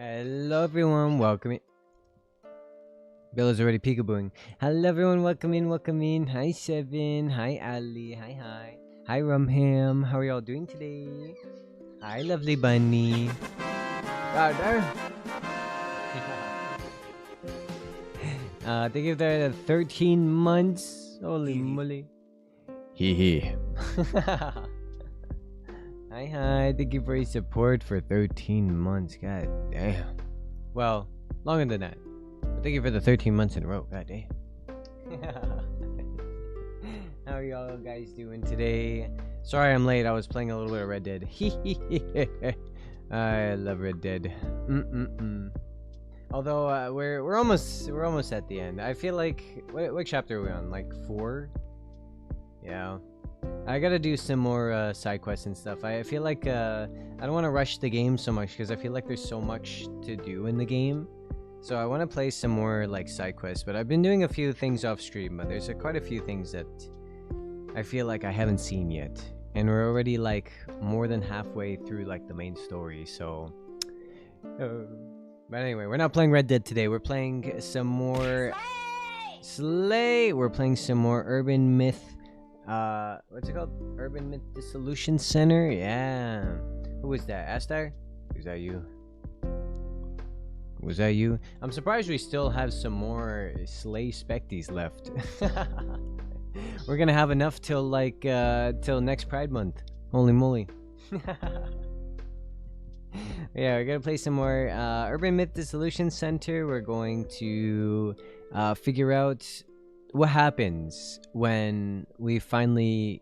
Hello everyone, welcome in. Bella's already peekabooing. Hello everyone, welcome in. Hi Seven, hi Ali, hi. Hi Rumham, how are y'all doing today? Hi lovely bunny. There. Thank you for the 13 months. Holy moly. Hee. Hi, thank you for your support for 13 months. God damn. Well, longer than that. But thank you for the 13 months in a row. God damn. How are y'all guys doing today? Sorry I'm late. I was playing a little bit of Red Dead. I love Red Dead. Although we're almost at the end. I feel like what chapter are we on? Like 4? Yeah. I gotta do some more side quests and stuff. I feel like I don't want to rush the game so much because I feel like there's so much to do in the game. So I want to play some more like side quests. But I've been doing a few things off stream, but there's quite a few things that I feel like I haven't seen yet, and we're already like more than halfway through like the main story. So, but anyway, we're not playing Red Dead today. We're playing some more Slay. We're playing some more Urban Myth. What's it called? Urban Myth Dissolution Center? Yeah. Who was that? Astar? Was that you? Was that you? I'm surprised we still have some more Slay Specties left. We're gonna have enough till like, till next Pride Month. Holy moly. Yeah, we're gonna play some more, Urban Myth Dissolution Center. We're going to, figure out what happens when we finally,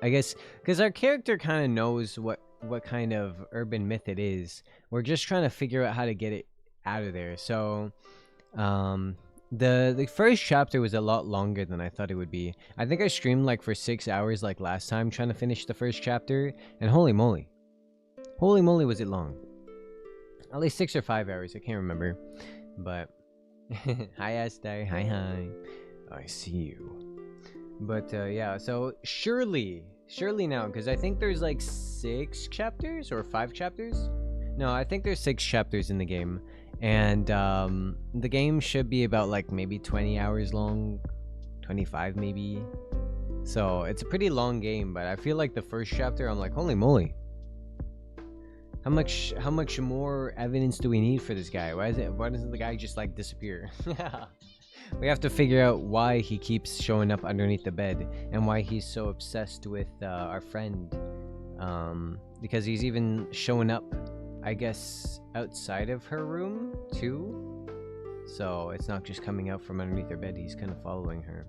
I guess, because our character kind of knows what kind of urban myth it is. We're just trying to figure out how to get it out of there. So the first chapter was a lot longer than I thought it would be. I think I streamed like for 6 hours like last time trying to finish the first chapter, and holy moly was it long. At least 6 or 5 hours, I can't remember. But hi Astar, hi. I see you. But yeah, so surely now, because I think there's like 6 chapters or 5 chapters. No, I think there's 6 chapters in the game, and the game should be about like maybe 20 hours long, 25 maybe. So it's a pretty long game, but I feel like the first chapter I'm like, holy moly, how much more evidence do we need for this guy? Why doesn't the guy just like disappear? We have to figure out why he keeps showing up underneath the bed and why he's so obsessed with our friend. Because he's even showing up, I guess, outside of her room too. So it's not just coming out from underneath her bed, he's kind of following her.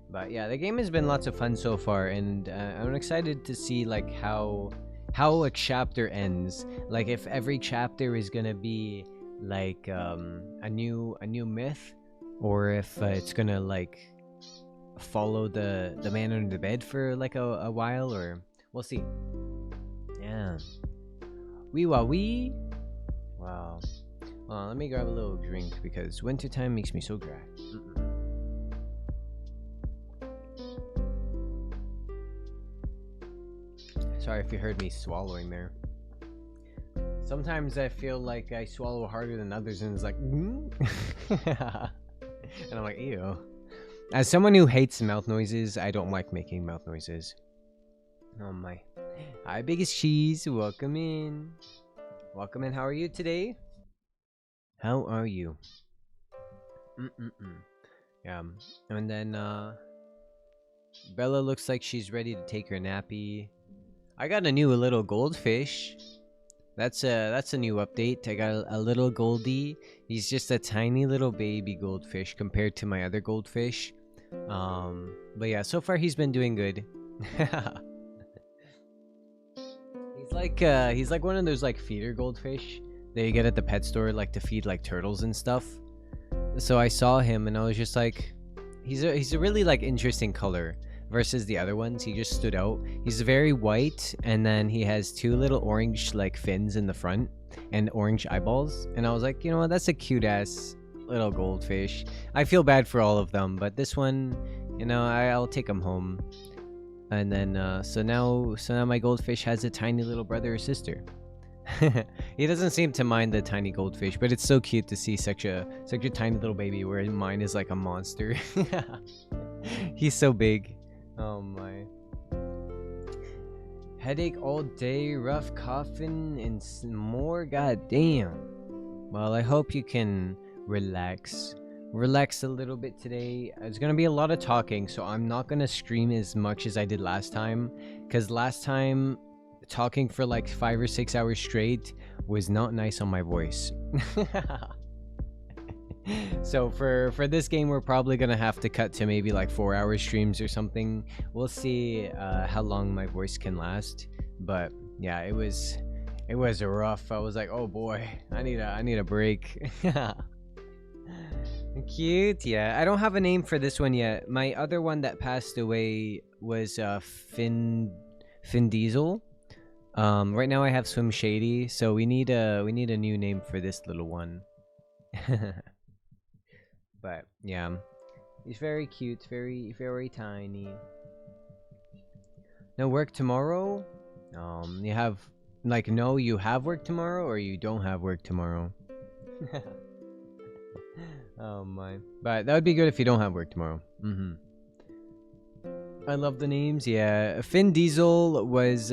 But yeah, the game has been lots of fun so far, and I'm excited to see like how a chapter ends. Like if every chapter is gonna be like a new myth, or if it's gonna like follow the man under the bed for like a while, or we'll see. Yeah. Wee. Wow. Well, let me grab a little drink because wintertime makes me so dry. Sorry if you heard me swallowing there. Sometimes I feel like I swallow harder than others, and it's like, and I'm like, ew. As someone who hates mouth noises, I don't like making mouth noises. Oh my. Hi, Biggest Cheese. Welcome in. Welcome in. How are you today? How are you? Yeah. And then, Bella looks like she's ready to take her nappy. I got a new little goldfish. That's a new update. I got a little goldie. He's just a tiny little baby goldfish compared to my other goldfish. But yeah, so far he's been doing good. He's like one of those like feeder goldfish that you get at the pet store, like to feed like turtles and stuff. So I saw him and I was just like, he's a really like interesting color versus the other ones. He just stood out. He's very white, and then he has 2 little orange like fins in the front and orange eyeballs, and I was like, you know what, that's a cute ass little goldfish. I feel bad for all of them, but this one, you know, I'll take him home. And then so now my goldfish has a tiny little brother or sister. He doesn't seem to mind the tiny goldfish, but it's so cute to see such a tiny little baby, where mine is like a monster. He's so big. Oh my. Headache all day, rough coughing, and more. God damn. Well, I hope you can relax a little bit today. It's gonna be a lot of talking, so I'm not gonna stream as much as I did last time, because last time talking for like 5 or 6 hours straight was not nice on my voice. So for this game, we're probably gonna have to cut to maybe like 4-hour streams or something. We'll see how long my voice can last. But yeah, it was rough. I was like, oh boy, I need a break. Cute. Yeah, I don't have a name for this one yet. My other one that passed away was Finn Diesel. Right now I have Swim Shady, so we need a new name for this little one. But yeah, he's very cute, very tiny. No work tomorrow? You have like, no, you have work tomorrow, or you don't have work tomorrow? Oh my. But that would be good if you don't have work tomorrow. I love the names. Yeah, Finn Diesel was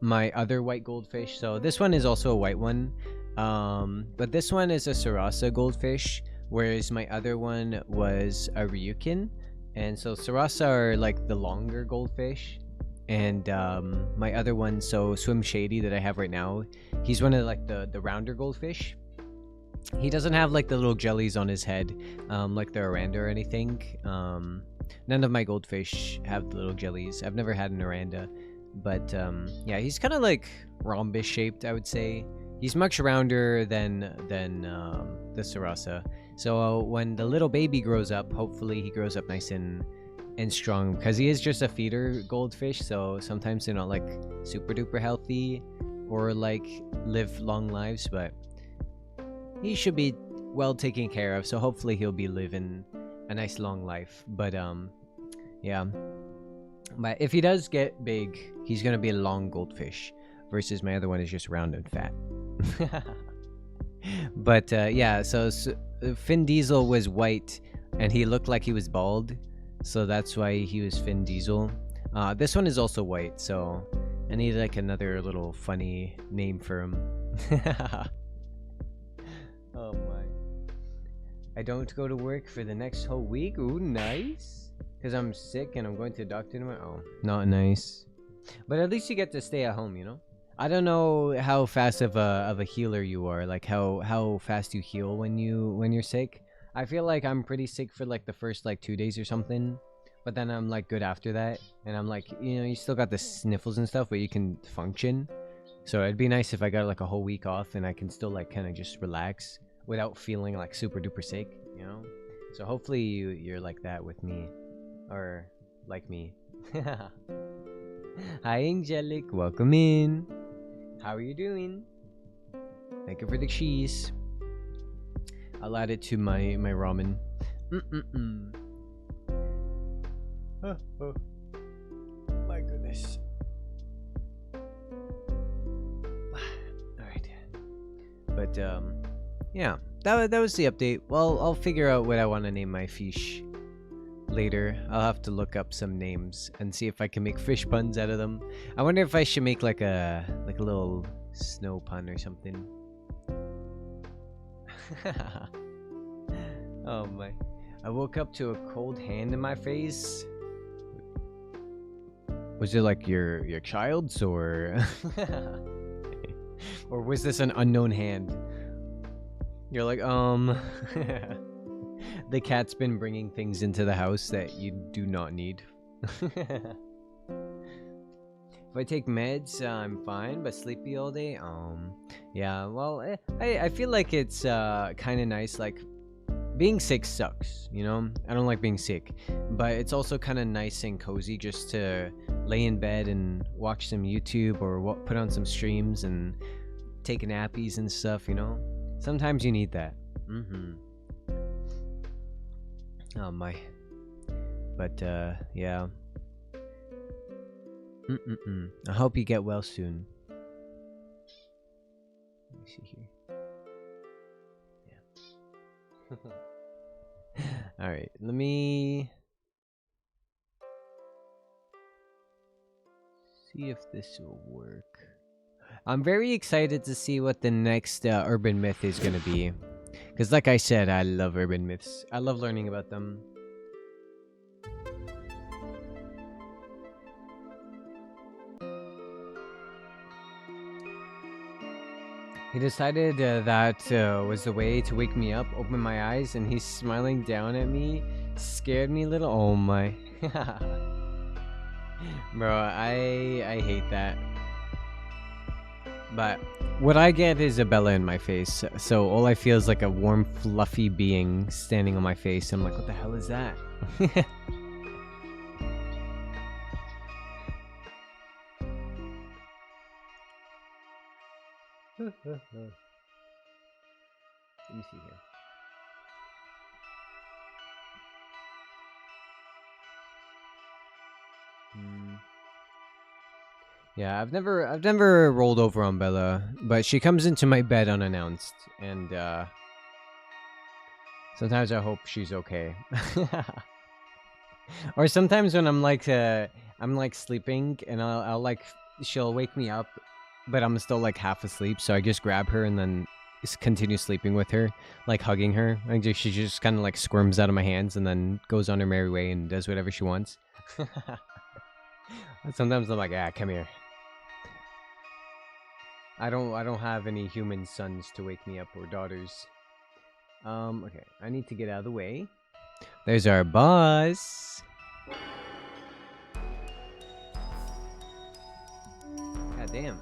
my other white goldfish. So this one is also a white one. But this one is a Sarasa goldfish, whereas my other one was a Ryukin. And so Sarasa are like the longer goldfish, and my other one, so Swim Shady, that I have right now, he's one of like the rounder goldfish. He doesn't have like the little jellies on his head, like the Oranda or anything. None of my goldfish have the little jellies. I've never had an Oranda, but yeah, he's kind of like rhombus shaped, I would say. He's much rounder than the Sarasa. So when the little baby grows up, hopefully he grows up nice and strong, because he is just a feeder goldfish. So sometimes they're not like super duper healthy or like live long lives, but he should be well taken care of. So hopefully he'll be living a nice long life. But yeah. But if he does get big, he's gonna be a long goldfish, versus my other one is just round and fat. But yeah, so Finn Diesel was white, and he looked like he was bald, so that's why he was Finn Diesel. This one is also white, so I need like another little funny name for him. Oh my. I don't go to work for the next whole week. Ooh, nice. Because I'm sick and I'm going to the doctor tomorrow. Oh, not nice. But at least you get to stay at home, you know? I don't know how fast of a healer you are, like how fast you heal when you're sick. I feel like I'm pretty sick for like the first like 2 days or something, but then I'm like good after that, and I'm like, you know, you still got the sniffles and stuff, but you can function. So it'd be nice if I got like a whole week off and I can still like kind of just relax without feeling like super duper sick, you know? So hopefully you're like that with me, or like me. Hi Angelic, welcome in. How are you doing? Thank you for the cheese. I'll add it to my ramen. Oh. My goodness. Alright. But yeah, that was the update. Well, I'll figure out what I want to name my fish later. I'll have to look up some names and see if I can make fish puns out of them. I wonder if I should make like a little snow pun or something. Oh my. I woke up to a cold hand in my face. Was it like your child's, or or was this an unknown hand? You're like, the cat's been bringing things into the house that you do not need. If I take meds, I'm fine, but sleepy all day. Yeah. Well, I feel like it's kind of nice. Like, being sick sucks, you know. I don't like being sick, but it's also kind of nice and cozy just to lay in bed and watch some YouTube, or put on some streams and take nappies and stuff. You know, sometimes you need that. Oh my. But yeah. I hope you get well soon. Let me see here. Yeah. All right, let me see if this will work. I'm very excited to see what the next urban myth is gonna be, because like I said, I love urban myths. I love learning about them. He decided that was the way to wake me up, open my eyes, and he's smiling down at me. Scared me a little. Oh my. Bro, I hate that. But what I get is a Bella in my face. So all I feel is like a warm, fluffy being standing on my face. I'm like, what the hell is that? Let me see here. Yeah, I've never rolled over on Bella, but she comes into my bed unannounced, and sometimes I hope she's okay. Or sometimes when I'm like sleeping, and I'll like she'll wake me up, but I'm still like half asleep, so I just grab her and then continue sleeping with her, like hugging her. She just kind of like squirms out of my hands and then goes on her merry way and does whatever she wants. Sometimes I'm like, come here. I don't have any human sons to wake me up, or daughters. Okay, I need to get out of the way. There's our boss. God damn.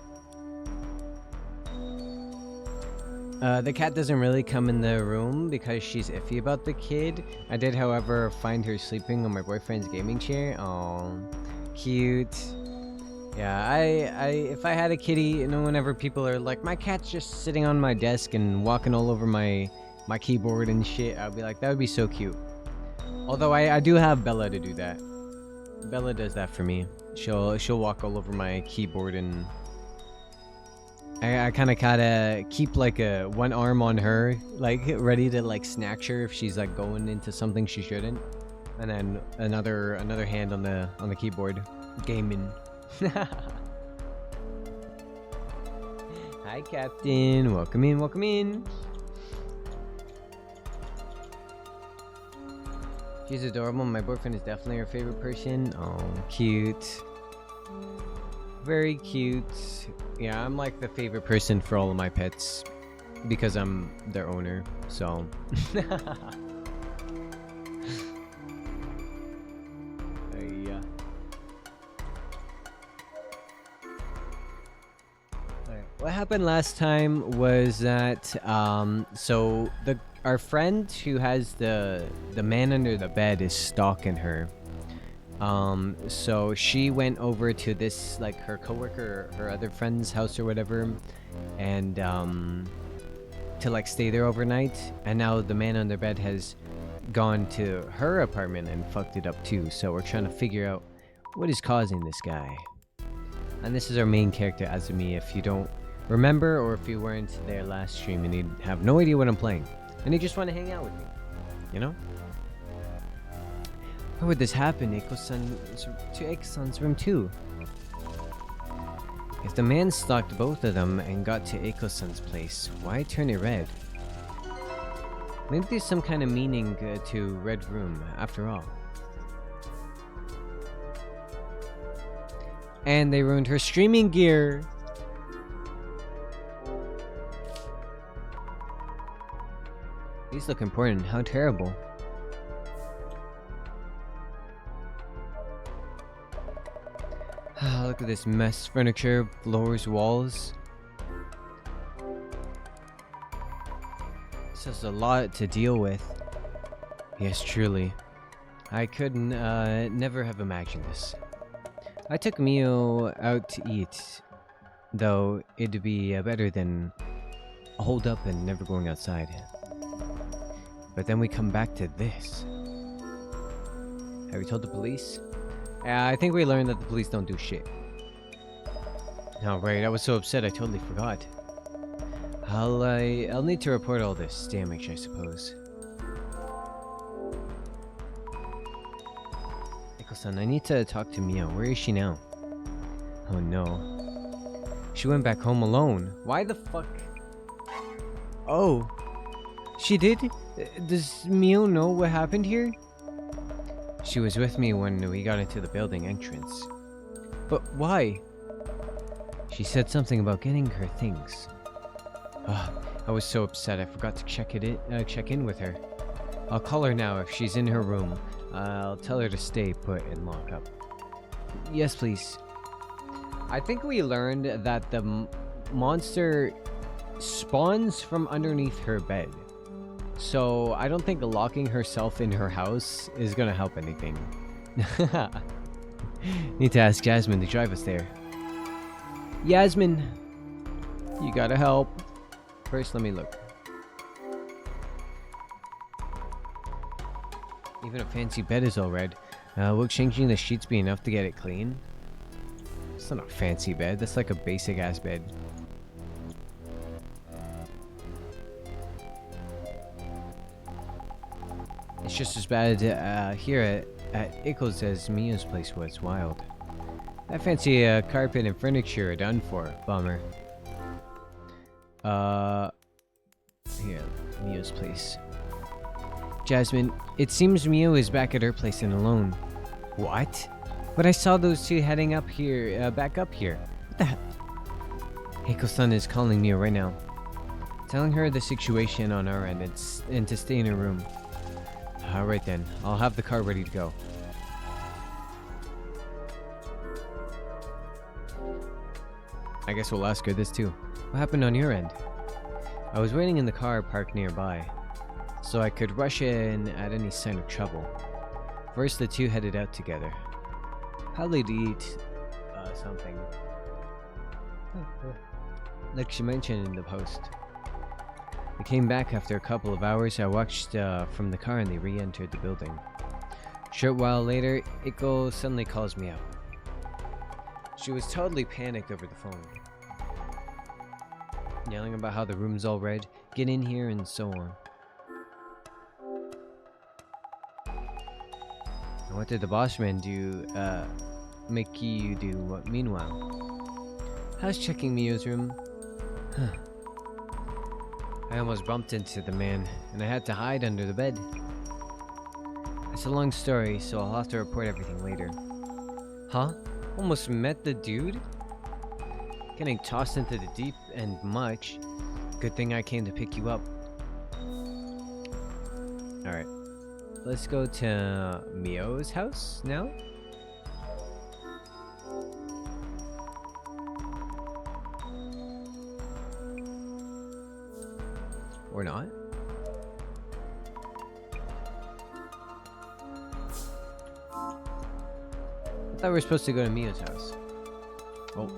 The cat doesn't really come in the room because she's iffy about the kid. I did, however, find her sleeping on my boyfriend's gaming chair. Oh, cute. Yeah, I if I had a kitty, you know, whenever people are like, my cat's just sitting on my desk and walking all over my keyboard and shit, I'd be like, that would be so cute. Although I do have Bella to do that. Bella does that for me. She'll walk all over my keyboard, and I kind of gotta keep like one arm on her, like ready to like snatch her if she's like going into something she shouldn't, and then another hand on the keyboard, gaming. Hi, Captain. Welcome in. Welcome in. She's adorable. My boyfriend is definitely her favorite person. Oh, cute. Very cute. Yeah, I'm like the favorite person for all of my pets because I'm their owner. So. Yeah. What happened last time was that so our friend who has the man under the bed is stalking her. So she went over to this, like, her coworker, her other friend's house or whatever, and to like stay there overnight. And now the man under bed has gone to her apartment and fucked it up too. So we're trying to figure out what is causing this guy. And this is our main character, Azumi, if you don't remember, or if you weren't there last stream and you have no idea what I'm playing and you just want to hang out with me, you know? Why would this happen? Eiko-san to Eiko-san's room too. If the man stalked both of them and got to Eiko-san's place, why turn it red? Maybe there's some kind of meaning to red room after all. And they ruined her streaming gear. These look important. How terrible. Look at this mess. Furniture, floors, walls. This is a lot to deal with. Yes, truly. I couldn't never have imagined this. I took Mio out to eat, though it'd be better than holed up and never going outside. But then we come back to this. Have you told the police? I think we learned that the police don't do shit. Oh, right, I was so upset I totally forgot. I'll need to report all this damage, I suppose. Eiko-san, I need to talk to Mio. Where is she now? Oh no. She went back home alone. Why the fuck? Oh. She did? Does Mio know what happened here? She was with me when we got into the building entrance. But why? She said something about getting her things. I was so upset I forgot to check in with her. I'll call her now if she's in her room. I'll tell her to stay put and lock up. Yes, please. I think we learned that the monster spawns from underneath her bed. So I don't think locking herself in her house is gonna help anything. Need to ask Jasmine to drive us there. Yasmin, you gotta help. First, let me look. Even a fancy bed is all red. Will changing the sheets be enough to get it clean? It's not a fancy bed. That's like a basic ass bed. It's just as bad here at Ickles as Mia's place was. Wild. That fancy carpet and furniture are done for. Bummer. Here, Mia's place. Jasmine, it seems Mio is back at her place and alone. What? But I saw those two heading up here, back up here. What the hell? Eiko-san is calling Mio right now. Telling her the situation on our end and to stay in her room. Alright then, I'll have the car ready to go. I guess we'll ask her this too. What happened on your end? I was waiting in the car parked nearby, so I could rush in at any sign of trouble. First, the two headed out together. Probably to eat something. Like she mentioned in the post. They came back after a couple of hours. I watched from the car and they re-entered the building. Short while later, Ikko suddenly calls me out. She was totally panicked over the phone. Yelling about how the room's all red, get in here, and so on. And what did the boss man do, make you do what meanwhile? I was checking Mio's room. I almost bumped into the man, and I had to hide under the bed. It's a long story, so I'll have to report everything later. Huh? Almost met the dude? Getting tossed into the deep end much. Good thing I came to pick you up. Alright. Let's go to Mio's house now. Or not. I thought we were supposed to go to Mio's house. Oh.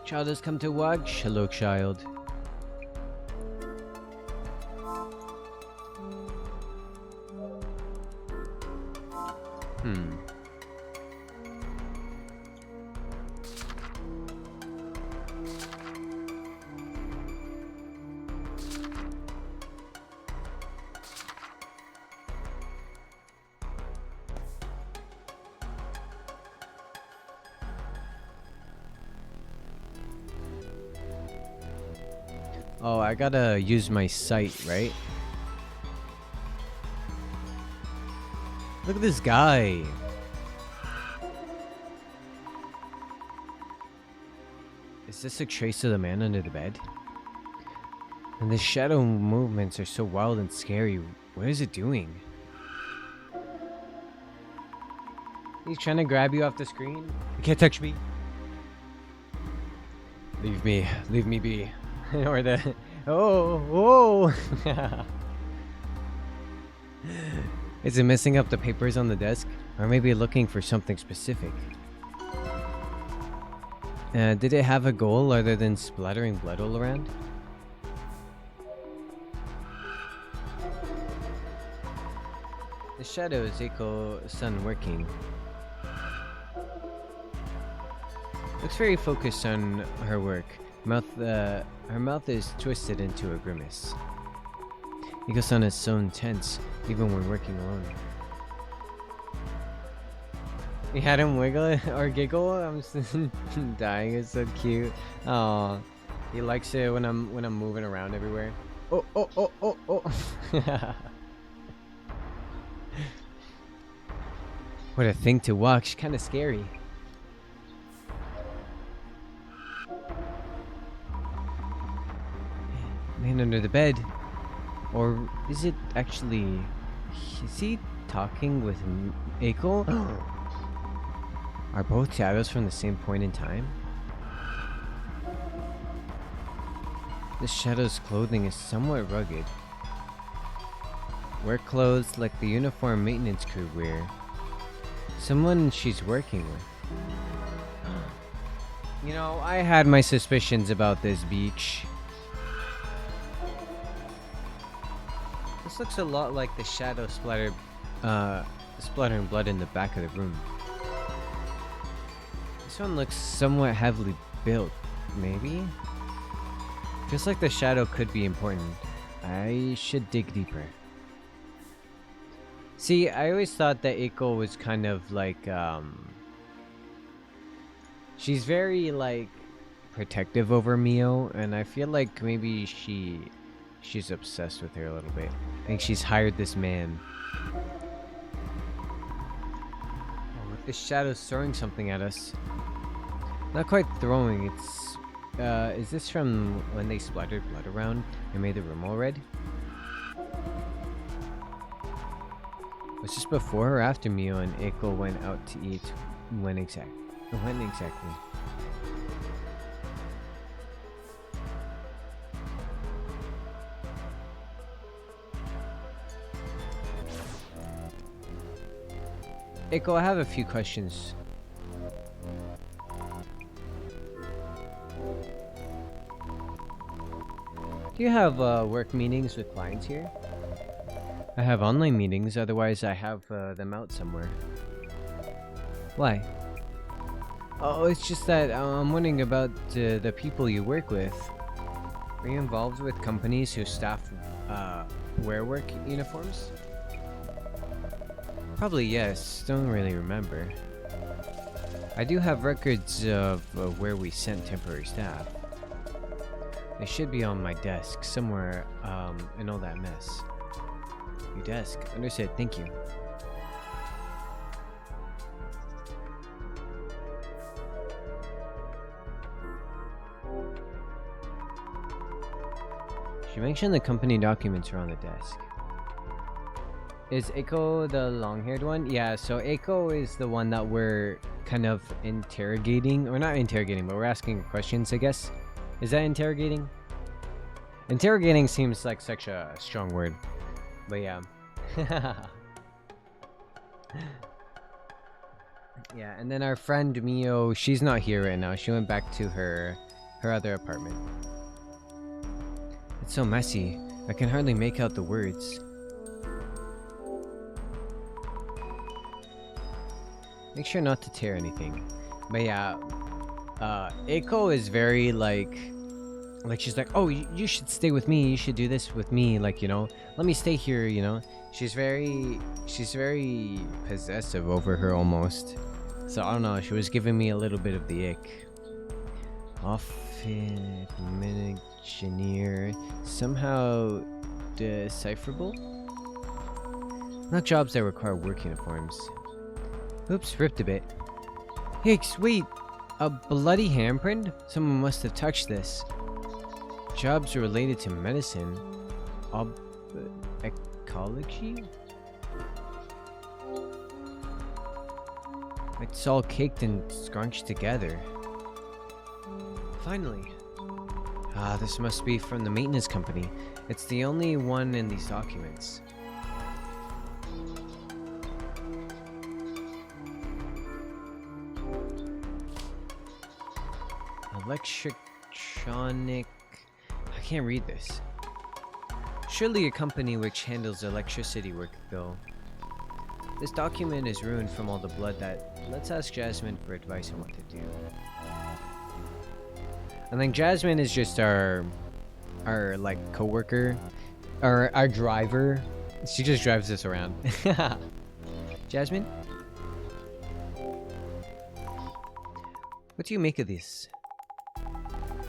Child has come to watch. Hello, child. Oh, I gotta use my sight, right? Look at this guy. Is this a trace of the man under the bed? And the shadow movements are so wild and scary. What is it doing? He's trying to grab you off the screen. You can't touch me. Leave me be. Or the oh. Is it messing up the papers on the desk? Or maybe looking for something specific? Did it have a goal other than splattering blood all around? The shadow is Eiko-san working. Looks very focused on her work. Her mouth is twisted into a grimace. Iko-san is so intense, even when working alone. You had him wiggle or giggle? I'm dying. It's so cute. Oh, he likes it when I'm moving around everywhere. Oh, oh, oh, oh, oh. What a thing to watch. Kind of scary. Man under the bed. Or is it actually... Is he talking with Eiko? Are both shadows from the same point in time? The shadow's clothing is somewhat rugged. Work clothes like the uniform maintenance crew wear. Someone she's working with. You know, I had my suspicions about this beach. This looks a lot like the shadow splattering blood in the back of the room. This one looks somewhat heavily built, maybe? Feels like the shadow could be important. I should dig deeper. See, I always thought that Eiko was kind of like, she's very, like, protective over Mio, and I feel like maybe she's obsessed with her a little bit. I think she's hired this man. Oh, look, this shadow's throwing something at us. Not quite throwing, it's... is this from when they splattered blood around and made the room all red? Was this before or after Mio and Eiko went out to eat? When exactly? Eiko, I have a few questions. Do you have work meetings with clients here? I have online meetings, otherwise I have them out somewhere. Why? Oh, it's just that I'm wondering about the people you work with. Are you involved with companies whose staff wear work uniforms? Probably yes, don't really remember. I do have records of where we sent temporary staff. They should be on my desk, somewhere in all that mess. Your desk. Understood, thank you. She mentioned the company documents are on the desk. Is Eiko the long-haired one? Yeah, so Eiko is the one that we're kind of interrogating. Or not interrogating, but we're asking questions, I guess. Is that interrogating? Interrogating seems like such a strong word. But yeah. Yeah, and then our friend Mio, she's not here right now. She went back to her other apartment. It's so messy. I can hardly make out the words. Make sure not to tear anything. But yeah, Eiko is very like she's like, oh, you should stay with me. You should do this with me. Like, you know, let me stay here. You know, she's very possessive over her almost. So I don't know. She was giving me a little bit of the ick. Often engineer, somehow decipherable. Not jobs that require work uniforms. Oops, ripped a bit. Yikes! Wait, a bloody handprint? Someone must have touched this. Jobs related to medicine. Ecology? It's all caked and scrunched together. Finally. Ah, this must be from the maintenance company. It's the only one in these documents. Electronic... I can't read this. Surely a company which handles electricity work, though. This document is ruined from all the blood that... Let's ask Jasmine for advice on what to do. I think Jasmine is just our like co-worker, our driver. She just drives us around. Jasmine, what do you make of this?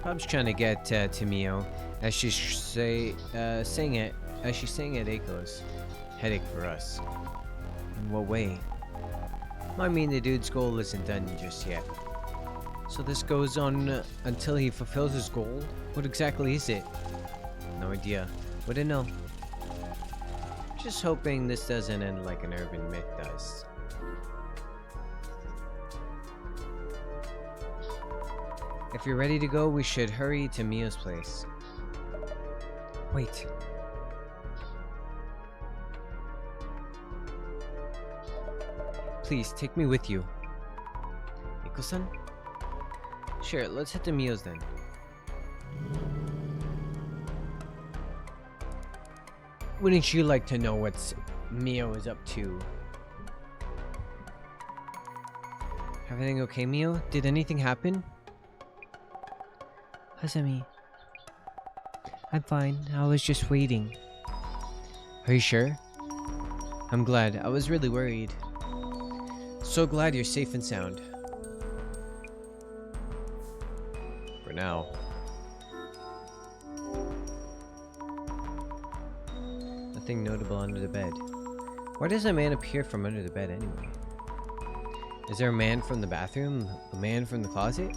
Bob's trying to get to Mio as she's saying it Aiko's headache for us. In what way? I mean, the dude's goal isn't done just yet. So this goes on until he fulfills his goal? What exactly is it? No idea. Wouldn't know. Just hoping this doesn't end like an urban myth does. If you're ready to go, we should hurry to Mio's place. Wait. Please, take me with you. Iko-san? Sure, let's head to Mio's then. Wouldn't you like to know what Mio is up to? Everything okay, Mio? Did anything happen? Hasami. I'm fine. I was just waiting. Are you sure? I'm glad. I was really worried. So glad you're safe and sound. For now. Nothing notable under the bed. Why does a man appear from under the bed anyway? Is there a man from the bathroom? A man from the closet?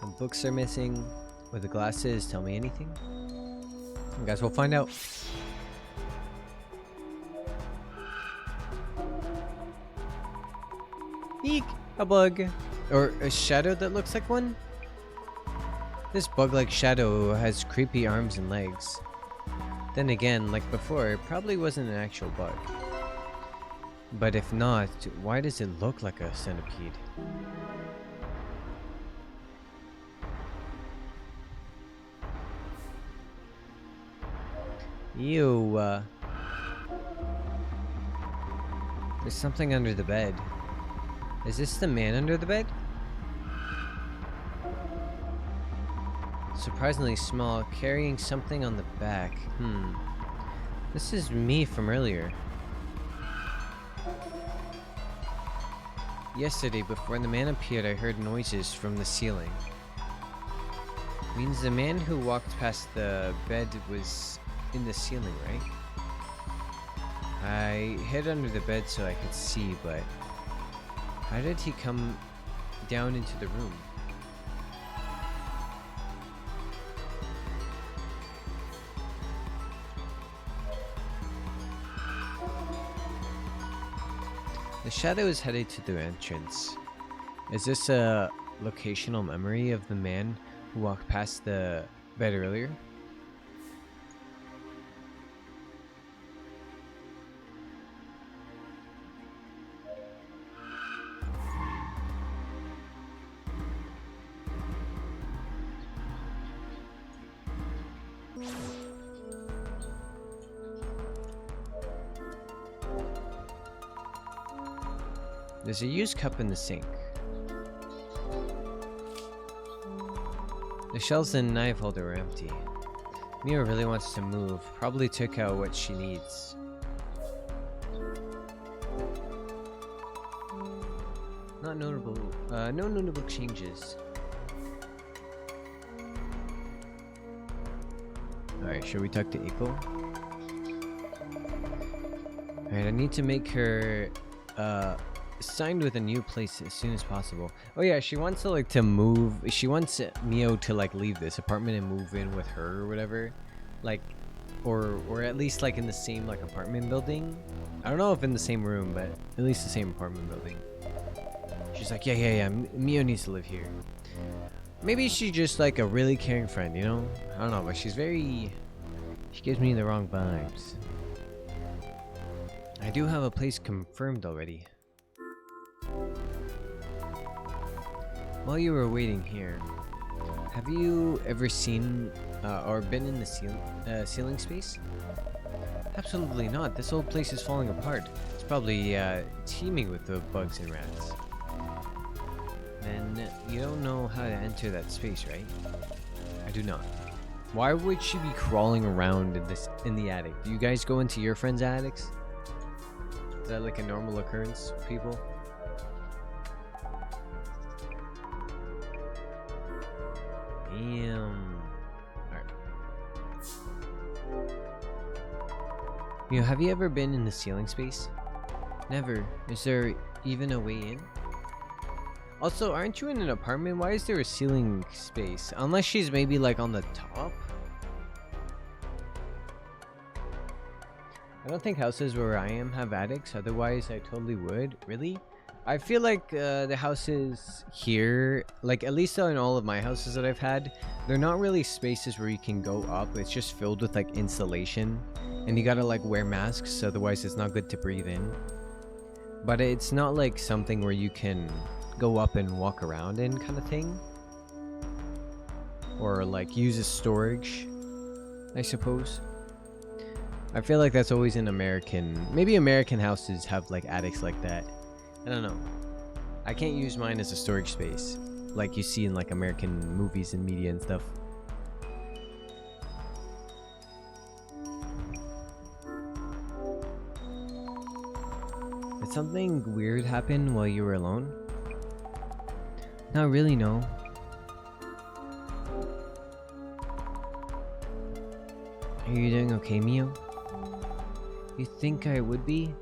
The books are missing. Or the glasses tell me anything? I guess we'll find out. Eek! A bug. Or a shadow that looks like one? This bug-like shadow has creepy arms and legs. Then again, like before, it probably wasn't an actual bug. But if not, why does it look like a centipede? Ew, there's something under the bed. Is this the man under the bed? Surprisingly small, carrying something on the back. This is me from earlier. Yesterday, before the man appeared, I heard noises from the ceiling. Means the man who walked past the bed was in the ceiling, right? I hid under the bed so I could see, but how did he come down into the room? The shadow is headed to the entrance. Is this a locational memory of the man who walked past the bed earlier? There's a used cup in the sink. The shelves and knife holder are empty. Mia really wants to move. Probably took out what she needs. Not notable. No notable changes. Alright, should we talk to Eiko? Alright, I need to make her signed with a new place as soon as possible. Oh yeah, she wants to like to move. She wants Mio to like leave this apartment and move in with her or whatever, like, or at least like in the same like apartment building. I don't know if in the same room, but at least the same apartment building. She's like, yeah. Mio needs to live here. Maybe she's just like a really caring friend, you know? I don't know, but she gives me the wrong vibes. I do have a place confirmed already. While you were waiting here, Have you ever seen or been in the ceiling space? Absolutely not. This old place is falling apart. It's probably teeming with the bugs and rats. Then you don't know how to enter that space, right? I do not. Why would she be crawling around in the attic? Do you guys go into your friends' attics? Is that like a normal occurrence with people? Damn. Alright. Have you ever been in the ceiling space? Never. Is there even a way in? Also, aren't you in an apartment? Why is there a ceiling space? Unless she's maybe like on the top? I don't think houses where I am have attics, otherwise I totally would. Really? I feel like the houses here, like at least in all of my houses that I've had, they're not really spaces where you can go up. It's just filled with like insulation, and you gotta like wear masks, otherwise it's not good to breathe in. But it's not like something where you can go up and walk around in kind of thing, or like use as storage, I suppose. I feel like that's always in maybe American houses have like attics like that. I don't know. I can't use mine as a storage space like you see in like American movies and media and stuff. Did something weird happen while you were alone? Not really, no. Are you doing okay, Mio? You think I would be?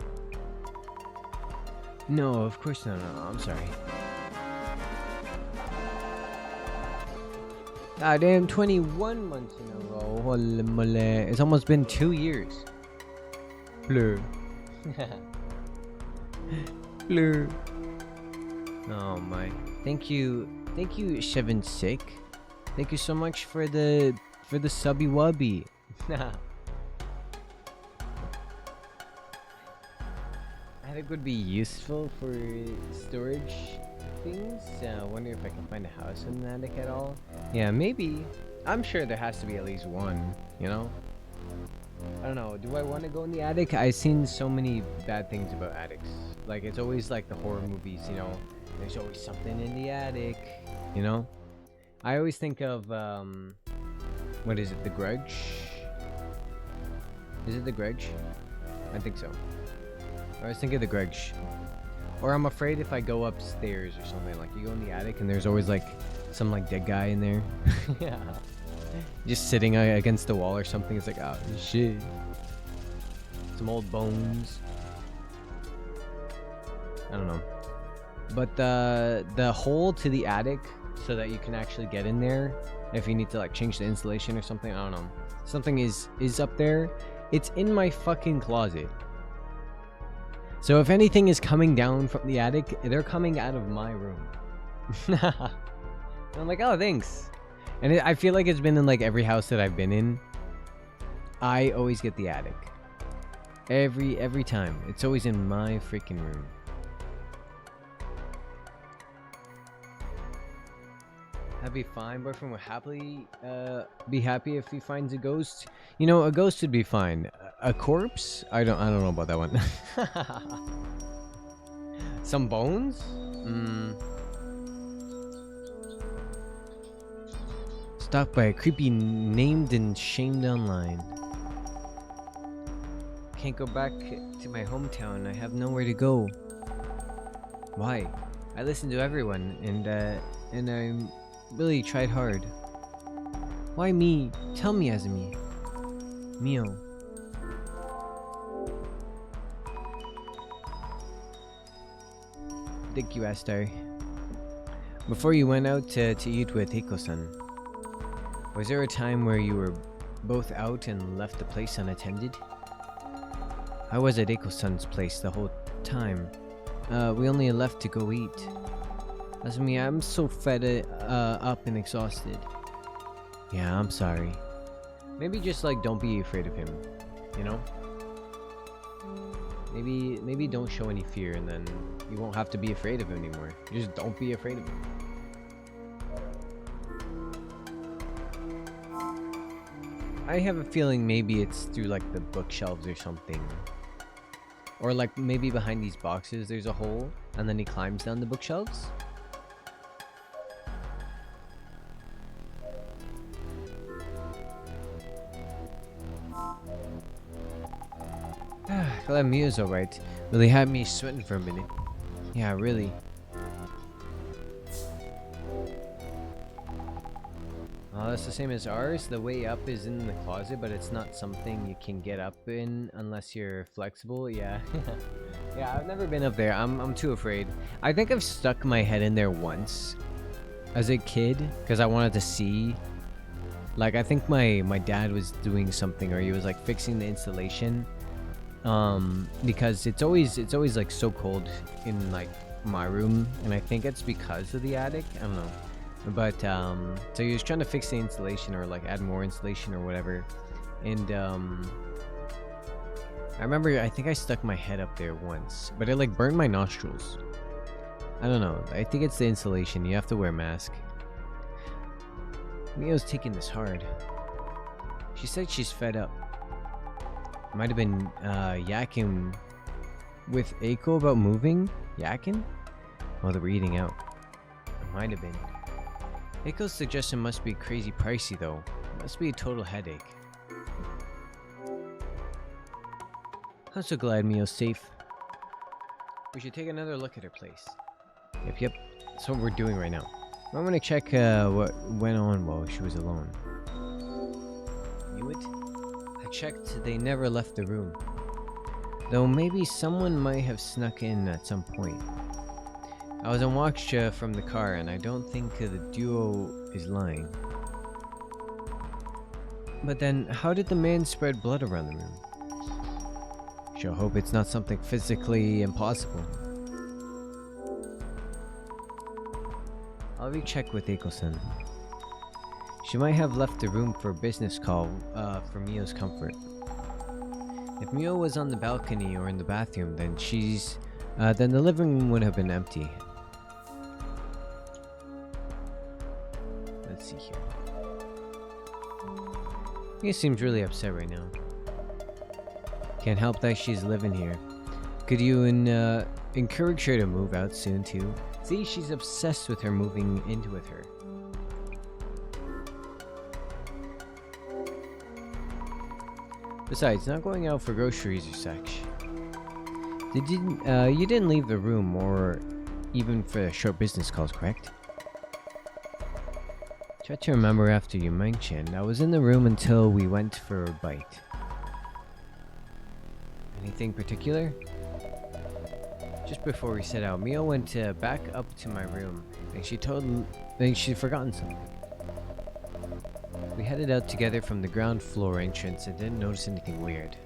No, of course not. No, I'm sorry. Ah, damn, 21 months in a row. Holy moly. It's almost been 2 years. Blur. Blur. Oh my. Thank you, Shevin Sick. Thank you so much for the subby wubby. Attic would be useful for storage things. I wonder if I can find a house in an attic at all. Yeah, maybe. I'm sure there has to be at least one, you know? I don't know. Do I want to go in the attic? I've seen so many bad things about attics. Like, it's always like the horror movies, you know? There's always something in the attic, you know? I always think of, what is it? The Grudge? Is it The Grudge? I think so. I was thinking of The Grudge. Or I'm afraid if I go upstairs or something, like you go in the attic and there's always like some like dead guy in there. Yeah. Just sitting against the wall or something. It's like, oh shit. Some old bones. I don't know. But the hole to the attic so that you can actually get in there if you need to like change the insulation or something, I don't know. Something is up there. It's in my fucking closet. So if anything is coming down from the attic, they're coming out of my room. And I'm like, oh, thanks. And I feel like it's been in like every house that I've been in. I always get the attic. Every time. It's always in my freaking room. That'd be fine. Boyfriend would happily be happy if he finds a ghost. You know, a ghost would be fine. A corpse? I don't know about that one. Some bones? Stalked by a creepy named and shamed online. Can't go back to my hometown. I have nowhere to go. Why? I listened to everyone and I'm really tried hard. Why me? Tell me, Azumi. Mio. Thank you, Astar. Before you went out to eat with Eiko-san, was there a time where you were both out and left the place unattended? I was at Eiko-san's place the whole time. We only left to go eat. Azumi, I'm so fed up and exhausted. Yeah, I'm sorry. Maybe just like don't be afraid of him, you know? Maybe don't show any fear and then you won't have to be afraid of him anymore. Just don't be afraid of him. I have a feeling maybe it's through like the bookshelves or something. Or like maybe behind these boxes there's a hole and then he climbs down the bookshelves. Glad Mia's alright. Really had me sweating for a minute. Yeah, really. Oh, that's the same as ours. The way up is in the closet, but it's not something you can get up in unless you're flexible. Yeah. Yeah, I've never been up there. I'm too afraid. I think I've stuck my head in there once as a kid because I wanted to see. Like, I think my dad was doing something, or he was like fixing the installation. Because it's always like so cold in like my room, and I think it's because of the attic. I don't know. But so he was trying to fix the installation or like add more insulation or whatever, and I remember I think I stuck my head up there once, but it like burned my nostrils. I don't know. I think it's the insulation. You have to wear a mask. Mio's taking this hard. She said she's fed up. Might have been yakking with Aiko about moving. Yakking? While they were eating out. It might have been. Aiko's suggestion must be crazy pricey though. It must be a total headache. I'm so glad Mio's safe. We should take another look at her place. Yep. That's what we're doing right now. I'm gonna check what went on while she was alone. Knew it? I checked, they never left the room. Though maybe someone might have snuck in at some point. I was on watch from the car, and I don't think the duo is lying. But then, how did the man spread blood around the room? Sure hope it's not something physically impossible. I'll recheck with Eiko-san. She might have left the room for a business call for Mio's comfort. If Mio was on the balcony or in the bathroom, then then the living room would have been empty. Let's see here. Mio seems really upset right now. Can't help that she's living here. Could you encourage her to move out soon too? See, she's obsessed with her moving in with her. Besides, not going out for groceries or such. You didn't leave the room or even for short business calls, correct? Try to remember after you mentioned. I was in the room until we went for a bite. Anything particular? Just before we set out, Mio went back up to my room, and she'd forgotten something. We headed out together from the ground floor entrance and didn't notice anything weird.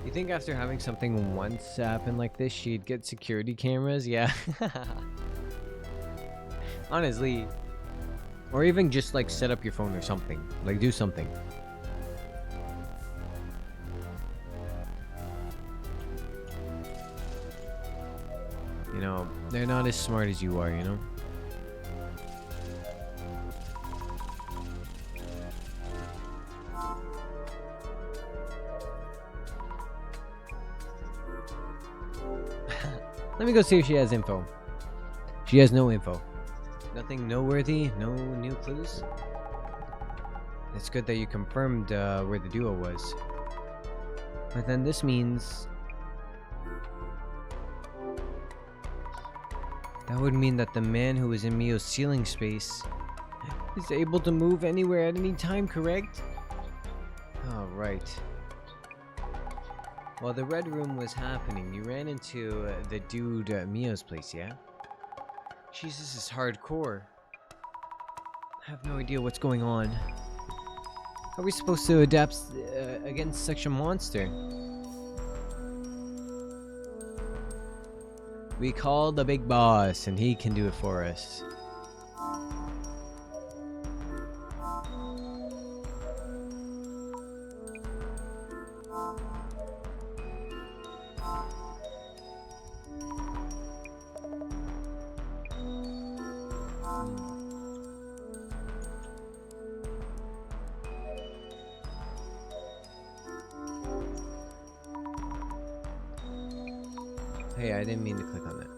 You think after having something once happen like this, she'd get security cameras? Yeah. Honestly. Or even just like set up your phone or something. Like do something. You know, they're not as smart as you are, you know? Let me go see if she has info. She has no info. Nothing noteworthy? No new clues? It's good that you confirmed where the duo was. But then this means... that would mean that the man who was in Mio's ceiling space is able to move anywhere at any time, correct? Oh, right. While the red room was happening, you ran into the dude at Mio's place, yeah? Jesus, this is hardcore. I have no idea what's going on. How are we supposed to adapt against such a monster? We call the big boss, and he can do it for us. Hey, I didn't mean to click on that.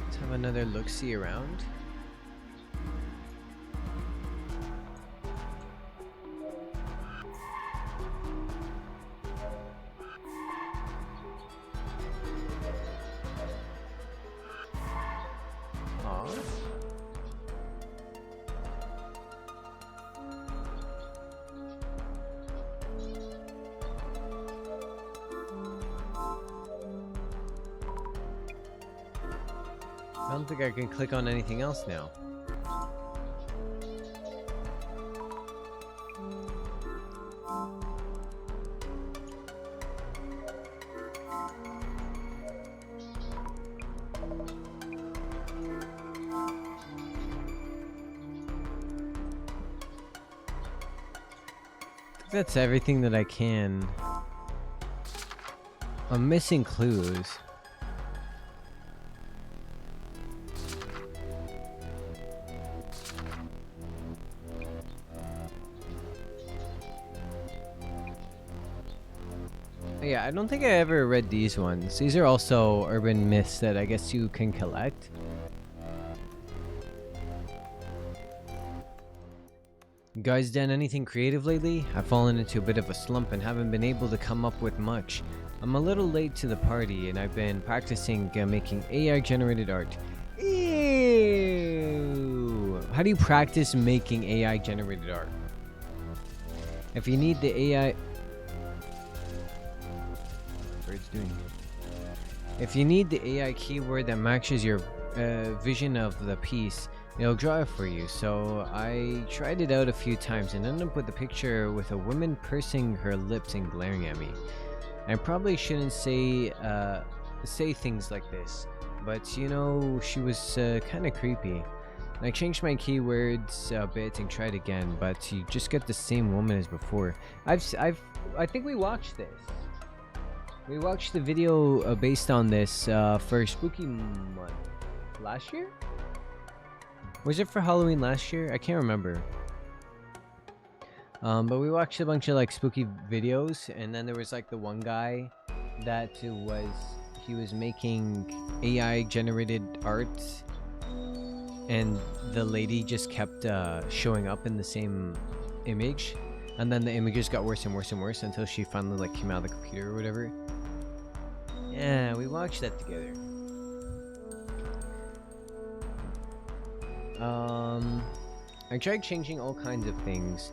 Let's have another look-see around. I don't think I can click on anything else now. That's everything that I can. I'm missing clues. Yeah, I don't think I ever read these ones. These are also urban myths that I guess you can collect. You guys done anything creative lately? I've fallen into a bit of a slump and haven't been able to come up with much. I'm a little late to the party and I've been practicing making AI generated art. Ew. How do you practice making AI generated art? If you need the AI... If you need the AI keyword that matches your vision of the piece, it'll draw it for you. So I tried it out a few times and ended up with a picture with a woman pursing her lips and glaring at me. I probably shouldn't say things like this, but you know, she was kind of creepy. I changed my keywords a bit and tried again, but you just get the same woman as before. I think we watched this. We watched the video based on this for Spooky Month last year? Was it for Halloween last year? I can't remember. But we watched a bunch of like spooky videos, and then there was like the one guy that he was making AI generated art, and the lady just kept showing up in the same image, and then the images got worse and worse and worse until she finally like came out of the computer or whatever. Yeah, we watched that together. I tried changing all kinds of things.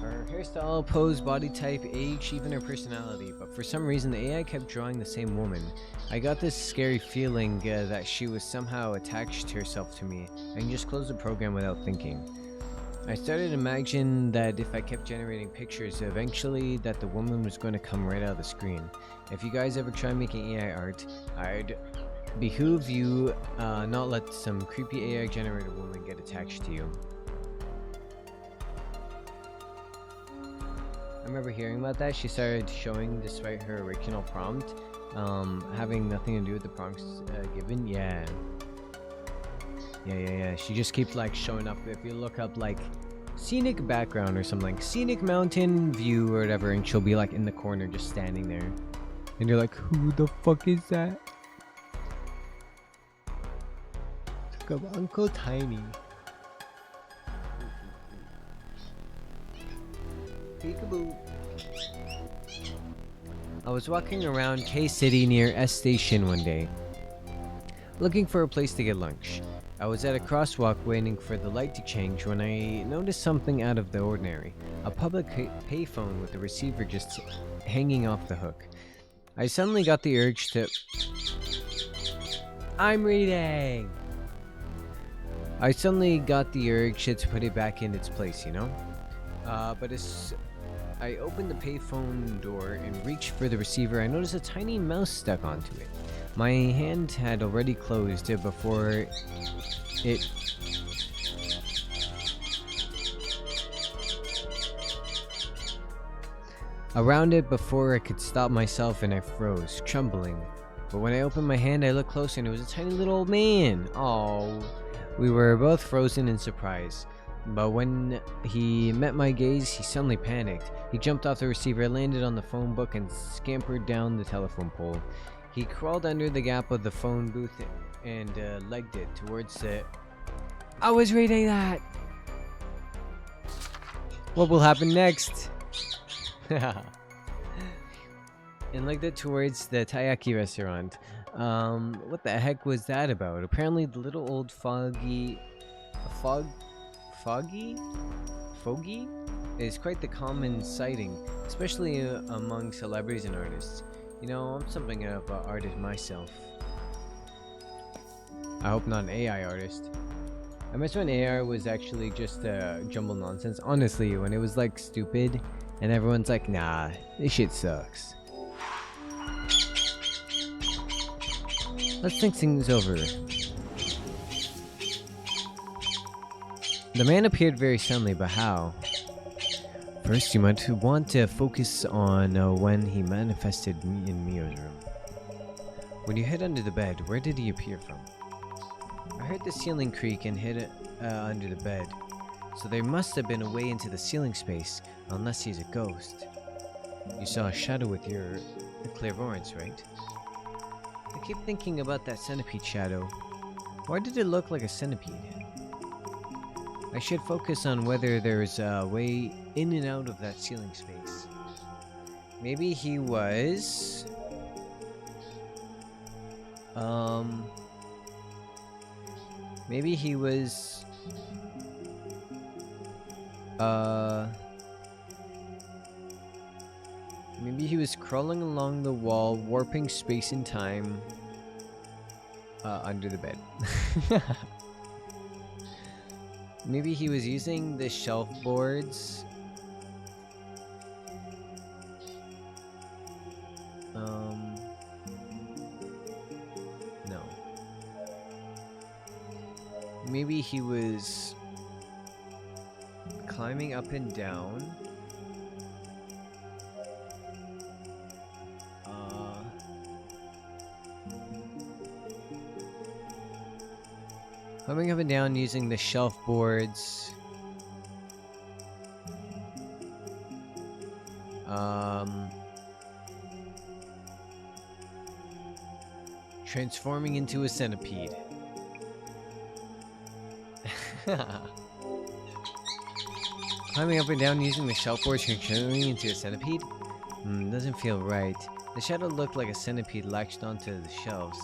Her hairstyle, pose, body type, age, even her personality, but for some reason the AI kept drawing the same woman. I got this scary feeling that she was somehow attached herself to me. I can just close the program without thinking. I started to imagine that if I kept generating pictures, eventually that the woman was going to come right out of the screen. If you guys ever try making AI art, I'd behoove you not let some creepy AI generated woman get attached to you. I remember hearing about that. She started showing despite her original prompt having nothing to do with the prompts given. Yeah, she just keeps like showing up. If you look up like scenic background or something, like scenic mountain view or whatever, and she'll be like in the corner just standing there, and you're like, who the fuck is that? Took up Uncle Tiny. Peekaboo. I was walking around K-City near S Station one day, looking for a place to get lunch. I was at a crosswalk waiting for the light to change when I noticed something out of the ordinary. A public payphone with the receiver just hanging off the hook. I suddenly got the urge to... I'm reading! I suddenly got the urge to put it back in its place, you know? But as I opened the payphone door and reached for the receiver, I noticed a tiny mouse stuck onto it. My hand had already closed before it... around it before I could stop myself, and I froze, trembling. But when I opened my hand, I looked closer and it was a tiny little old man. Oh, we were both frozen in surprise. But when he met my gaze, he suddenly panicked. He jumped off the receiver, landed on the phone book, and scampered down the telephone pole. He crawled under the gap of the phone booth and legged it towards the... I was reading that! What will happen next? And legged it towards the taiyaki restaurant. What the heck was that about? Apparently the little old foggy is quite the common sighting, especially among celebrities and artists. You know, I'm something of an artist myself. I hope not an AI artist. I miss when AI was actually just jumbled nonsense. Honestly, when it was like stupid and everyone's like, nah, this shit sucks. Let's think things over. The man appeared very suddenly, but how? First, you might want to focus on when he manifested in Mio's room. When you hid under the bed, where did he appear from? I heard the ceiling creak and hid under the bed, so there must have been a way into the ceiling space, unless he's a ghost. You saw a shadow with your clairvoyance, right? I keep thinking about that centipede shadow. Why did it look like a centipede? I should focus on whether there's a way in and out of that ceiling space. Maybe he was... Maybe he was... Maybe he was crawling along the wall, warping space and time under the bed. Maybe he was using the shelf boards. No. Maybe he was climbing up and down. Climbing up and down using the shelf boards. Transforming into a centipede. Climbing up and down using the shelf boards, transforming into a centipede? Doesn't feel right. The shadow looked like a centipede latched onto the shelves.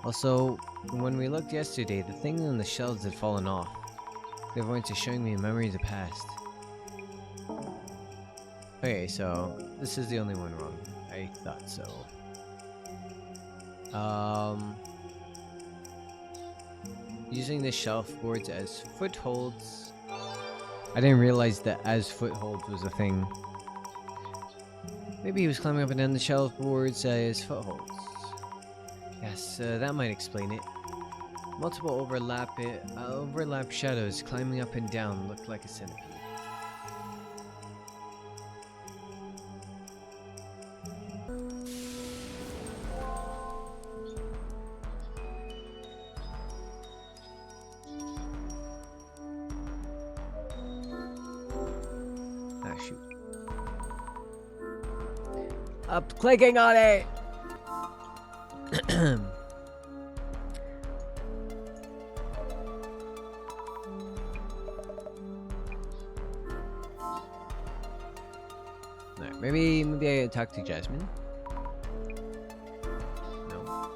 Also, when we looked yesterday, the thing on the shelves had fallen off. Clairvoyance is showing me memories of the past. Okay, so this is the only one wrong. I thought so. Using the shelf boards as footholds. I didn't realize that as footholds was a thing. Maybe he was climbing up and down the shelf boards as footholds. Yes, that might explain it. Multiple overlap shadows climbing up and down looked like a centipede. Ah, shoot. Up clicking on it! Alright, maybe I talk to Jasmine. No.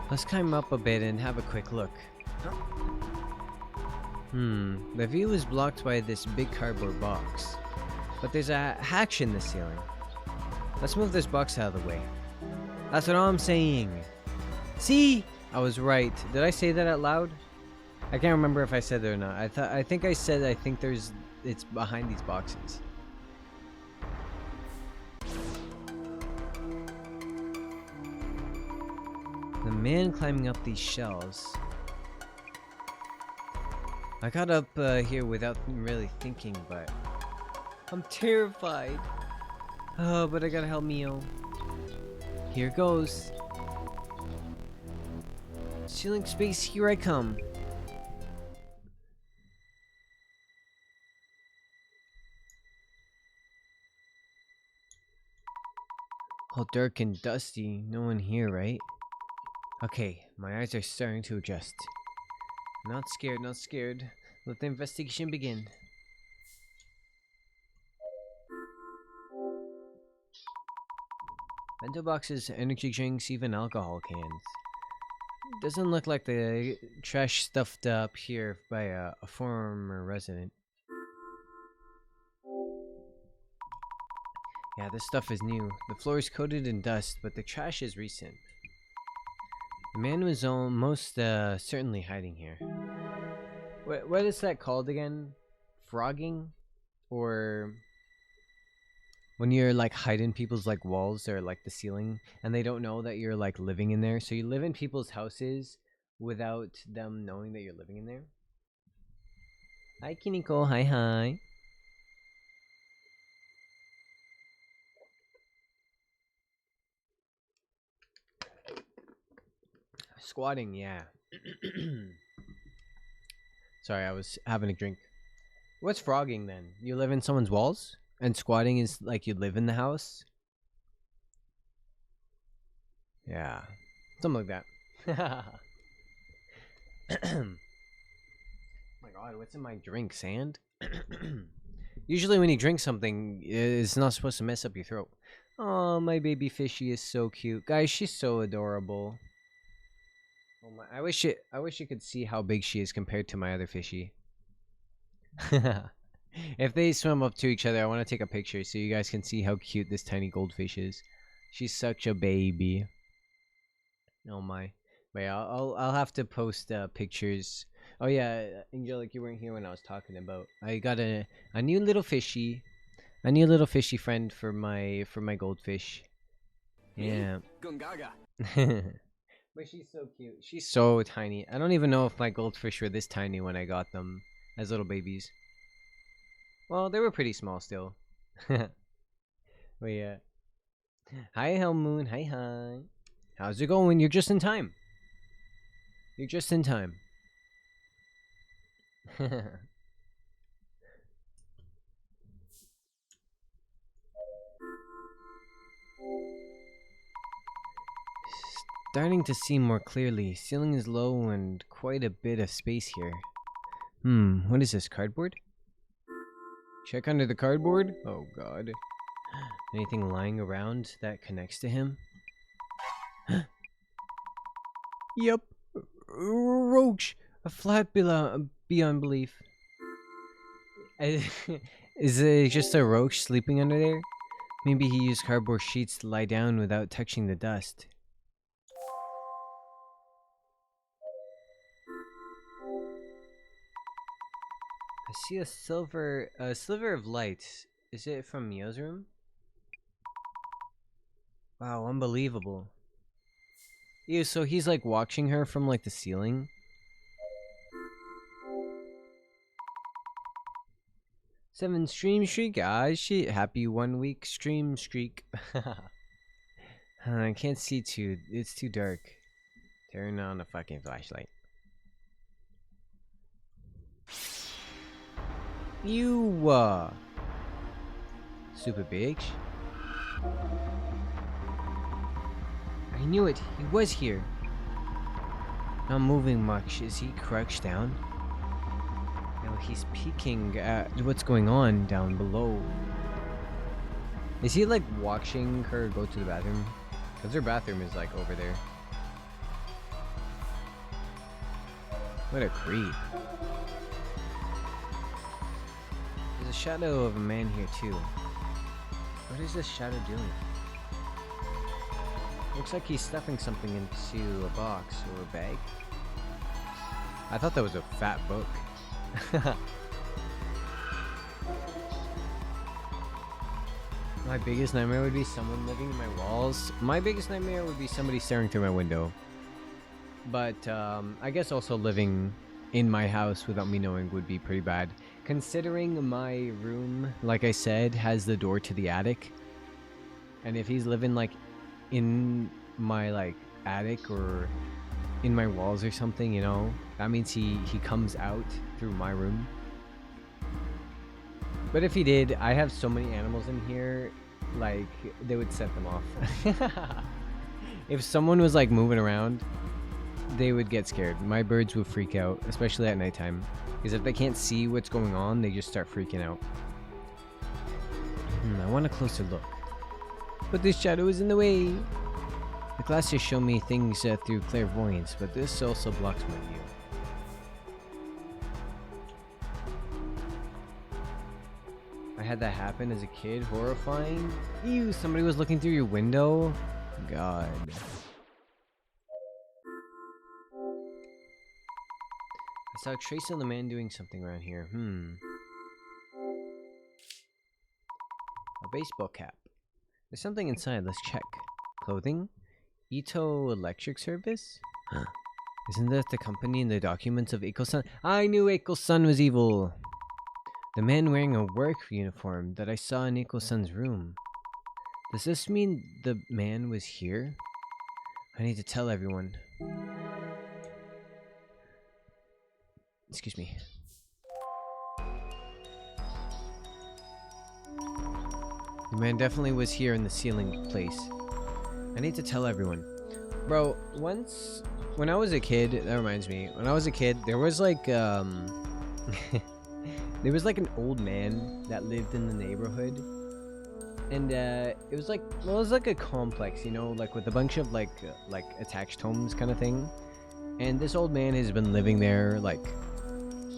Let's climb up a bit and have a quick look. The view is blocked by this big cardboard box. But there's a hatch in the ceiling. Let's move this box out of the way. That's what I'm saying. See? I was right. Did I say that out loud? I can't remember if I said it or not. I think I said it's behind these boxes. The man climbing up these shelves. I got up here without really thinking, but I'm terrified. Oh, but I gotta help Mio. Here goes. Ceiling space, here I come. All dark and dusty. No one here, right? Okay, my eyes are starting to adjust. Not scared, not scared. Let the investigation begin. Bento boxes, energy drinks, even alcohol cans. Doesn't look like the trash stuffed up here by a former resident. Yeah, this stuff is new. The floor is coated in dust, but the trash is recent. The man was almost certainly hiding here. What is that called again? Frogging? Or when you're like hiding people's like walls or like the ceiling and they don't know that you're like living in there. So you live in people's houses without them knowing that you're living in there. Hi Kiniko, hi. Squatting, yeah. Sorry, I was having a drink. What's frogging then? You live in someone's walls? And squatting is like you live in the house? Yeah. Something like that. My god, what's in my drink? Sand? Usually when you drink something, it's not supposed to mess up your throat. Oh, my baby fishy is so cute. Guys, she's so adorable. Oh my, I wish you could see how big she is compared to my other fishy. If they swim up to each other, I want to take a picture so you guys can see how cute this tiny goldfish is. She's such a baby. Oh my. Wait, I'll have to post pictures. Oh yeah, Angelic, you weren't here when I was talking about. I got a new little fishy, friend for my goldfish. Yeah. But she's so cute. She's so tiny. I don't even know if my goldfish were this tiny when I got them as little babies. Well, they were pretty small still. But yeah. Hi, Hellmoon. Hi. How's it going? You're just in time. You're just in time. Starting to see more clearly. Ceiling is low and quite a bit of space here. What is this, cardboard? Check under the cardboard? Oh god. Anything lying around that connects to him? Yep. Roach! A flat beyond belief. Is it just a roach sleeping under there? Maybe he used cardboard sheets to lie down without touching the dust. I see a sliver of light. Is it from Mio's room? Wow, unbelievable. Ew, so he's like watching her from like the ceiling? Seven stream streak, shit. Happy 1 week stream streak. I can't see too, it's too dark. Turn on the fucking flashlight. You, super bitch. I knew it, he was here. Not moving much, is he crouched down? No, he's peeking at what's going on down below. Is he like watching her go to the bathroom? Because her bathroom is like over there. What a creep. There's a shadow of a man here too. What is this shadow doing? Looks like he's stuffing something into a box or a bag. I thought that was a fat book. My biggest nightmare would be someone living in my walls. My biggest nightmare would be somebody staring through my window. But I guess also living in my house without me knowing would be pretty bad. Considering my room, like I said, has the door to the attic. And if he's living like in my like attic or in my walls or something, you know, that means he comes out through my room. But if he did, I have so many animals in here, like they would set them off. If someone was like moving around, they would get scared. My birds would freak out, especially at nighttime, because if they can't see what's going on, they just start freaking out. I want a closer look, but this shadow is in the way. The glasses show me things through clairvoyance, but this also blocks my view. I had that happen as a kid. Horrifying. Ew, somebody was looking through your window. God. I saw a trace of the man doing something around here. A baseball cap. There's something inside. Let's check. Clothing? Ito Electric Service? Huh. Isn't that the company in the documents of Eiko-san? I knew Eiko-san was evil! The man wearing a work uniform that I saw in Eiko-san's room. Does this mean the man was here? I need to tell everyone. Excuse me. The man definitely was here in the ceiling place. I need to tell everyone. Bro, once when I was a kid, that reminds me, when I was a kid, there was like there was like an old man that lived in the neighborhood. And it was like, well, it was like a complex, you know, like with a bunch of like attached homes kind of thing. And this old man has been living there like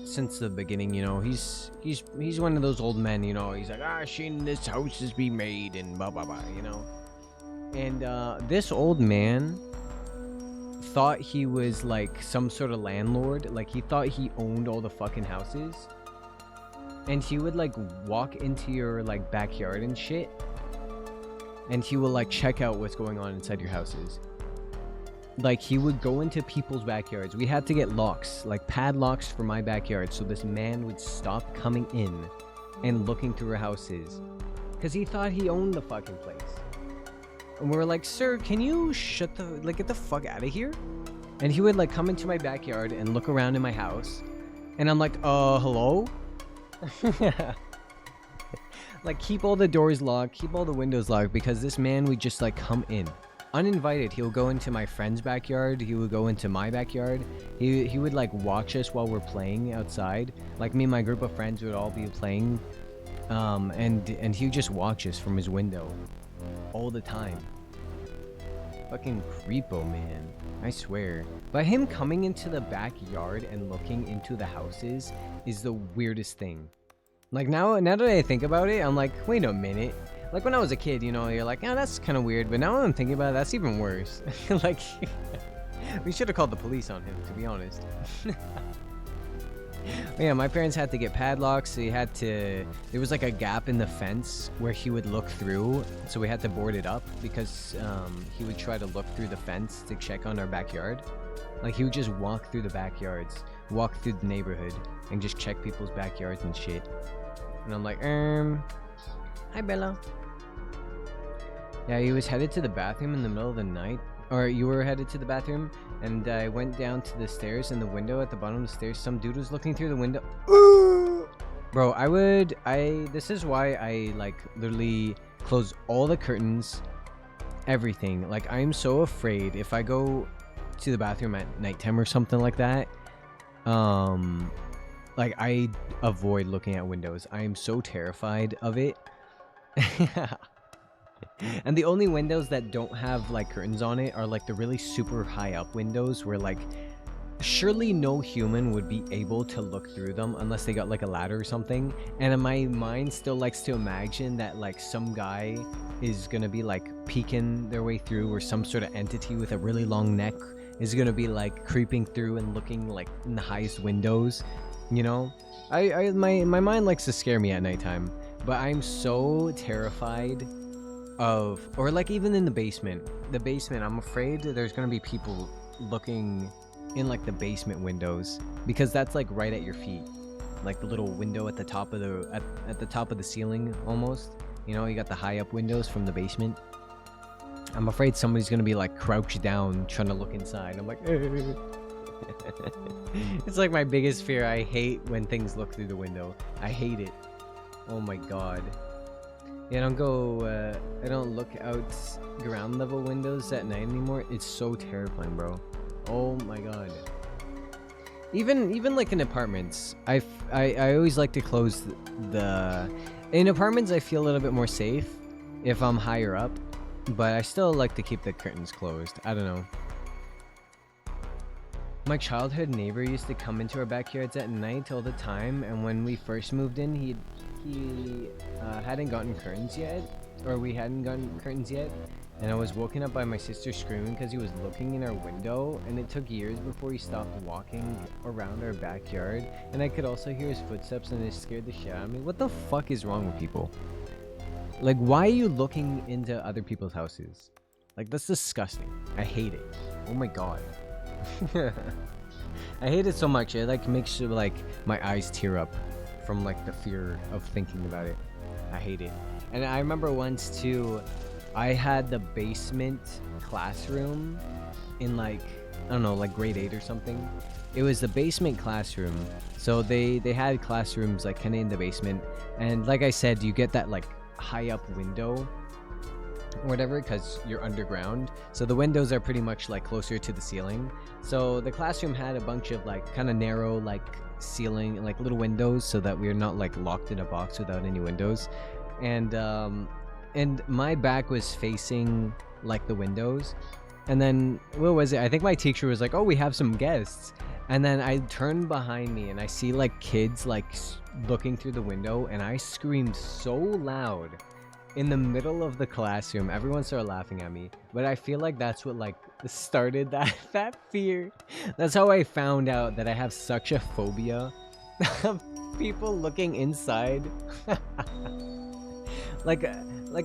since the beginning, you know. He's one of those old men, you know. He's like, seen this house is be made and blah blah blah, you know. And this old man thought he was like some sort of landlord. Like he thought he owned all the fucking houses. And he would like walk into your like backyard and shit. And he will like check out what's going on inside your houses. Like he would go into people's backyards. We had to get locks, like padlocks for my backyard, so this man would stop coming in and looking through our houses. Because he thought he owned the fucking place. And we were like, sir, can you get the fuck out of here? And he would like come into my backyard and look around in my house. And I'm like, hello? Like keep all the doors locked, keep all the windows locked, because this man would just like come in uninvited. He'll go into my friend's backyard, he would go into my backyard, he would like watch us while we're playing outside. Like me and my group of friends would all be playing, and he would just watch us from his window all the time. Fucking creepo, man, I swear. But him coming into the backyard and looking into the houses is the weirdest thing. Like now that I think about it, I'm like, wait a minute. Like when I was a kid, you know, you're like, that's kind of weird. But now that I'm thinking about it, that's even worse. Like, we should have called the police on him, to be honest. Yeah, my parents had to get padlocks. There was like a gap in the fence where he would look through. So we had to board it up because he would try to look through the fence to check on our backyard. Like he would just walk through the backyards, walk through the neighborhood, and just check people's backyards and shit. And I'm like, hi Bella. Yeah, he was headed to the bathroom in the middle of the night. Or you were headed to the bathroom, and I went down to the stairs, and the window at the bottom of the stairs, some dude was looking through the window. Bro, this is why I like literally close all the curtains, everything. Like I'm so afraid if I go to the bathroom at nighttime or something like that, like I avoid looking at windows. I am so terrified of it. And the only windows that don't have like curtains on it are like the really super high up windows where like surely no human would be able to look through them unless they got like a ladder or something. And my mind still likes to imagine that like some guy is gonna be like peeking their way through, or some sort of entity with a really long neck is gonna be like creeping through and looking like in the highest windows, you know. My mind likes to scare me at nighttime, but I'm so terrified of, or like even in the basement, I'm afraid there's gonna be people looking in like the basement windows, because that's like right at your feet, like the little window at the top of the at the top of the ceiling almost. You know, you got the high up windows from the basement. I'm afraid somebody's gonna be like crouched down trying to look inside. I'm like, it's like my biggest fear. I hate when things look through the window. I hate it. Oh my god. Yeah, I don't look out ground level windows at night anymore. It's so terrifying, bro. Oh my god. Even like in apartments, I always like to close in apartments I feel a little bit more safe if I'm higher up, but I still like to keep the curtains closed. I don't know. My childhood neighbor used to come into our backyards at night all the time, and when we first moved in, he hadn't gotten curtains yet, or we hadn't gotten curtains yet, and I was woken up by my sister screaming because he was looking in our window, and it took years before he stopped walking around our backyard, and I could also hear his footsteps, and it scared the shit out of me. What the fuck is wrong with people? Like, why are you looking into other people's houses? Like, that's disgusting. I hate it. Oh my god. I hate it so much. It like makes like my eyes tear up from like the fear of thinking about it. I hate it. And I remember once too, I had the basement classroom in like, I don't know, like grade 8 or something. It was the basement classroom. So they had classrooms like kind of in the basement, and like I said, you get that like high up window or whatever because you're underground, so the windows are pretty much like closer to the ceiling. So the classroom had a bunch of like kind of narrow like ceiling, like little windows, so that we're not like locked in a box without any windows. And my back was facing like the windows, and then what was it, I think my teacher was like, oh, we have some guests, and then I turned behind me and I see like kids like looking through the window, and I screamed so loud in the middle of the classroom. Everyone started laughing at me, but I feel like that's what like started that fear. That's how I found out that I have such a phobia of people looking inside. like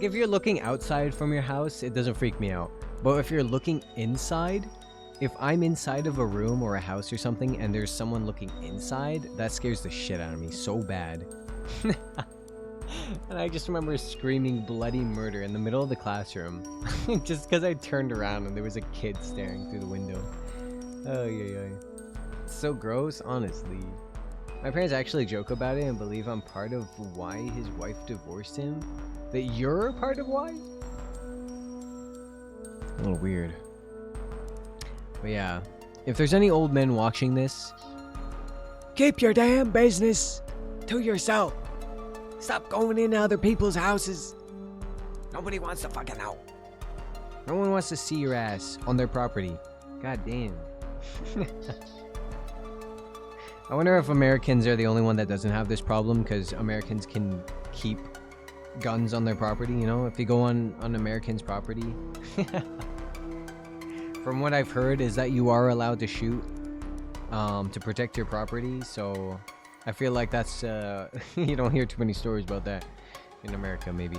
if you're looking outside from your house, it doesn't freak me out, but if you're looking inside, if I'm inside of a room or a house or something and there's someone looking inside, that scares the shit out of me so bad. And I just remember screaming bloody murder in the middle of the classroom just because I turned around and there was a kid staring through the window. Oh yeah. It's so gross, honestly. My parents actually joke about it and believe I'm part of why his wife divorced him. That you're a part of why? A little weird. But yeah, if there's any old men watching this, keep your damn business to yourself. Stop going into other people's houses. Nobody wants to fucking know. No one wants to see your ass on their property. God damn. I wonder if Americans are the only one that doesn't have this problem, because Americans can keep guns on their property, you know, if you go on Americans' property. From what I've heard is that you are allowed to shoot to protect your property, so I feel like that's you don't hear too many stories about that in America, maybe,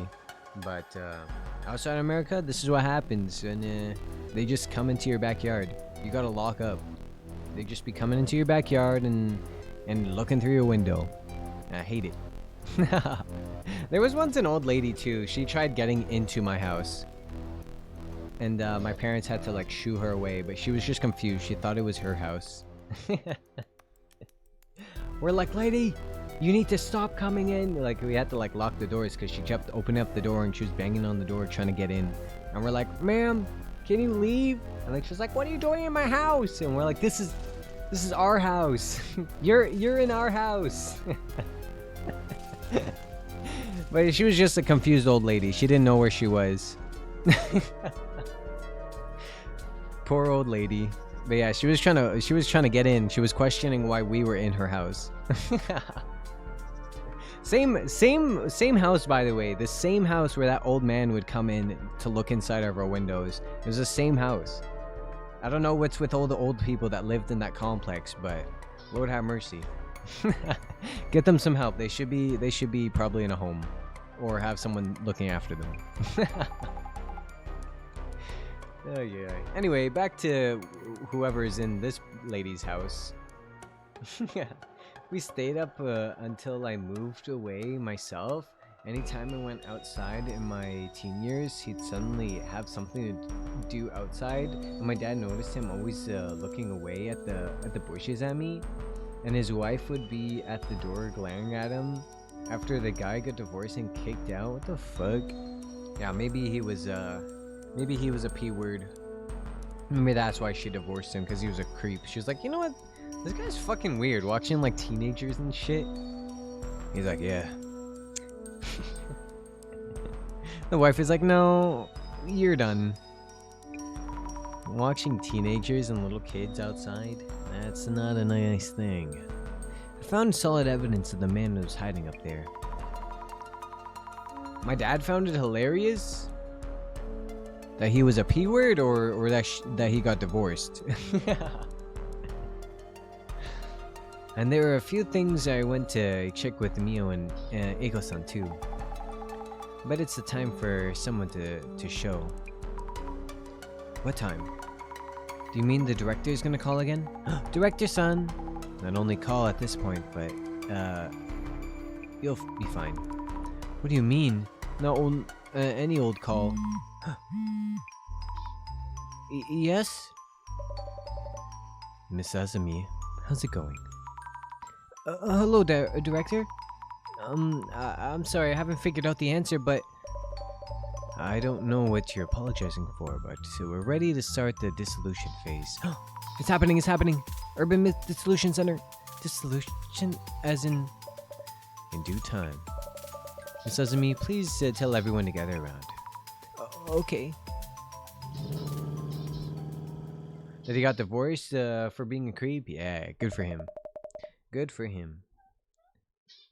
but outside America, this is what happens, and they just come into your backyard. You gotta lock up. They just be coming into your backyard and looking through your window. I hate it. There was once an old lady too. She tried getting into my house, and my parents had to like shoo her away, but she was just confused. She thought it was her house. We're like, lady, you need to stop coming in. Like, we had to like lock the doors because she kept opening up the door and she was banging on the door trying to get in. And we're like, ma'am, can you leave? And like she's like, what are you doing in my house? And we're like, this is our house. you're in our house. But she was just a confused old lady. She didn't know where she was. Poor old lady. But yeah, she was trying to get in. She was questioning why we were in her house. Same house, by the way. The same house where that old man would come in to look inside of our windows. It was the same house. I don't know what's with all the old people that lived in that complex, but Lord have mercy. Get them some help. They should be probably in a home, or have someone looking after them. Oh yeah. Anyway, back to whoever's in this lady's house. Yeah. We stayed up until I moved away myself. Anytime I went outside in my teen years, he'd suddenly have something to do outside. And my dad noticed him always looking away at the bushes at me. And his wife would be at the door glaring at him after the guy got divorced and kicked out. What the fuck? Yeah, maybe he was a P word. Maybe that's why she divorced him, because he was a creep. She was like, you know what? This guy's fucking weird, watching like teenagers and shit. He's like, yeah. The wife is like, no, you're done. Watching teenagers and little kids outside, that's not a nice thing. I found solid evidence of the man who was hiding up there. My dad found it hilarious that he was a P word, or that he got divorced. And there were a few things I went to check with Mio and Eiko-san too. But it's the time for someone to show. What time? Do you mean the director's gonna call again? Director-san! Not only call at this point, but you'll be fine. What do you mean? No, any old call. Yes? Miss Azumi, how's it going? Hello, Director? I'm sorry, I haven't figured out the answer, but... I don't know what you're apologizing for, but we're ready to start the dissolution phase. It's happening, it's happening! Urban Myth Dissolution Center. Dissolution as in due time. Miss Azumi, please tell everyone to gather around. Okay. That he got divorced for being a creep? Yeah, good for him. Good for him.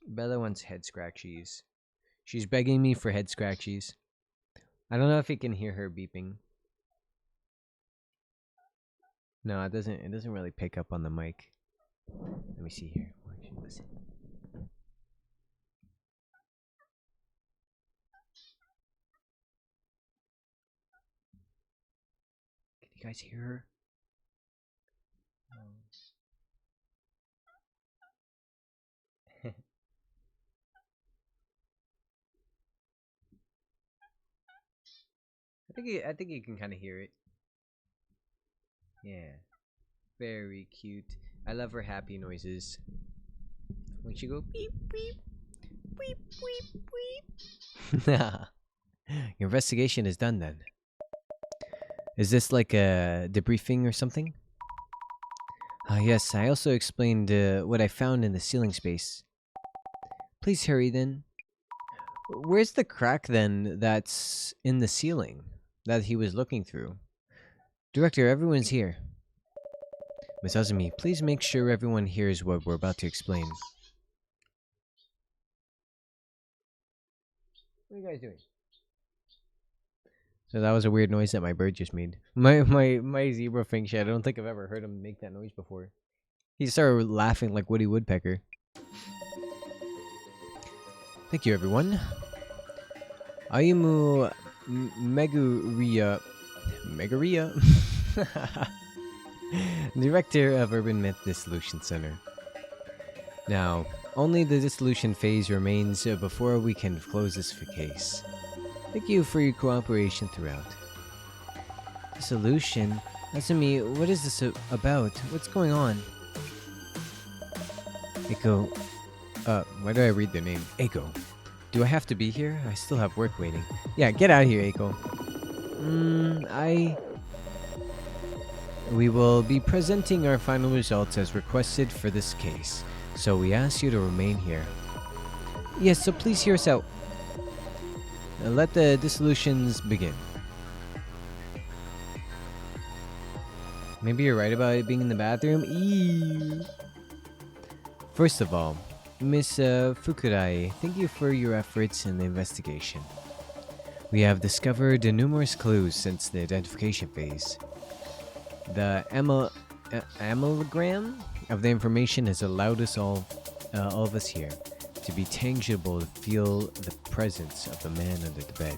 Bella wants head scratchies. She's begging me for head scratchies. I don't know if you can hear her beeping. No, it doesn't. It doesn't really pick up on the mic. Let me see here. Listen. Can you guys hear her? I think you can kind of hear it. Yeah, very cute. I love her happy noises. When she go beep beep beep beep beep. Your investigation is done then. Is this like a debriefing or something? Yes, I also explained what I found in the ceiling space. Please hurry then. Where's the crack then that's in the ceiling that he was looking through? Director, everyone's here. Miss Azumi, please make sure everyone hears what we're about to explain. What are you guys doing? So that was a weird noise that my bird just made. My zebra finch, I don't think I've ever heard him make that noise before. He started laughing like Woody Woodpecker. Thank you, everyone. Ayumu Meguria, Director of Urban Myth Dissolution Center. Now, only the dissolution phase remains before we can close this case. Thank you for your cooperation throughout. Dissolution? Azumi, what is this about? What's going on? Eiko. Why do I read their name? Eiko. Do I have to be here? I still have work waiting. Yeah, get out of here, Eiko. We will be presenting our final results as requested for this case, so we ask you to remain here. Yes, so please hear us out. Let the dissolutions begin. Maybe you're right about it being in the bathroom? Eee. First of all, Miss Fukurai, thank you for your efforts in the investigation. We have discovered numerous clues since the identification phase. The amalgam of the information has allowed us all of us here to be tangible to feel the presence of the man under the bed.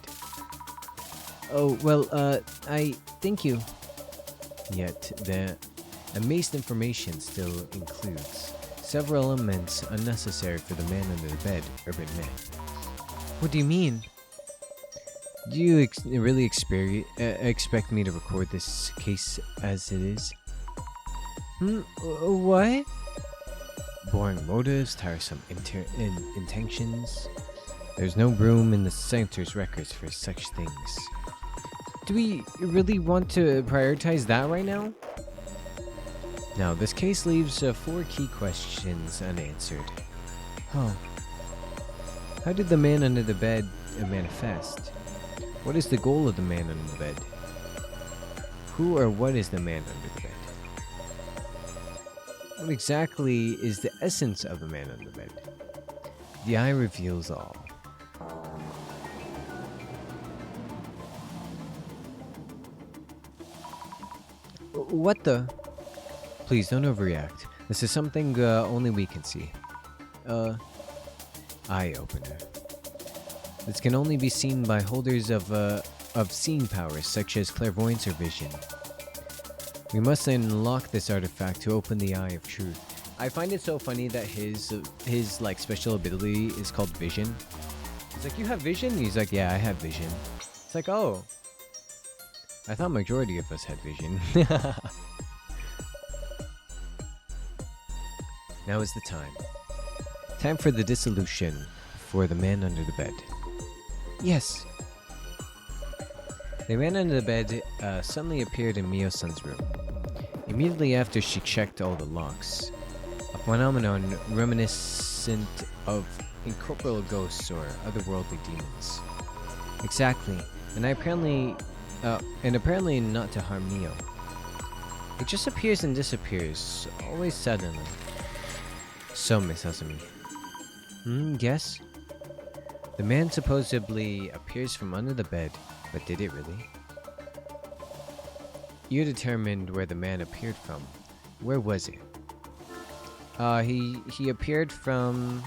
Oh, well, thank you. Yet, the amazed information still includes several elements unnecessary for the man under the bed, urban myth. What do you mean? Do you really expect me to record this case as it is? What? Boring motives, tiresome intentions. There's no room in the center's records for such things. Do we really want to prioritize that right now? Now, this case leaves 4 key questions unanswered. Oh. How did the man under the bed manifest? What is the goal of the man under the bed? Who or what is the man under the bed? What exactly is the essence of the man under the bed? The eye reveals all. What the? Please don't overreact. This is something only we can see. Eye opener. This can only be seen by holders of seeing powers such as clairvoyance or vision. We must unlock this artifact to open the eye of truth. I find it so funny that his like special ability is called vision. He's like, you have vision? He's like, yeah, I have vision. It's like, oh. I thought majority of us had vision. Now is the time. Time for the dissolution for the man under the bed. Yes. The man under the bed suddenly appeared in Mio-san's room. Immediately after she checked all the locks. A phenomenon reminiscent of incorporeal ghosts or otherworldly demons. Exactly. And apparently not to harm Mio. It just appears and disappears, always suddenly. So, Miss Asumi. Yes? The man supposedly appears from under the bed, but did it really? You determined where the man appeared from. Where was it? He appeared from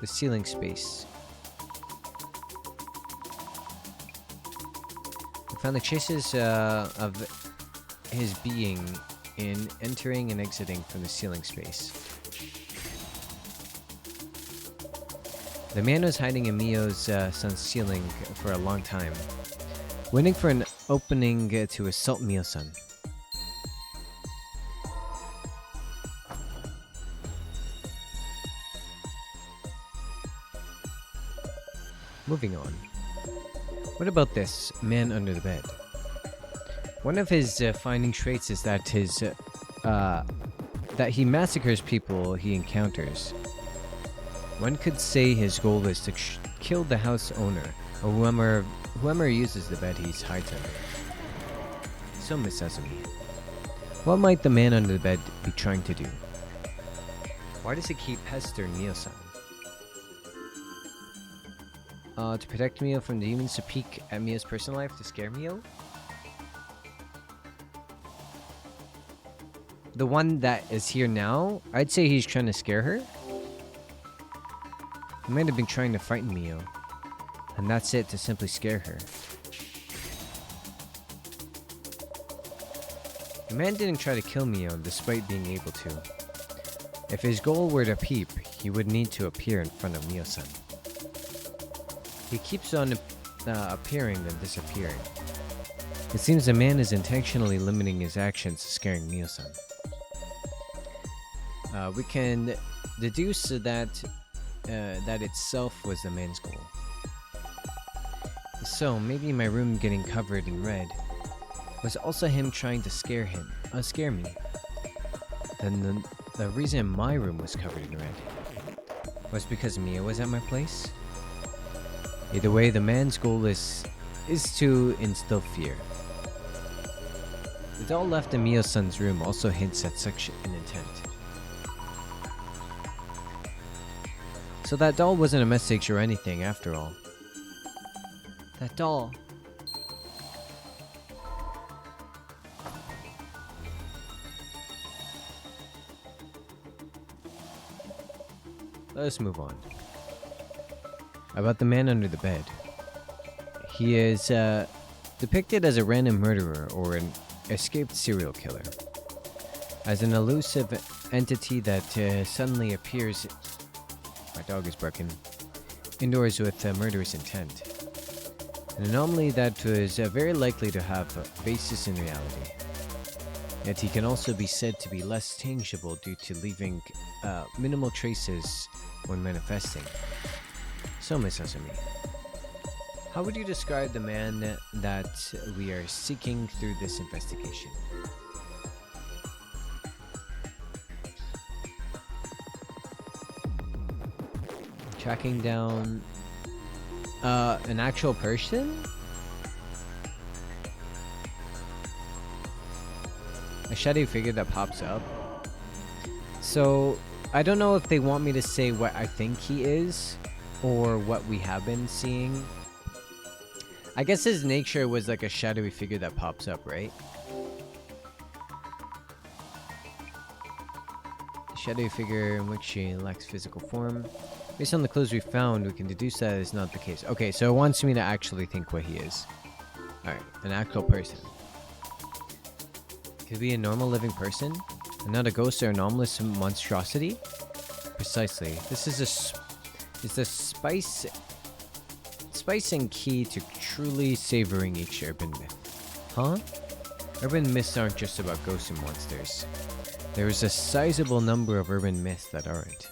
the ceiling space. We found the traces of his being in entering and exiting from the ceiling space. The man was hiding in Mio's son's ceiling for a long time, waiting for an opening to assault Mio-san. Moving on. What about this man under the bed? One of his finding traits is that that he massacres people he encounters. One could say his goal is to kill the house owner or whoever uses the bed he hides under. So, Miss Asumi, what might the man under the bed be trying to do? Why does he keep pestering Mio-san? To protect Mio from demons, to peek at Mio's personal life, to scare Mio? The one that is here now, I'd say he's trying to scare her. He might have been trying to frighten Mio, and that's it, to simply scare her. The man didn't try to kill Mio despite being able to. If his goal were to peep, he would need to appear in front of Mio-san. He keeps on appearing and disappearing. It seems the man is intentionally limiting his actions to scaring Mio-san. We can deduce that that itself was the man's goal. So maybe my room getting covered in red was also him trying to scare me. Then the reason my room was covered in red was because Mio was at my place. Either way, the man's goal is to instill fear. The doll left in Mio-san's room also hints at such an intent. So that doll wasn't a message or anything after all. That doll. Let us move on. About the man under the bed. He is depicted as a random murderer or an escaped serial killer, as an elusive entity that suddenly appears. My dog is barking. Indoors with murderous intent. An anomaly that was very likely to have a basis in reality. Yet he can also be said to be less tangible due to leaving minimal traces when manifesting. So, Miss Asumi, how would you describe the man that we are seeking through this investigation? Tracking down an actual person? A shadowy figure that pops up. So, I don't know if they want me to say what I think he is or what we have been seeing. I guess his nature was like a shadowy figure that pops up, right? A shadowy figure in which she lacks physical form. Based on the clues we found, we can deduce that is not the case. Okay, so it wants me to actually think what he is. Alright, an actual person. Could be a normal living person, and not a ghost or anomalous monstrosity? Precisely. This is the spice and key to truly savoring each urban myth. Huh? Urban myths aren't just about ghosts and monsters. There is a sizable number of urban myths that aren't.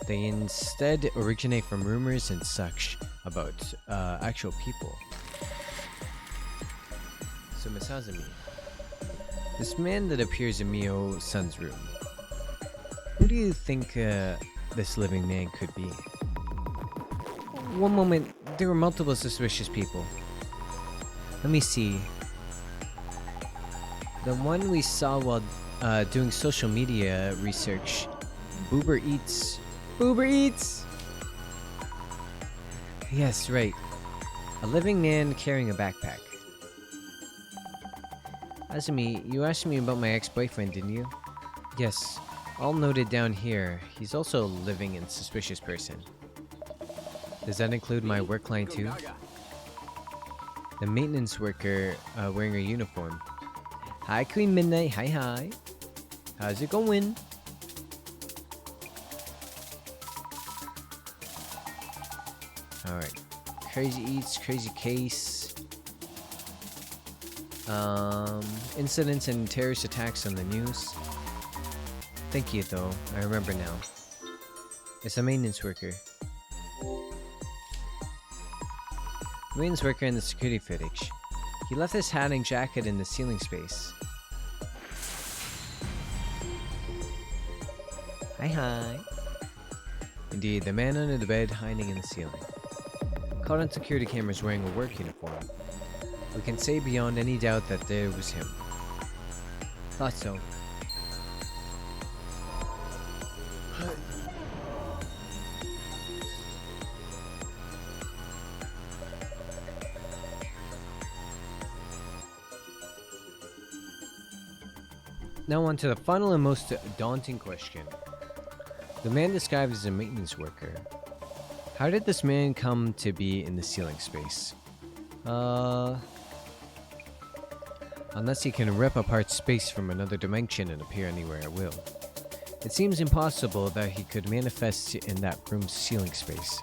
They instead originate from rumors and such about actual people. So, Miss Azumi, this man that appears in Mio-san's room, who do you think this living man could be? One moment, there were multiple suspicious people. Let me see. The one we saw while doing social media research, Boober Eats. Boober Eats! Yes, right. A living man carrying a backpack. Azumi, you asked me about my ex-boyfriend, didn't you? Yes. All noted down here. He's also a living and suspicious person. Does that include my work client too? The maintenance worker wearing a uniform. Hi, Queen Midnight. Hi, hi. How's it going? Alright. Crazy Eats, Crazy Case. Incidents and terrorist attacks on the news. Thank you, though. I remember now. It's a maintenance worker. Maintenance worker in the security footage. He left his hat and jacket in the ceiling space. Hi, hi. Indeed, the man under the bed hiding in the ceiling. Caught on security cameras wearing a work uniform. We can say beyond any doubt that there was him. Thought so. Now on to the final and most daunting question. The man described as a maintenance worker. How did this man come to be in the ceiling space? Unless he can rip apart space from another dimension and appear anywhere at will. It seems impossible that he could manifest in that room's ceiling space.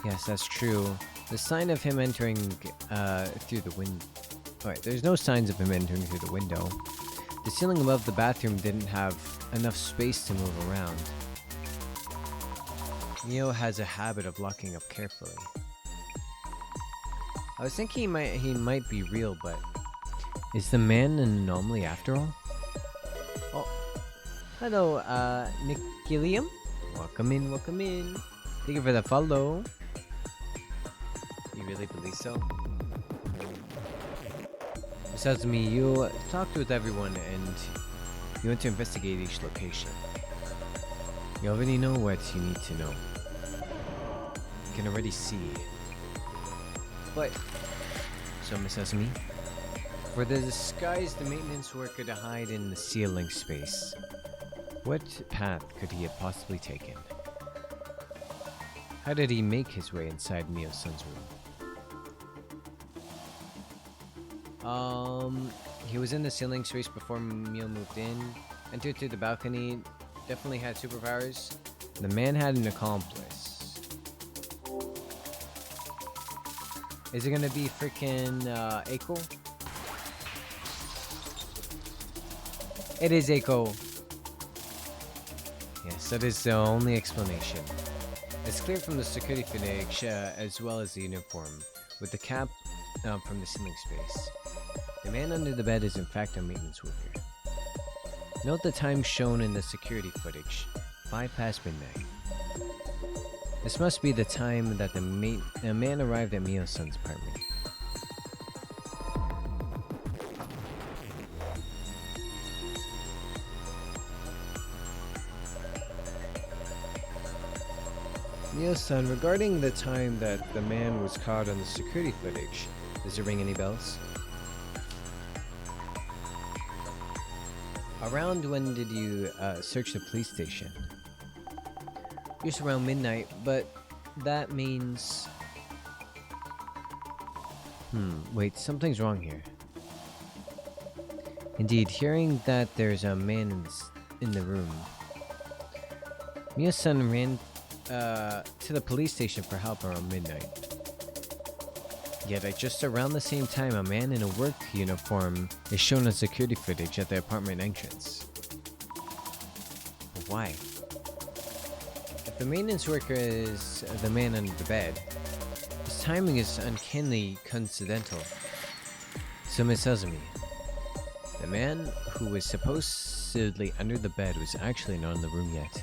Yes, that's true. The sign of him entering through the window. Alright, there's no signs of him entering through the window. The ceiling above the bathroom didn't have enough space to move around. Neo has a habit of locking up carefully. I was thinking he might be real, but is the man an anomaly after all? Oh, hello, Nikilium. Welcome in, welcome in. Thank you for the follow. You really believe so? Besides me, you talked with everyone and you went to investigate each location. You already know what you need to know. You can already see. But, so Miss Sesame, for the disguised maintenance worker to hide in the ceiling space, what path could he have possibly taken? How did he make his way inside Mio-san's room? He was in the ceiling space before Mio moved in. Entered through the balcony. Definitely had superpowers. The man had an accomplice. Is it gonna be freaking Eiko? It is Eiko. Yes, that is the only explanation. It's clear from the security footage as well as the uniform, with the cap from the ceiling space. The man under the bed is in fact a maintenance worker. Note the time shown in the security footage, 5 past midnight. This must be the time that the man arrived at Mio-san's apartment. Mio-san, regarding the time that the man was caught on the security footage, does it ring any bells? Around when did you search the police station? Just around midnight, but that means... wait, something's wrong here. Indeed, hearing that there's a man in the room, Mio-san ran to the police station for help around midnight. Yet at just around the same time, a man in a work uniform is shown on security footage at the apartment entrance. But why? If the maintenance worker is the man under the bed, his timing is uncannily coincidental. So Miss Azumi, the man who was supposedly under the bed was actually not in the room yet.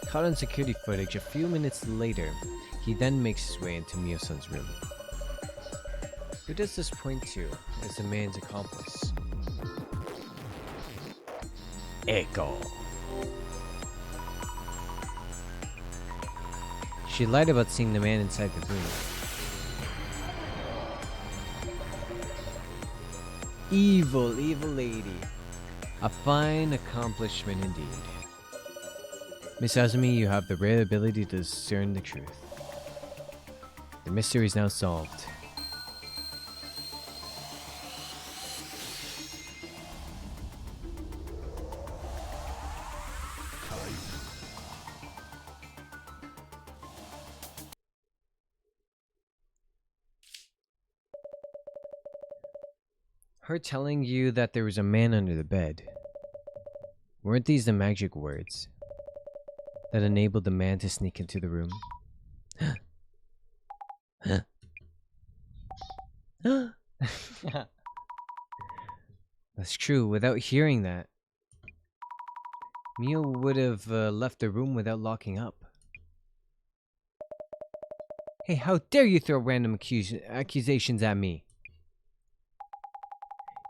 Caught on security footage a few minutes later, he then makes his way into Mio-san's room. Who does this point to as the man's accomplice? Eiko. She lied about seeing the man inside the room. Evil, evil lady. A fine accomplishment indeed. Miss Azumi, you have the rare ability to discern the truth. The mystery is now solved. Her telling you that there was a man under the bed. Weren't these the magic words that enabled the man to sneak into the room? That's true. Without hearing that, Mio would have left the room without locking up. Hey, how dare you throw random accusations at me?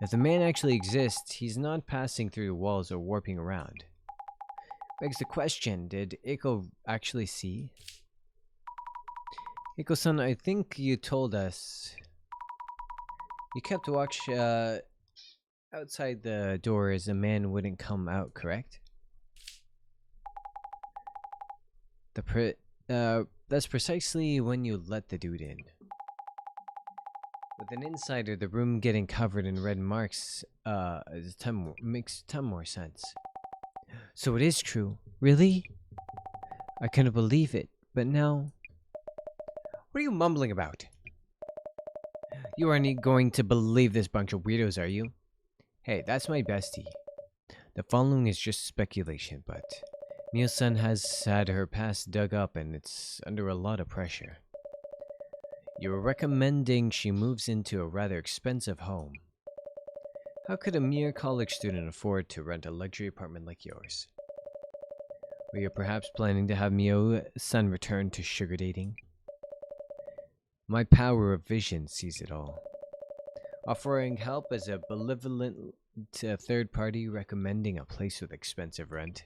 If the man actually exists, he's not passing through the walls or warping around. Begs the question, did Eiko actually see? Eiko-san, I think you told us you kept watch outside the door as the man wouldn't come out, correct? That's precisely when you let the dude in. With an insider, the room getting covered in red marks makes a ton more sense. So it is true. Really? I couldn't believe it, but now... What are you mumbling about? You aren't going to believe this bunch of weirdos, are you? Hey, that's my bestie. The following is just speculation, but Mio-san has had her past dug up and it's under a lot of pressure. You were recommending she moves into a rather expensive home. How could a mere college student afford to rent a luxury apartment like yours? Were you perhaps planning to have Mio-san return to sugar dating? My power of vision sees it all. Offering help as a benevolent third party recommending a place with expensive rent.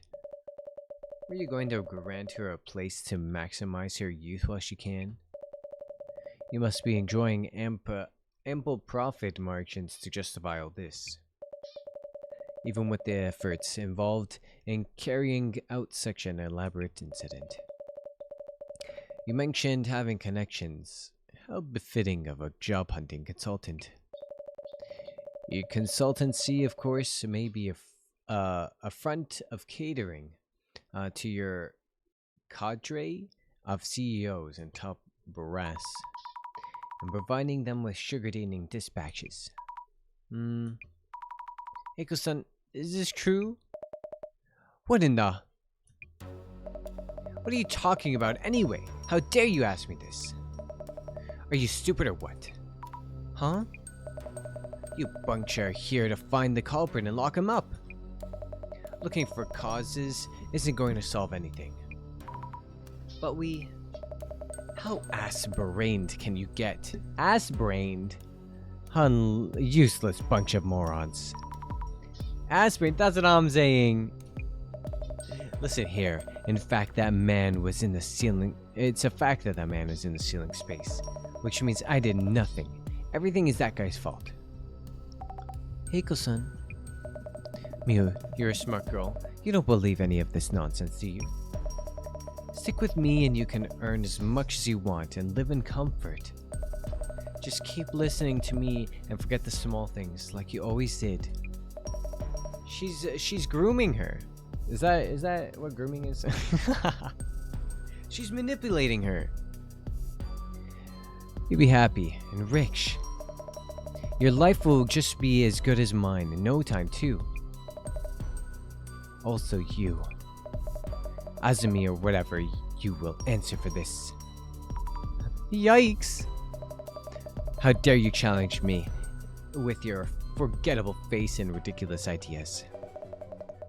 Were you going to grant her a place to maximize her youth while she can? You must be enjoying ample profit margins to justify all this. Even with the efforts involved in carrying out such an elaborate incident. You mentioned having connections. How befitting of a job hunting consultant. Your consultancy, of course, may be a front of catering to your cadre of CEOs and top brass, and providing them with sugar dating dispatches. Eiko-san, is this true? What in the... What are you talking about anyway? How dare you ask me this? Are you stupid or what? Huh? You bunch are here to find the culprit and lock him up. Looking for causes isn't going to solve anything. But we... How ass-brained can you get? Ass-brained? Useless bunch of morons. Ass-brained, that's what I'm saying. Listen here. In fact, that man was in the ceiling. It's a fact that that man was in the ceiling space. Which means I did nothing. Everything is that guy's fault. Heiko-san. Miu, you're a smart girl. You don't believe any of this nonsense, do you? Stick with me and you can earn as much as you want and live in comfort. Just keep listening to me and forget the small things like you always did. She's grooming her. Is that what grooming is? She's manipulating her. You'll be happy and rich. Your life will just be as good as mine in no time too. Also you. Azumi or whatever, you will answer for this. Yikes! How dare you challenge me with your forgettable face and ridiculous ideas.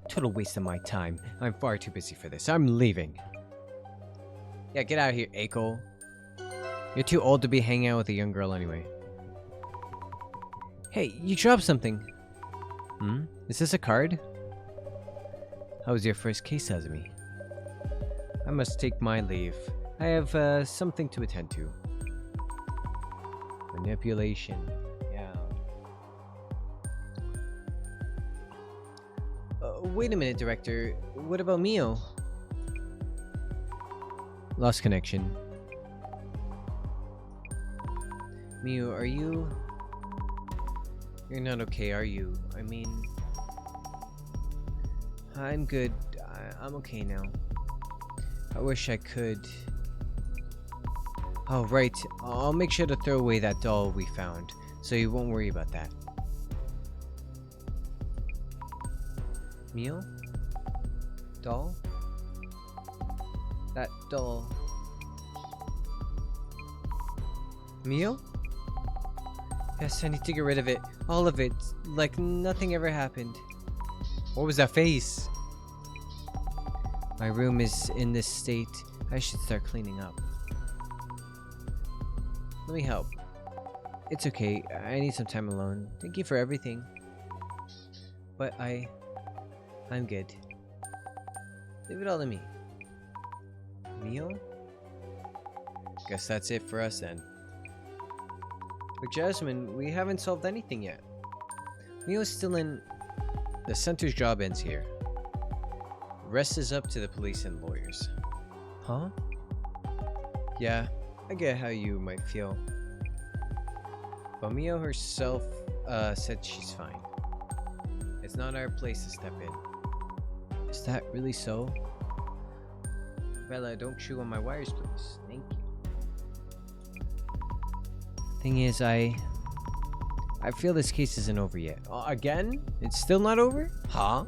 Total waste of my time. I'm far too busy for this. I'm leaving. Yeah, get out of here, Eiko. You're too old to be hanging out with a young girl anyway. Hey, you dropped something. Is this a card? How was your first case, Azumi? I must take my leave. I have something to attend to. Manipulation. Yeah. Wait a minute, Director. What about Mio? Lost connection. Mio, are you... You're not okay, are you? I mean... I'm good. I'm okay now. I wish I could... Oh, right. I'll make sure to throw away that doll we found, so you won't worry about that. Mio? Doll? That doll... Mio? Yes, I need to get rid of it. All of it. Like nothing ever happened. What was that face? My room is in this state. I should start cleaning up. Let me help. It's okay. I need some time alone. Thank you for everything. But I'm good. Leave it all to me. Mio? Guess that's it for us then. But Jasmine, we haven't solved anything yet. Mio's still in... The center's job ends here. Rest is up to the police and lawyers. Huh? Yeah, I get how you might feel. But Mio herself said she's fine. It's not our place to step in. Is that really so? Bella, don't chew on my wires, please. Thank you. Thing is, I feel this case isn't over yet. Again? It's still not over? Huh?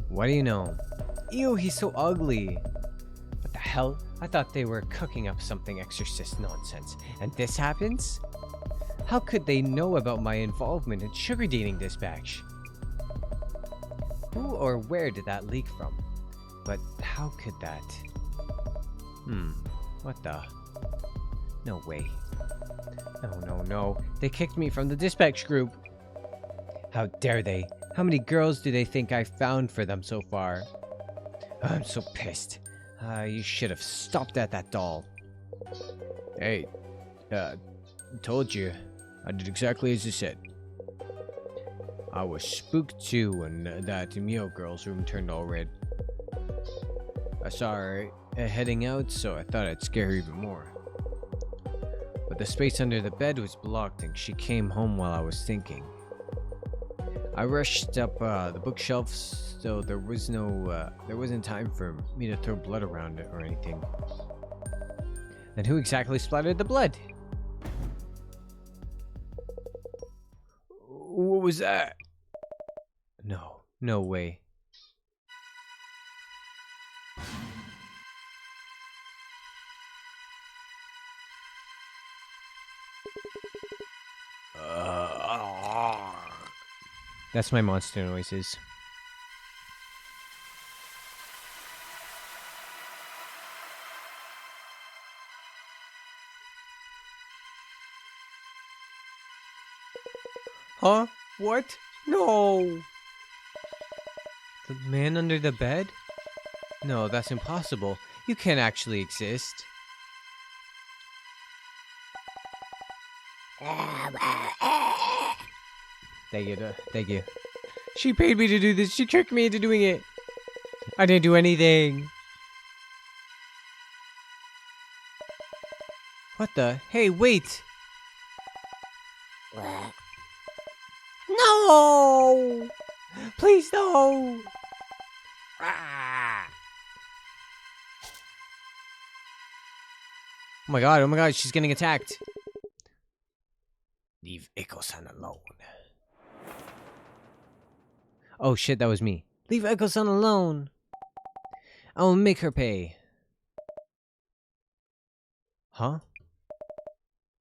What do you know? Ew, he's so ugly. What the hell? I thought they were cooking up something exorcist nonsense. And this happens? How could they know about my involvement in sugar dating dispatch? Who or where did that leak from? But how could that? What the? No way. No. They kicked me from the dispatch group. How dare they? How many girls do they think I found for them so far? I'm so pissed. You should have stopped at that doll. Hey, told you. I did exactly as you said. I was spooked too when that Mio girl's room turned all red. I saw her heading out, so I thought I'd scare her even more. But the space under the bed was blocked and she came home while I was thinking. I rushed up the bookshelves, so there wasn't time for me to throw blood around it or anything. Then who exactly splattered the blood? What was that? No way. That's my monster noises. Huh? What? No! The man under the bed? No, that's impossible. You can't actually exist. Thank you. She paid me to do this. She tricked me into doing it. I didn't do anything. What the? Hey, wait! No! Please, no! Oh my god, she's getting attacked. Leave Eiko-san alone. Oh shit, that was me. Leave Eiko-san alone. I will make her pay. Huh?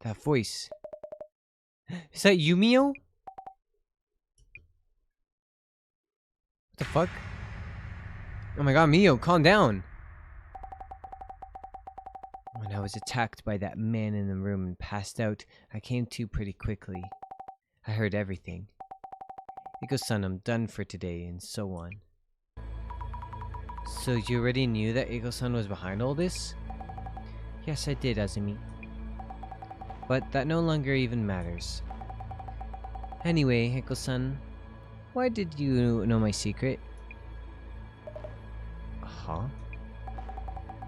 That voice. Is that Yumio? What the fuck? Oh my god, Mio, calm down. When I was attacked by that man in the room and passed out, I came to pretty quickly. I heard everything. Eiko-san, I'm done for today, and so on. So you already knew that Eiko-san was behind all this? Yes, I did, Azumi. But that no longer even matters. Anyway, Eiko-san, why did you know my secret? Huh?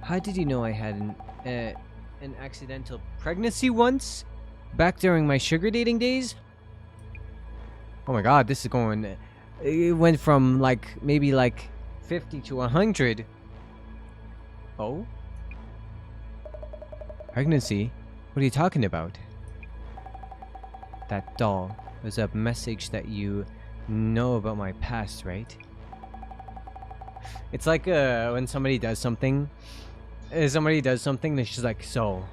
How did you know I had an accidental pregnancy once? Back during my sugar dating days? Oh my god, this is going... It went from maybe 50 to 100. Oh? Pregnancy? What are you talking about? That doll was a message that you know about my past, right? It's like when somebody does something. And she's like, so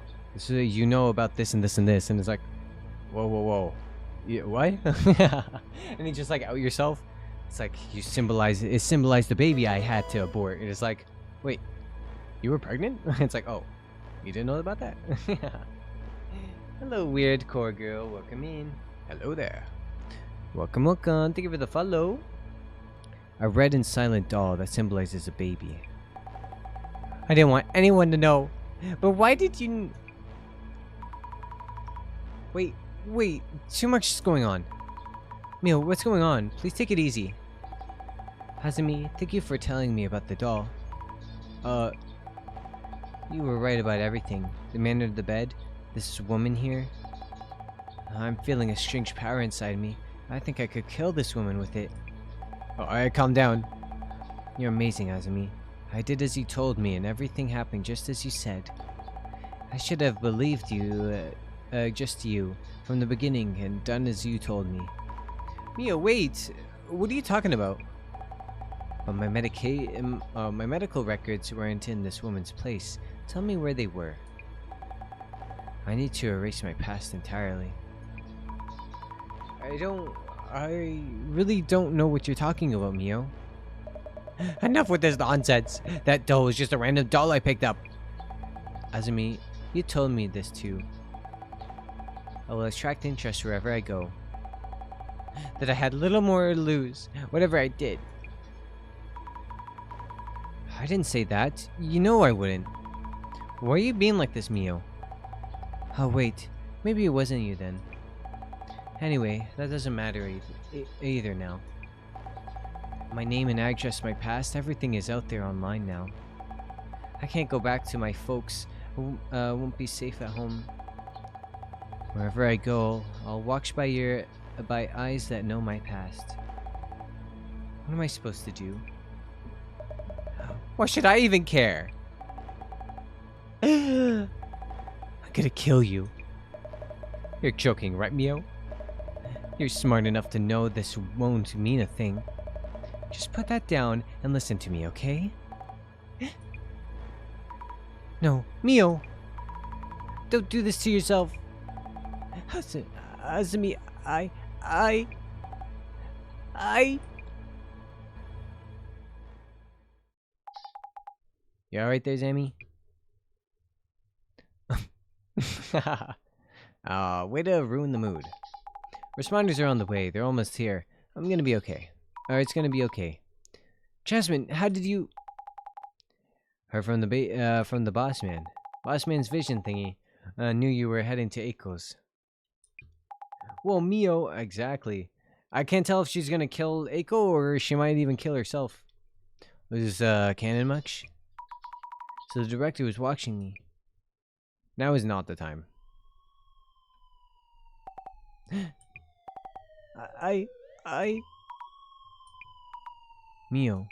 you know about this and this and this, and it's like, whoa. Yeah, what? And you just out yourself. It's like it symbolized the baby I had to abort. It's like, wait, you were pregnant? It's like, oh, you didn't know about that? Hello, weird core girl. Welcome in. Hello there. Welcome. Thank you for the follow. A red and silent doll that symbolizes a baby. I didn't want anyone to know. But why did you... Wait, too much is going on. Mio, what's going on? Please take it easy. Hazumi, thank you for telling me about the doll. You were right about everything. The man under the bed, this woman here. I'm feeling a strange power inside me. I think I could kill this woman with it. Alright, calm down. You're amazing, Azumi. I did as you told me, and everything happened just as you said. I should have believed you, just you, from the beginning, and done as you told me. Mia, wait! What are you talking about? My medical records weren't in this woman's place. Tell me where they were. I need to erase my past entirely. I really don't know what you're talking about, Mio. Enough with this nonsense! That doll was just a random doll I picked up! Azumi, you told me this too. I will attract interest wherever I go. That I had little more to lose, whatever I did. I didn't say that. You know I wouldn't. Why are you being like this, Mio? Oh wait, maybe it wasn't you then. Anyway, that doesn't matter either now. My name and address, my past, everything is out there online now. I can't go back to my folks. Won't be safe at home. Wherever I go, I'll watch by eyes that know my past. What am I supposed to do? Why should I even care? I'm gonna kill you. You're joking, right, Mio? You're smart enough to know this won't mean a thing. Just put that down and listen to me, okay? No, Mio! Don't do this to yourself! Azumi, I... You alright there, Zami? Way to ruin the mood. Responders are on the way. They're almost here. I'm gonna be okay. Alright, it's gonna be okay. Jasmine, how did you... Heard from the boss man. Boss man's vision thingy. Knew you were heading to Eiko's. Well, Mio, exactly. I can't tell if she's gonna kill Eiko or she might even kill herself. Was canon much? So the director was watching me. Now is not the time. Mio.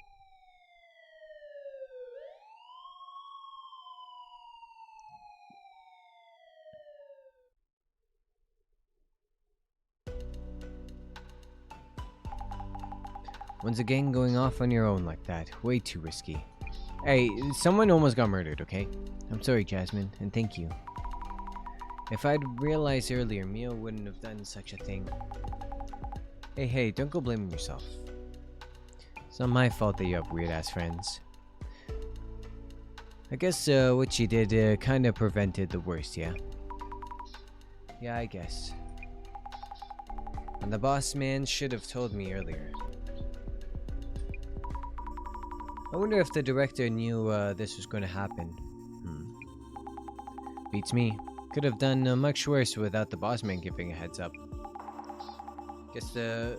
When's the gang going off on your own like that? Way too risky. Hey, someone almost got murdered, okay? I'm sorry, Jasmine, and thank you. If I'd realized earlier, Mio wouldn't have done such a thing. Hey, don't go blaming yourself. It's not my fault that you have weird-ass friends. I guess what she did kinda prevented the worst, yeah? Yeah, I guess. And the boss man should have told me earlier. I wonder if the director knew this was going to happen. Beats me. Could have done much worse without the boss man giving a heads up. Guess the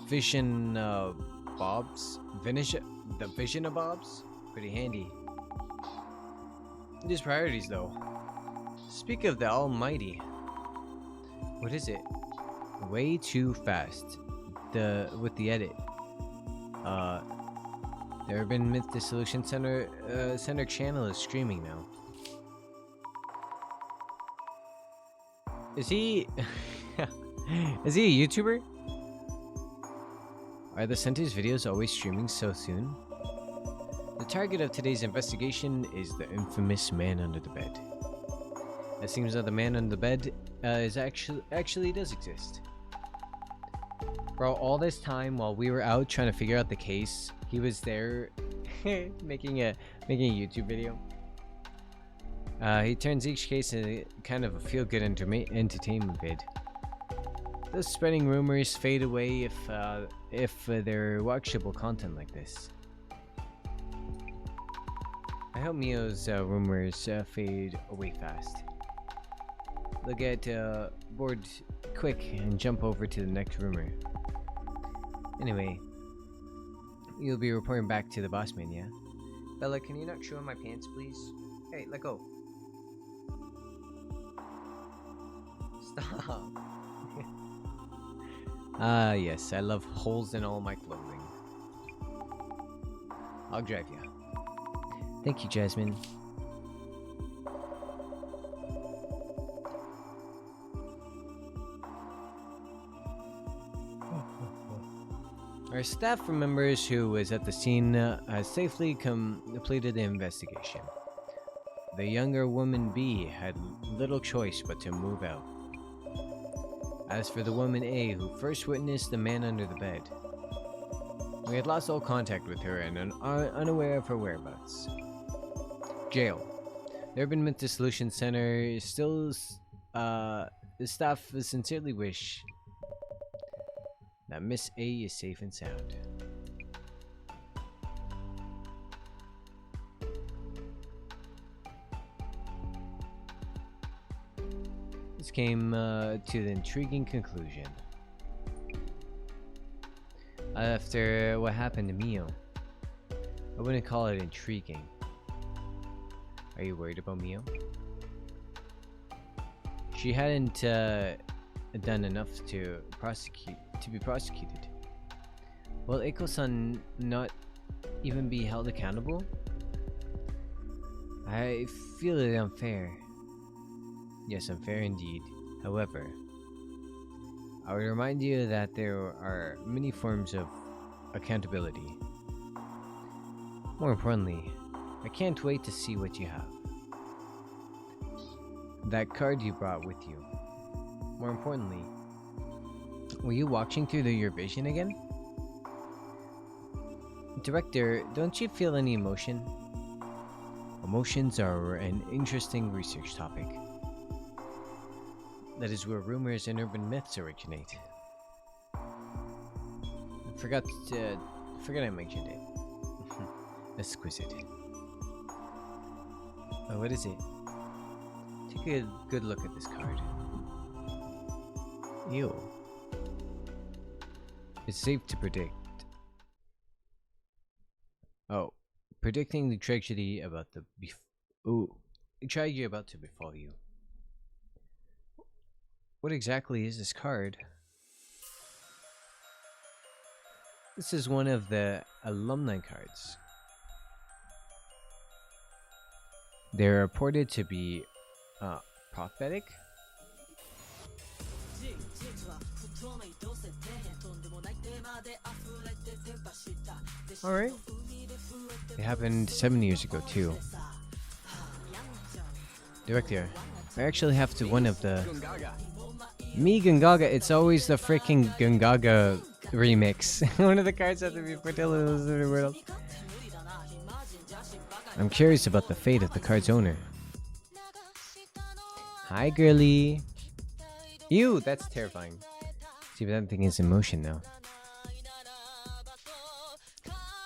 vision bobs? The vision of bobs? Pretty handy. These priorities though. Speak of the almighty. What is it? Way too fast. With the edit. The Urban Myth Dissolution Center channel is streaming now. Is he... Is he a YouTuber? Are the center's videos always streaming so soon? The target of today's investigation is the infamous man under the bed. It seems that the man under the bed is actually does exist. Bro, all this time while we were out trying to figure out the case, he was there making a YouTube video. He turns each case into kind of a feel-good entertainment vid. Those spreading rumors fade away if they're watchable content like this. I hope Mio's rumors fade away fast. They'll get bored quick and jump over to the next rumor. Anyway, you'll be reporting back to the boss man, yeah? Bella, can you not show him my pants, please? Hey, let go. Stop. Yes, I love holes in all my clothing. I'll drive you. Thank you, Jasmine. Our staff members who was at the scene has safely completed the investigation. The younger woman B had little choice but to move out. As for the woman A who first witnessed the man under the bed, we had lost all contact with her and are unaware of her whereabouts. Jail. The Urban Myth Dissolution Center is still... the staff sincerely wish that Miss A is safe and sound. This came to the intriguing conclusion. After what happened to Mio, I wouldn't call it intriguing. Are you worried about Mio? She hadn't done enough to be prosecuted. Will Eiko-san not even be held accountable? I feel it unfair. Yes, unfair indeed. However, I would remind you that there are many forms of accountability. More importantly, I can't wait to see what you have. That card you brought with you. More importantly, were you watching through your vision again? Director, don't you feel any emotion? Emotions are an interesting research topic. That is where rumors and urban myths originate. I forgot I mentioned it. Exquisite. Oh, what is it? Take a good look at this card. Ew. It's safe to predict. Oh, predicting the tragedy about to befall you. What exactly is this card? This is one of the alumni cards. They're reported to be prophetic. Alright. It happened 7 years ago too. Director, I actually have to one of the Me Gungaga, it's always the freaking Gungaga remix. One of the cards have to be fertility in the world. I'm curious about the fate of the card's owner. Hi, girly. Ew, that's terrifying. See, but that thing is in motion now.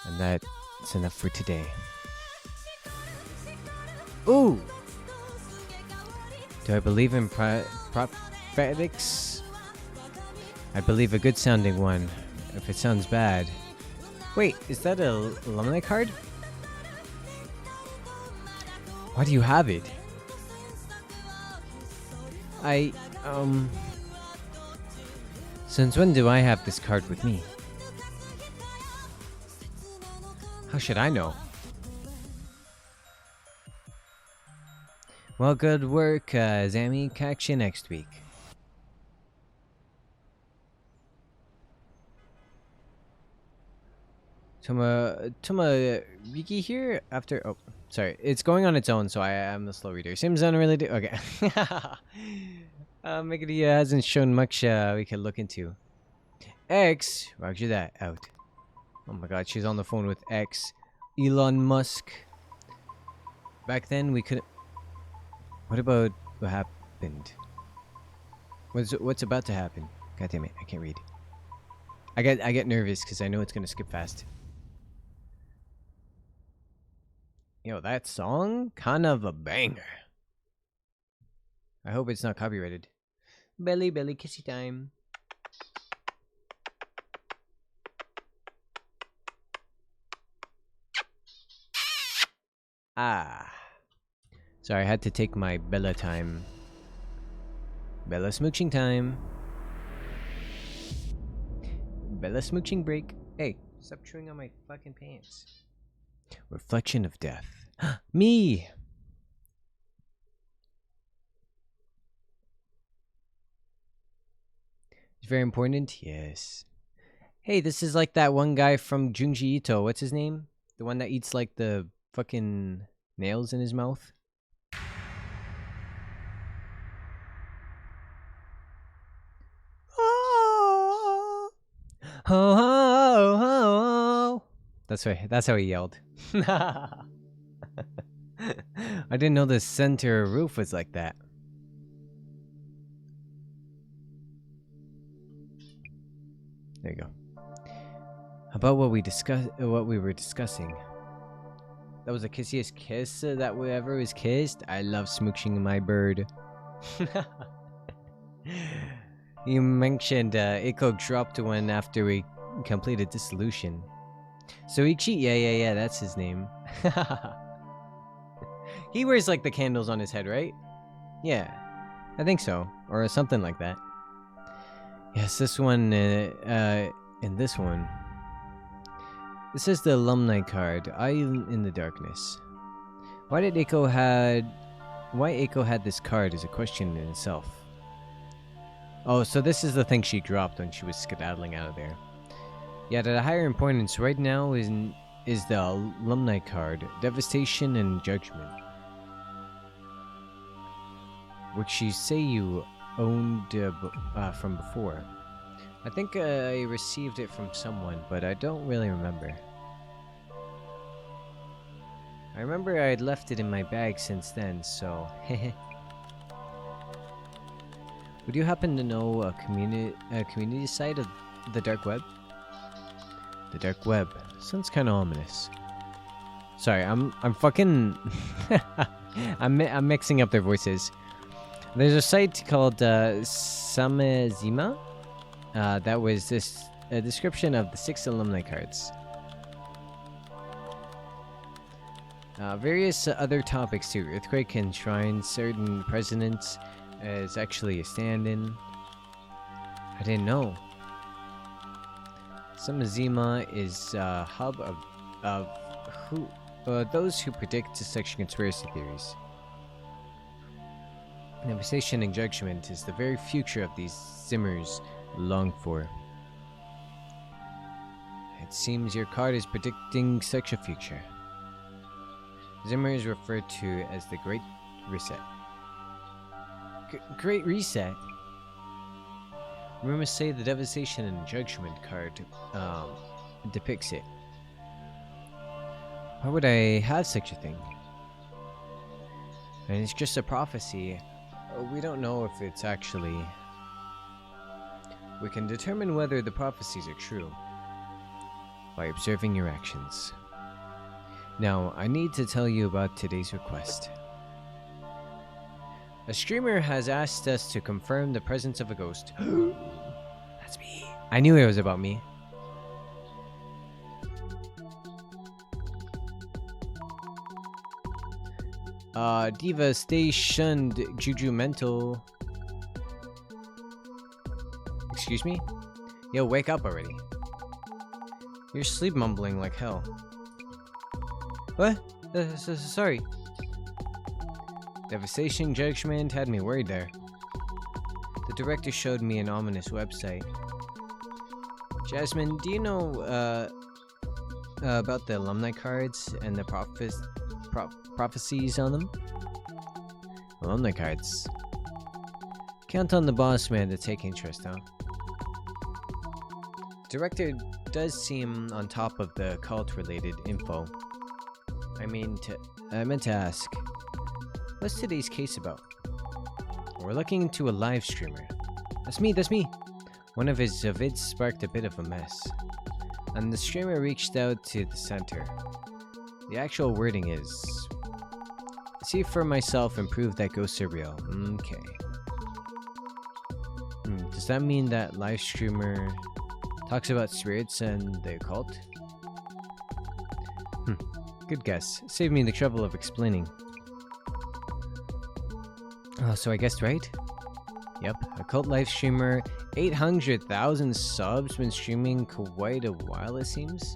And that's enough for today. Ooh! Do I believe in prophetics? I believe a good sounding one. If it sounds bad. Wait, is that a alumni card? Why do you have it? Since when do I have this card with me? How should I know? Well, good work, Zami. Catch you next week. Toma Wiki here after. Oh, sorry. It's going on its own, so I am the slow reader. Sims don't really do. Okay. Megady hasn't shown much we can look into. X, roger that, out. Oh my god, she's on the phone with X. Elon Musk. Back then, we couldn't. What about what happened? What's about to happen? God damn it, I can't read. I get nervous because I know it's gonna skip fast. Yo, that song? Kind of a banger. I hope it's not copyrighted. Belly, belly, kissy time. Ah. Sorry, I had to take my Bella time. Bella smooching time. Bella smooching break. Hey, stop chewing on my fucking pants. Reflection of death. Me! It's very important? Yes. Hey, this is like that one guy from Junji Ito. What's his name? The one that eats like the fucking nails in his mouth? Oh, oh, oh, oh. That's right. That's how he yelled. I didn't know the center roof was like that. There you go. How about what we were discussing? That was the kissiest kiss that we ever was kissed. I love smooching my bird. You mentioned Eiko dropped one after we completed Dissolution. So Ichi, yeah, that's his name. He wears like the candles on his head, right? Yeah, I think so, or something like that. Yes, this one. In this one, this is the alumni card. Eye in the darkness. Why Aiko had this card is a question in itself. Oh, so this is the thing she dropped when she was skedaddling out of there. Yet at a higher importance right now is the alumni card, Devastation and Judgment, which you say you owned from before. I think I received it from someone, but I don't really remember. I remember I had left it in my bag since then, so hehe. Would you happen to know a community site of the dark web? The dark web sounds kind of ominous. Sorry, I'm fucking I'm mixing up their voices. There's a site called Samezima that was a description of the 6 alumni cards. Various other topics too. Earthquake and shrine, certain presidents is actually a stand-in. I didn't know. Samezima is a hub of those who predict such conspiracy theories. Devastation and Judgment is the very future of these Zimmers long for. It seems your card is predicting such a future. Zimmer is referred to as the Great Reset. Great Reset? Rumors say the Devastation and Judgment card depicts it. Why would I have such a thing? And it's just a prophecy. We don't know if it's actually... We can determine whether the prophecies are true by observing your actions. Now, I need to tell you about today's request. A streamer has asked us to confirm the presence of a ghost. That's me. I knew it was about me. Diva, stay shunned, Juju Mental. Excuse me? Yo, wake up already. You're sleep mumbling like hell. What? Sorry. Devastation Judgment had me worried there. The director showed me an ominous website. Jasmine, do you know about the alumni cards and the prophecies on them? Alumni cards. Count on the boss man to take interest, huh? The director does seem on top of the cult-related info. I meant to ask, what's today's case about? We're looking into a live streamer. That's me! One of his vids sparked a bit of a mess, and the streamer reached out to the center. The actual wording is, see for myself and prove that ghosts are real. Okay. Does that mean that live streamer talks about spirits and the occult? Good guess. Save me the trouble of explaining. Oh, so I guessed right? Yep, a cult live streamer, 800,000 subs, been streaming quite a while it seems.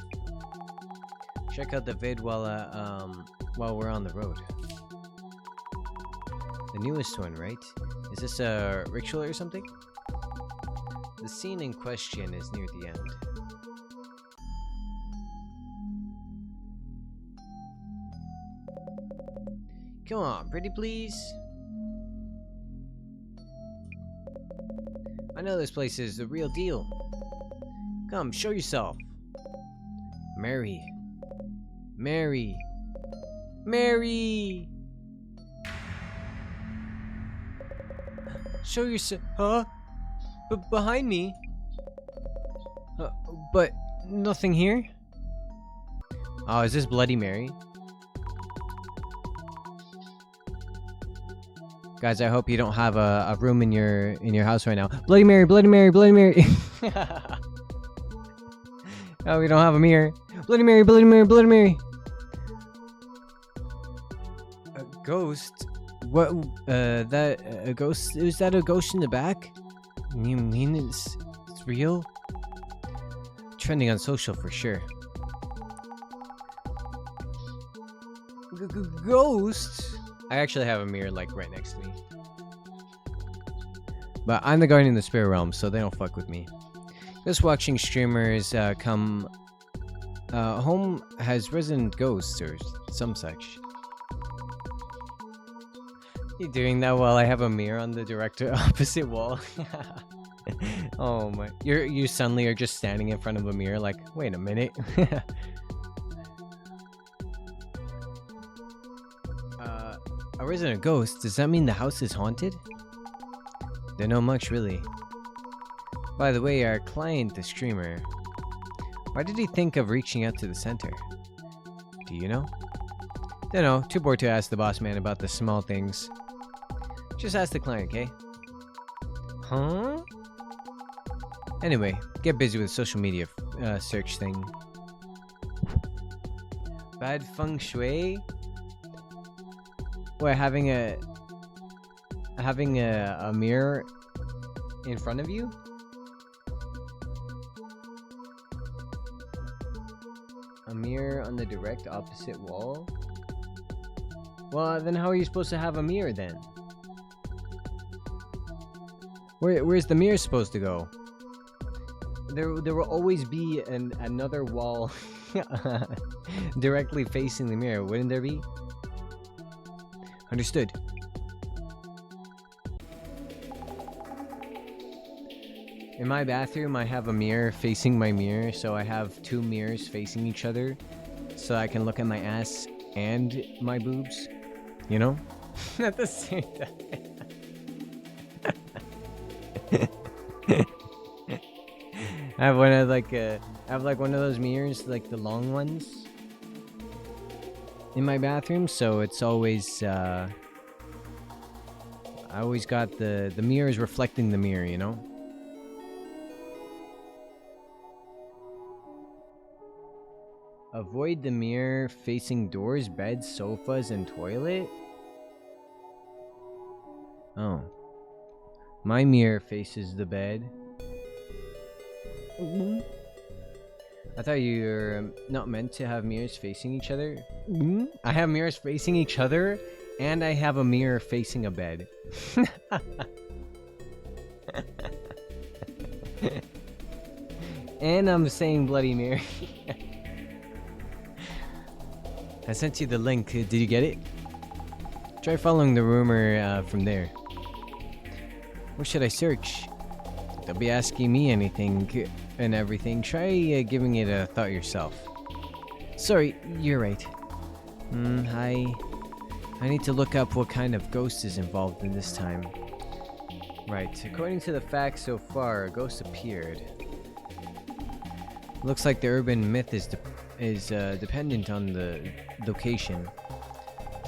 Check out the vid while we're on the road. The newest one, right? Is this a ritual or something? The scene in question is near the end. Come on, pretty please. I know this place is the real deal. Come, show yourself. Mary. Show yourself. Huh? But behind me. But nothing here. Oh, is this Bloody Mary? Guys, I hope you don't have a room in your house right now. Bloody Mary. Oh, we don't have a mirror. Bloody Mary. Ghost? What? That a ghost? Is that a ghost in the back? You mean it's real? Trending on social for sure. Ghost? I actually have a mirror like right next to me. But I'm the guardian of the spirit realm, so they don't fuck with me. Just watching streamers come home has resident ghosts or some such. You doing that while I have a mirror on the direct opposite wall? Oh my! You suddenly are just standing in front of a mirror, like, wait a minute. A resident ghost? Does that mean the house is haunted? Don't know much, really. By the way, our client, the streamer, why did he think of reaching out to the center? Do you know? Don't know. Too bored to ask the boss man about the small things. Just ask the client, okay? Huh? Anyway, get busy with social media search thing. Bad feng shui? What, having a mirror in front of you? A mirror on the direct opposite wall? Well, then how are you supposed to have a mirror then? Where's the mirror supposed to go? There will always be another wall directly facing the mirror, wouldn't there be? Understood. In my bathroom, I have a mirror facing my mirror, so I have two mirrors facing each other, so I can look at my ass and my boobs, you know? At the same time. I have one of one of those mirrors, like the long ones, in my bathroom, so it's always I always got the mirrors reflecting the mirror, you know? Avoid the mirror facing doors, beds, sofas, and toilet? Oh. My mirror faces the bed. I thought you were not meant to have mirrors facing each other. I have mirrors facing each other, and I have a mirror facing a bed. And I'm saying Bloody Mary. I sent you the link. Did you get it? Try following the rumor from there. What should I search? They'll be asking me anything and everything. Try giving it a thought yourself. Sorry, you're right. I need to look up what kind of ghost is involved in this time. Right, according to the facts so far, a ghost appeared. Looks like the urban myth is dependent on the location.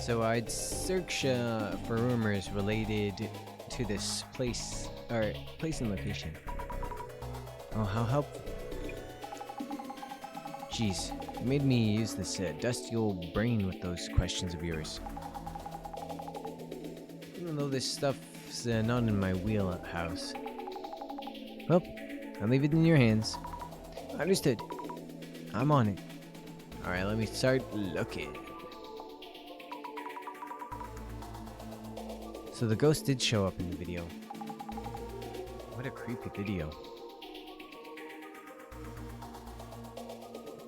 So I'd search for rumors related to this place, or place and location. Oh, how helpful. Jeez, you made me use this dusty old brain with those questions of yours. Even though this stuff's not in my wheelhouse. Well, I'll leave it in your hands. Understood. I'm on it. Alright, let me start looking. So the ghost did show up in the video. What a creepy video.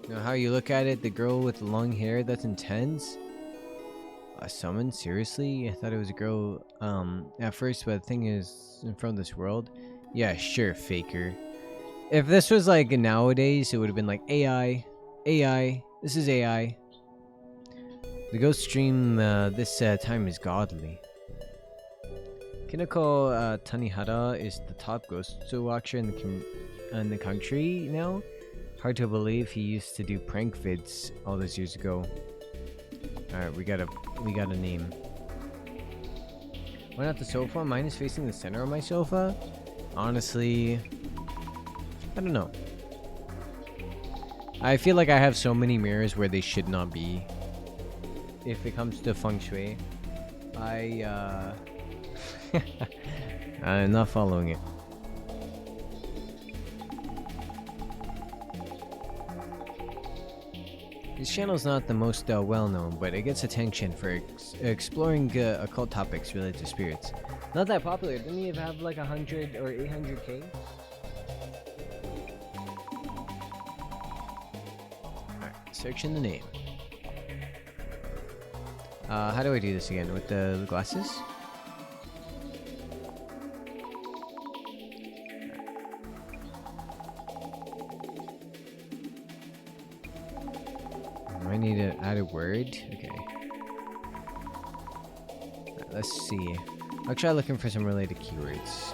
Now how you look at it, the girl with the long hair, that's intense? A summon? Seriously? I thought it was a girl at first, but the thing is from this world. Yeah, sure, faker. If this was like nowadays, it would have been like AI, this is AI. The ghost stream this time is godly. Kinoko Tanihara is the top ghost watcher in the country now. Hard to believe he used to do prank vids all those years ago. Alright, we got a name. Why not the sofa? Mine is facing the center of my sofa. Honestly, I don't know. I feel like I have so many mirrors where they should not be. If it comes to feng shui. I'm not following it. This channel's not the most well-known, but it gets attention for exploring occult topics related to spirits. Not that popular. Didn't he have like 100 or 800k? Alright, searching the name. How do I do this again? With the glasses? Do I need to add a word? Okay. Right, let's see. I'll try looking for some related keywords.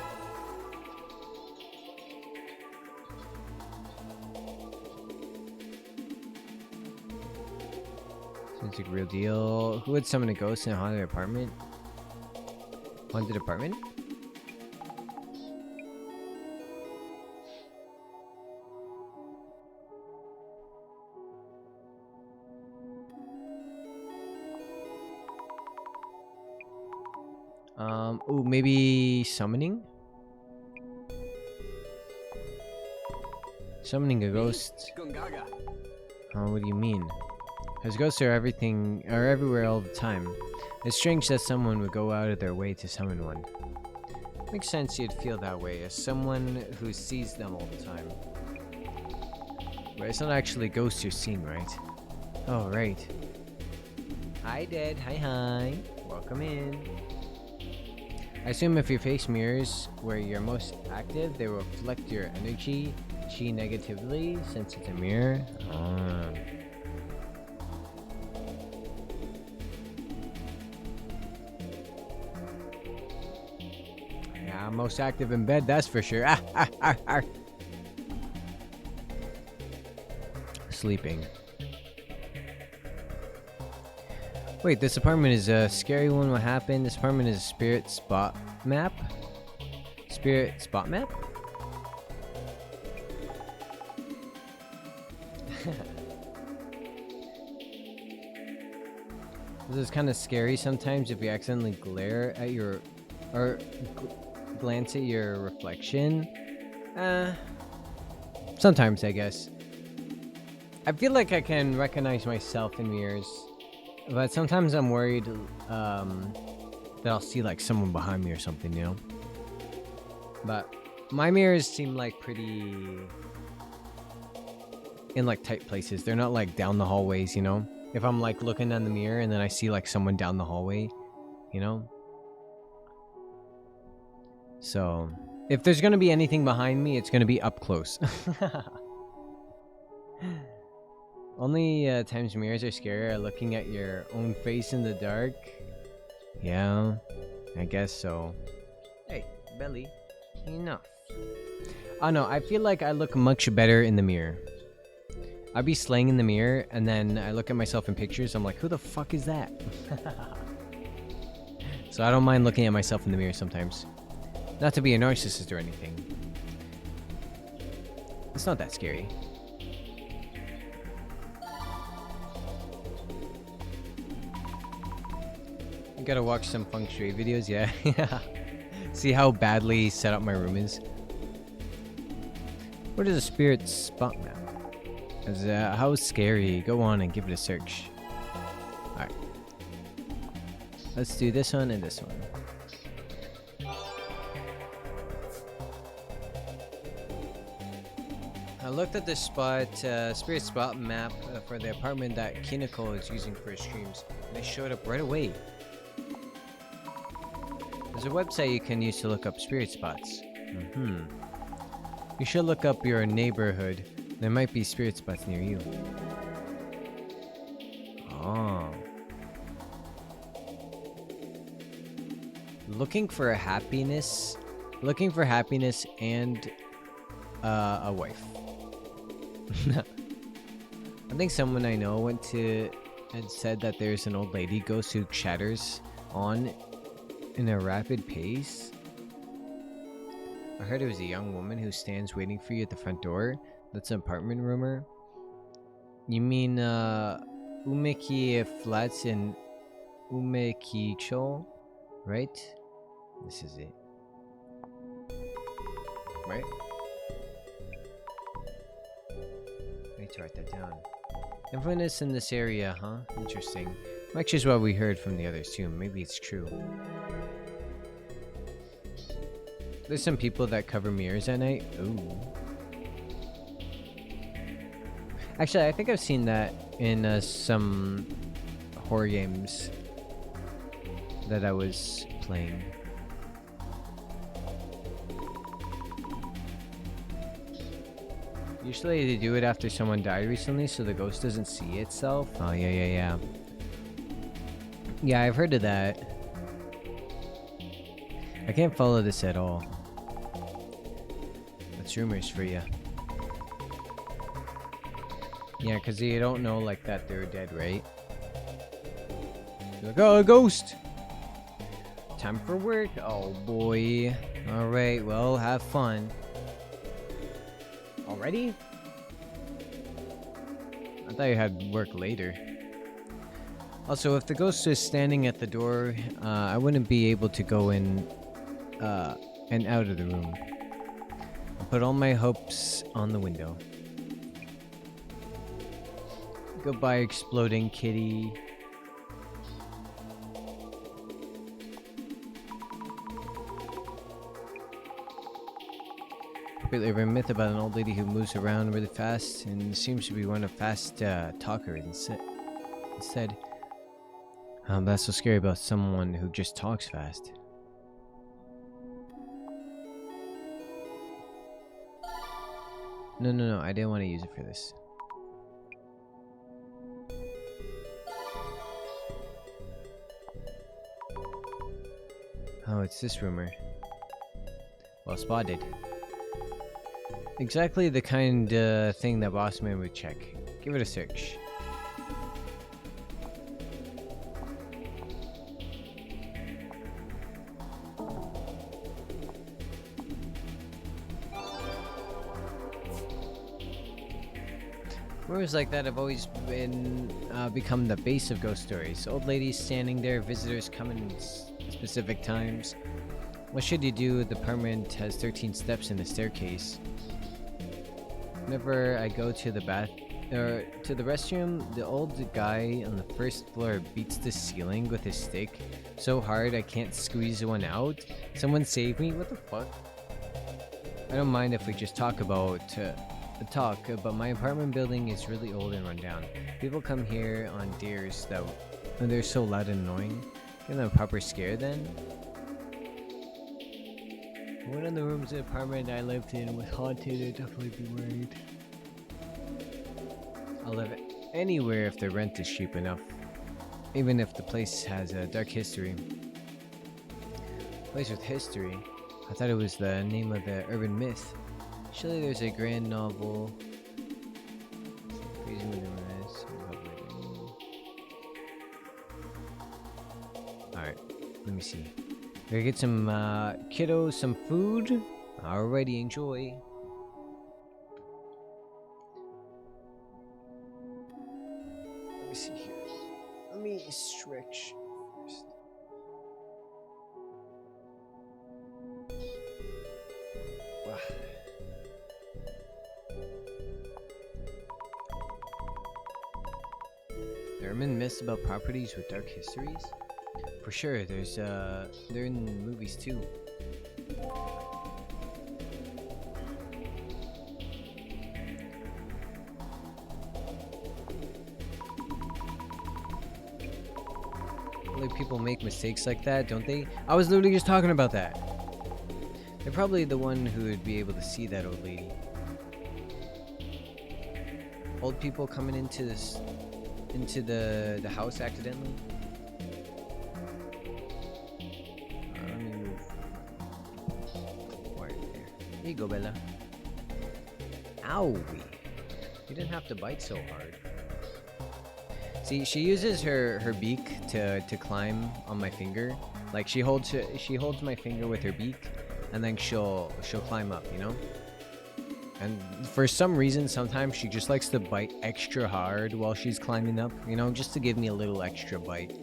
Sounds like a real deal. Who would summon a ghost in a haunted apartment? Haunted apartment? Ooh, maybe summoning? Summoning a ghost. What do you mean? Because ghosts are everywhere all the time. It's strange that someone would go out of their way to summon one. Makes sense you'd feel that way as someone who sees them all the time. But it's not actually ghosts you're seeing, right? Oh, right. Hi, Dad. Hi. Welcome in. I assume if your face mirrors where you're most active, they will reflect your energy, chi negatively, since it's a mirror. Yeah, I'm most active in bed, that's for sure. Sleeping. Wait, this apartment is a scary one. What happened? This apartment is a spirit spot map? Spirit spot map? This is kind of scary sometimes if you accidentally glare at your... or glance at your reflection. Sometimes, I guess. I feel like I can recognize myself in mirrors. But sometimes I'm worried that I'll see like someone behind me or something, you know? But my mirrors seem like pretty in like tight places. They're not like down the hallways, you know? If I'm like looking in the mirror and then I see like someone down the hallway, you know? So if there's gonna be anything behind me, it's gonna be up close. Only times mirrors are scary are looking at your own face in the dark. Yeah, I guess so. Hey, belly. Enough. Oh no, I feel like I look much better in the mirror. I'd be slaying in the mirror, and then I look at myself in pictures, I'm like, who the fuck is that? So I don't mind looking at myself in the mirror sometimes. Not to be a narcissist or anything. It's not that scary. I gotta watch some feng shui videos, yeah. See how badly set up my room is. What is a spirit spot map? How scary? Go on and give it a search. Alright. Let's do this one and this one. I looked at the spirit spot map for the apartment that Kineko is using for his streams, and it showed up right away. There's a website you can use to look up spirit spots. You should look up your neighborhood. There might be spirit spots near you. Oh. Looking for happiness and a wife. I think someone I know went to and said that there's an old lady ghost who chatters on in a rapid pace. I heard it was a young woman who stands waiting for you at the front door. That's an apartment rumor. You mean Umeki flats in Umekicho? Right? This is it. Right? I need to write that down. Influence in this area, huh? Interesting. Might just what we heard from the others too. Maybe it's true. There's some people that cover mirrors at night. Ooh. Actually, I think I've seen that in some horror games that I was playing. Usually they do it after someone died recently so the ghost doesn't see itself. Oh, yeah. Yeah, I've heard of that. I can't follow this at all. That's rumors for you. Yeah, because you don't know like that they're dead, right? You're like, oh, a ghost! Time for work. Oh, boy. Alright, well, have fun. Already? I thought you had work later. Also, if the ghost is standing at the door, I wouldn't be able to go in and out of the room. I put all my hopes on the window. Goodbye, exploding kitty. Popular myth about an old lady who moves around really fast and seems to be one of fast talker instead. That's so scary about someone who just talks fast. No, I didn't want to use it for this. Oh, it's this rumor. Well spotted. Exactly the kind thing that Bossman would check. Give it a search. Rumors like that have always been become the base of ghost stories. Old ladies standing there, visitors coming in specific times. What should you do? The apartment has 13 steps in the staircase. Whenever I go to the restroom, the old guy on the first floor beats the ceiling with his stick so hard I can't squeeze one out. Someone save me? What the fuck? I don't mind if we just talk, but my apartment building is really old and run down. People come here on dares that they're so loud and annoying. Give them a proper scare then. One of the rooms in the apartment I lived in was haunted. I'd definitely be worried. I'll live anywhere if the rent is cheap enough. Even if the place has a dark history. Place with history? I thought it was the name of the urban myth. Surely there's a grand novel. Alright, let me see. Gotta get some kiddos some food. Alrighty, enjoy. Let me see here. Let me stretch first. Wow. There have been myths about properties with dark histories? For sure, they're in movies too. Like people make mistakes like that, don't they? I was literally just talking about that. They're probably the one who would be able to see that old lady. Old people coming into the house accidentally. Let me move. Right there. There you go, Bella. Owie. You didn't have to bite so hard. See, she uses her beak to climb on my finger. Like she holds my finger with her beak, and then she'll climb up, you know. And for some reason, sometimes she just likes to bite extra hard while she's climbing up, you know, just to give me a little extra bite.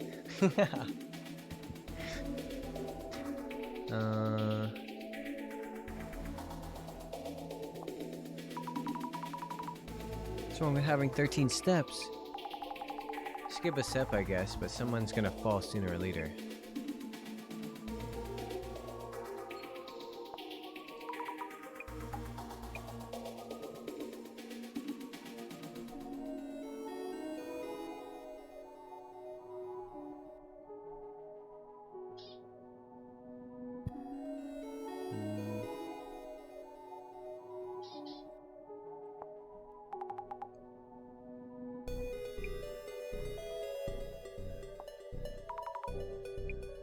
What's wrong with having 13 steps? Skip a step, I guess, but someone's gonna fall sooner or later.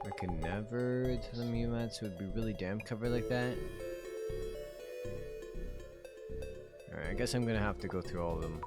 I could never tell them humans would be really damn covered like that. Alright, I guess I'm gonna have to go through all of them.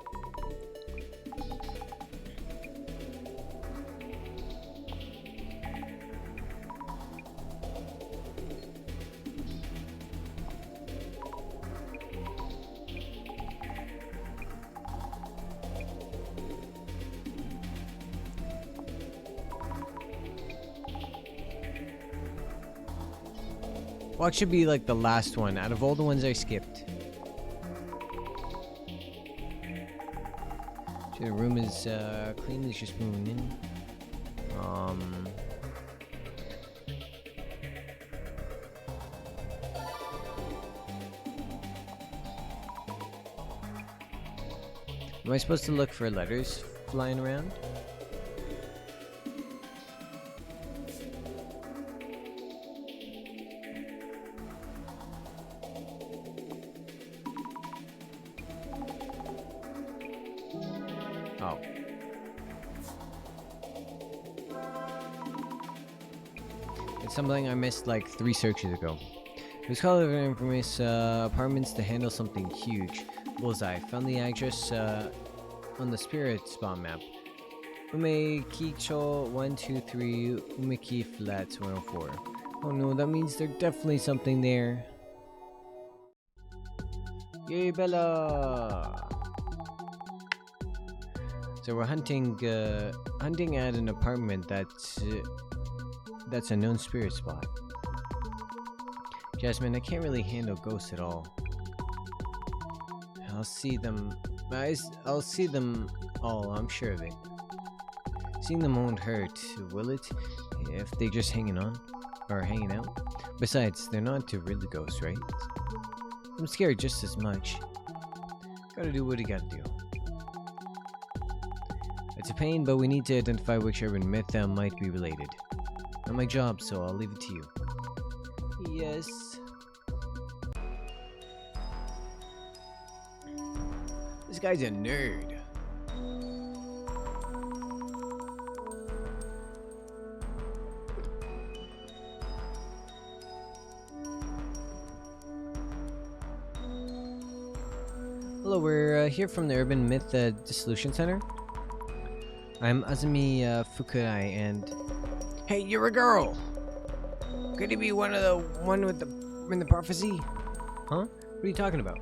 What should be like the last one out of all the ones I skipped? So the room is clean. Let's just moving in. Am I supposed to look for letters flying around? Oh. It's something I missed like 3 searches ago. It was called infamous apartments to handle something huge. Bullseye. Found the address on the spirit spawn map. Umekicho 123 Umeki Flats 104. Oh no, that means there's definitely something there. Yay, Bella! So we're hunting at an apartment that's a known spirit spot. Jasmine, I can't really handle ghosts at all. I'll see them all, I'm sure of it. Seeing them won't hurt, will it? If they're just hanging out. Besides, they're not really ghosts, right? I'm scared just as much. Gotta do what you gotta do. It's a pain, but we need to identify which urban myth might be related. Not my job, so I'll leave it to you. Yes. This guy's a nerd. Hello, we're here from the Urban Myth Dissolution Center. I'm Azumi Fukurai, and hey, you're a girl. Could you be one with the prophecy? Huh? What are you talking about?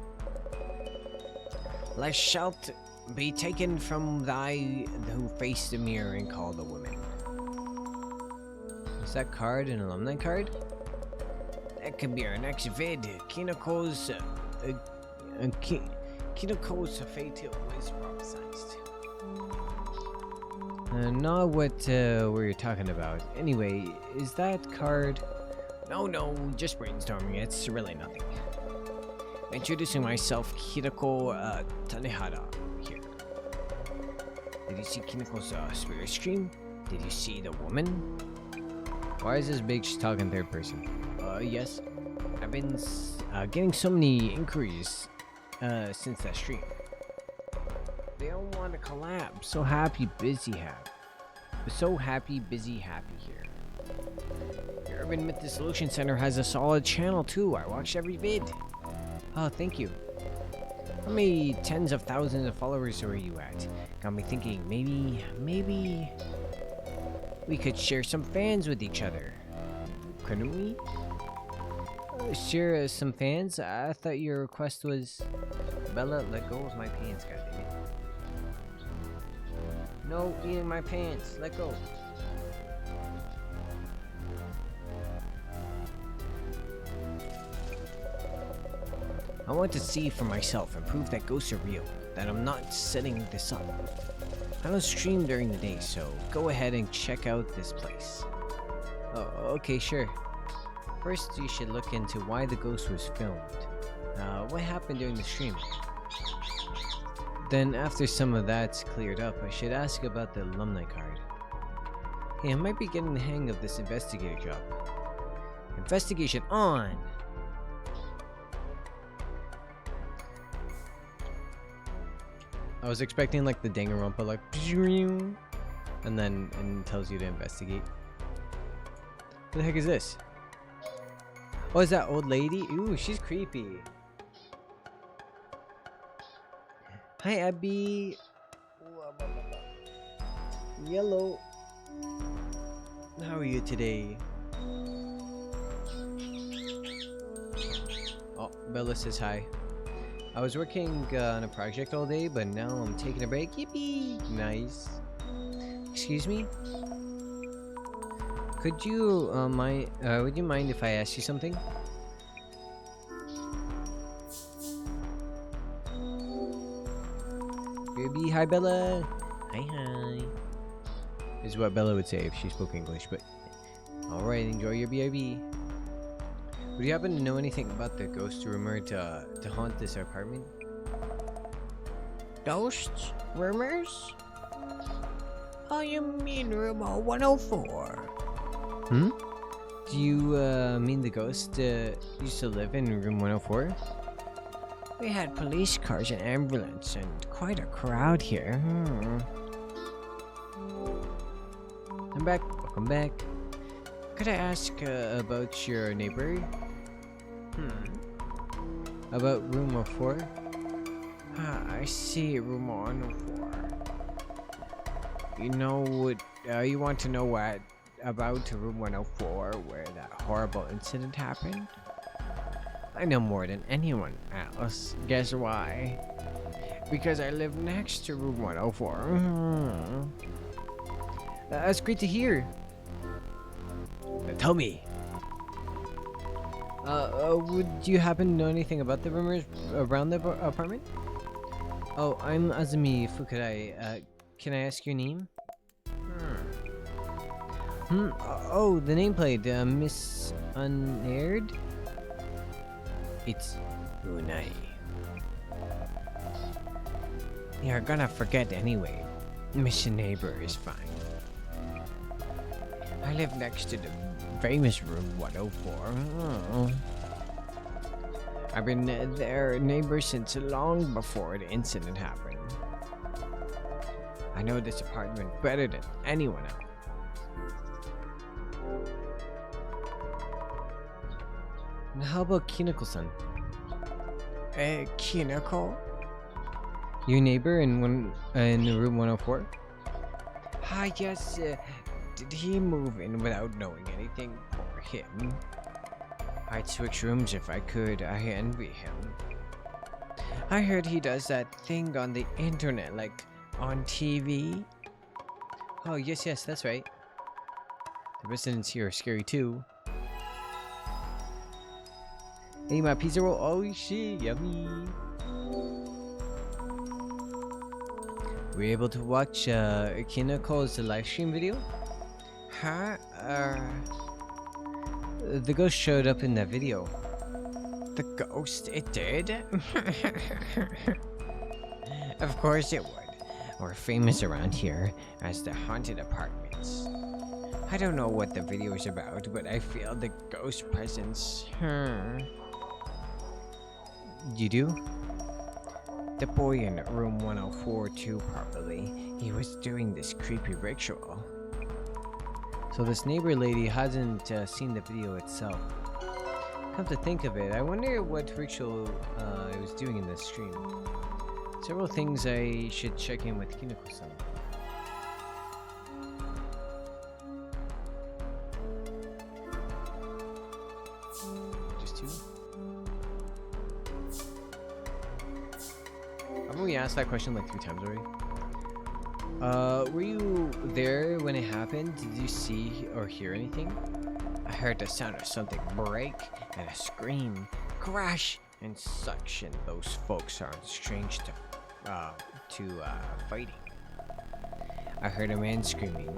Thou shalt be taken from thy who face the mirror and call the woman. Is that card an alumni card? That could be our next vid. Kinoko's fate was prophesized. Not what we're talking about. Anyway, is that card? No, just brainstorming. It's really nothing. Introducing myself, Hiroko Tanehara here. Did you see Kinoko's spirit stream? Did you see the woman? Why is this bitch talking third person? Yes. I've been getting so many inquiries since that stream. They all want to collab. So happy, busy here. The Urban Myth Dissolution Center has a solid channel too. I watched every vid. Oh, thank you. How many tens of thousands of followers are you at? Got me thinking, maybe we could share some fans with each other. Couldn't we? Share some fans? I thought your request was... Bella, let go of my pants, goddammit. No eating my pants. Let go. I want to see for myself and prove that ghosts are real, that I'm not setting this up. I don't stream during the day, so go ahead and check out this place. Oh, okay, sure. First, you should look into why the ghost was filmed. What happened during the stream? Then, after some of that's cleared up, I should ask about the alumni card. Hey, I might be getting the hang of this investigator job. Investigation on! I was expecting like the Danganronpa, like, and then tells you to investigate. What the heck is this? Oh, is that old lady? Ooh, she's creepy. Hi, Abby. Yellow. How are you today? Oh, Bella says hi. I was working on a project all day, but now I'm taking a break. Yippee! Nice. Excuse me? Could you would you mind if I asked you something? Baby, hi Bella. Hi. Is what Bella would say if she spoke English, but alright, enjoy your BRB. Would you happen to know anything about the ghost rumored to haunt this apartment? Ghosts? Rumors? Oh, you mean rumor 104? Hmm? Do you mean the ghost used to live in room 104? We had police cars and ambulance and quite a crowd here. I'm back. Welcome back. Could I ask about your neighbor? About room 104? I see room 104. You know what? You want to know what about room 104 where that horrible incident happened? I know more than anyone else. Guess why? Because I live next to room 104. That's great to hear. Tell me. Would you happen to know anything about the rumors around the apartment? Oh, I'm Azumi Fukurai. Can I ask your name? Oh, the nameplate, Miss Unaired? It's Unai. You're gonna forget anyway. Miss Neighbor is fine. I live next to the famous room 104. I've been their neighbor since long before the incident happened. I know this apartment better than anyone else. And how about Kinako-san? Kinako? Your neighbor in room 104? Yes, did he move in without knowing anything? For him. I'd switch rooms if I could. I envy him. I heard he does that thing on the internet, like on TV. Oh, yes, that's right. The residents here are scary too. Hey, my pizza roll. Oh, shit, yummy. Were you able to watch Kinako's live stream video? Huh? The ghost showed up in that video. The ghost? It did? Of course it would. We're famous around here as the haunted apartments. I don't know what the video is about, but I feel the ghost presence. You do? The boy in room 104 too, probably. He was doing this creepy ritual. So this neighbor lady hasn't seen the video itself. Come to think of it, I wonder what ritual I was doing in this stream. Several things I should check in with Kinako-san. Just two? Haven't we asked that question like 3 times already? Were you there when it happened? Did you see or hear anything? I heard the sound of something break and a scream. Crash! and such, and those folks aren't strange to fighting. I heard a man screaming.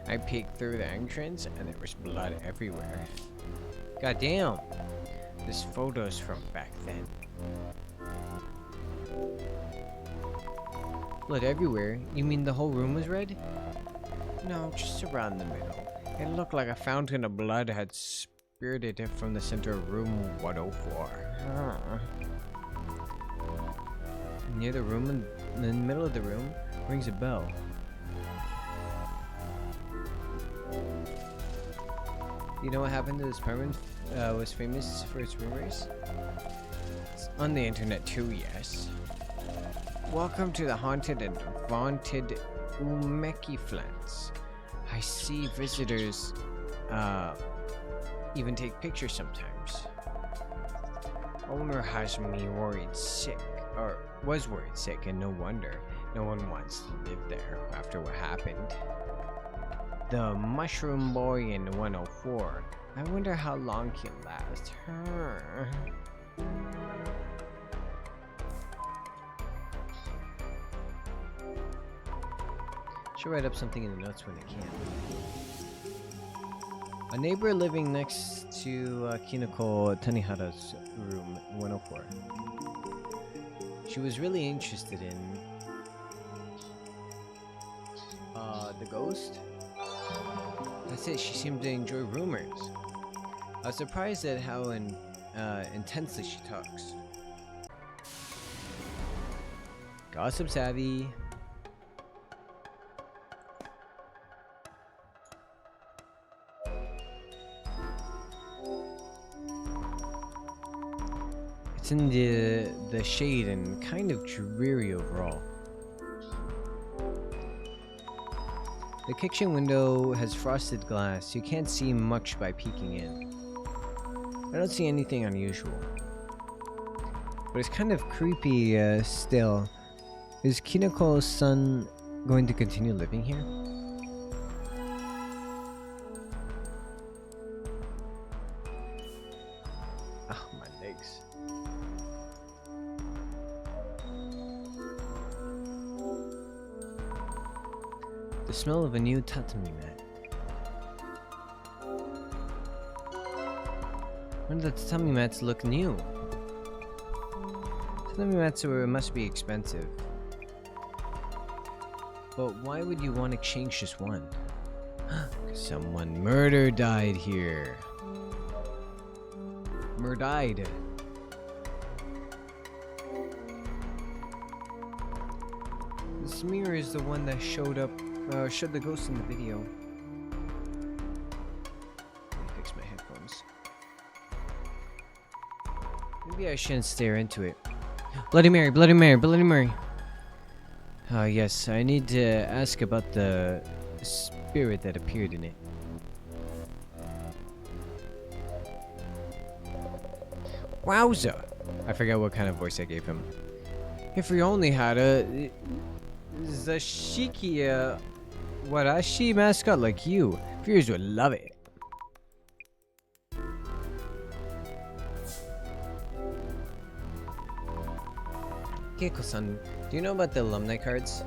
I peeked through the entrance and there was blood everywhere. Goddamn! This photo's from back then. Blood everywhere? You mean the whole room was red? No, just around the middle. It looked like a fountain of blood had spurted from the center of room 104. Near the room, in the middle of the room, rings a bell. You know what happened to this apartment? Was famous for its rumors? It's on the internet too, yes. Welcome to the haunted and vaunted Umeki Flats. I see visitors even take pictures sometimes. Owner has me worried sick, or was worried sick, and no wonder. No one wants to live there after what happened. The Mushroom Boy in 104. I wonder how long he'll last. Should write up something in the notes when I can. A neighbor living next to Kinoko Tanihara's room, 104. She was really interested in the ghost. That's it, she seemed to enjoy rumors. I was surprised at how intensely she talks. Gossip savvy. It's in the shade and kind of dreary overall. The kitchen window has frosted glass. You can't see much by peeking in. I don't see anything unusual. But it's kind of creepy still. Is Kinoko's son going to continue living here? Oh, my legs. The smell of a new tatami mat. When do the tatami mats look new? Tatami mats must be expensive. But why would you want to change just one? Someone died here. Murdied. This mirror is the one that showed the ghost in the video. Let me fix my headphones. Maybe I shouldn't stare into it. Bloody Mary, Bloody Mary, Bloody Mary. Yes, I need to ask about the spirit that appeared in it. Wowza! I forgot what kind of voice I gave him. If we only had a Zashiki Warashi mascot like you, viewers would love it. Keiko-san, do you know about the alumni cards?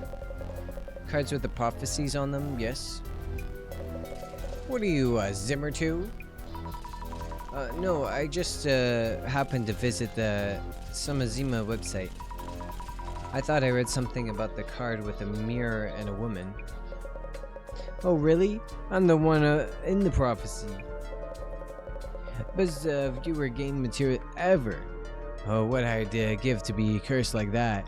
Cards with the prophecies on them, yes? What are you, Zimmer to? No, I just happened to visit the Samazima website. I thought I read something about the card with a mirror and a woman. Oh, really? I'm the one in the prophecy. Best viewer game material ever. Oh, what I'd give to be cursed like that.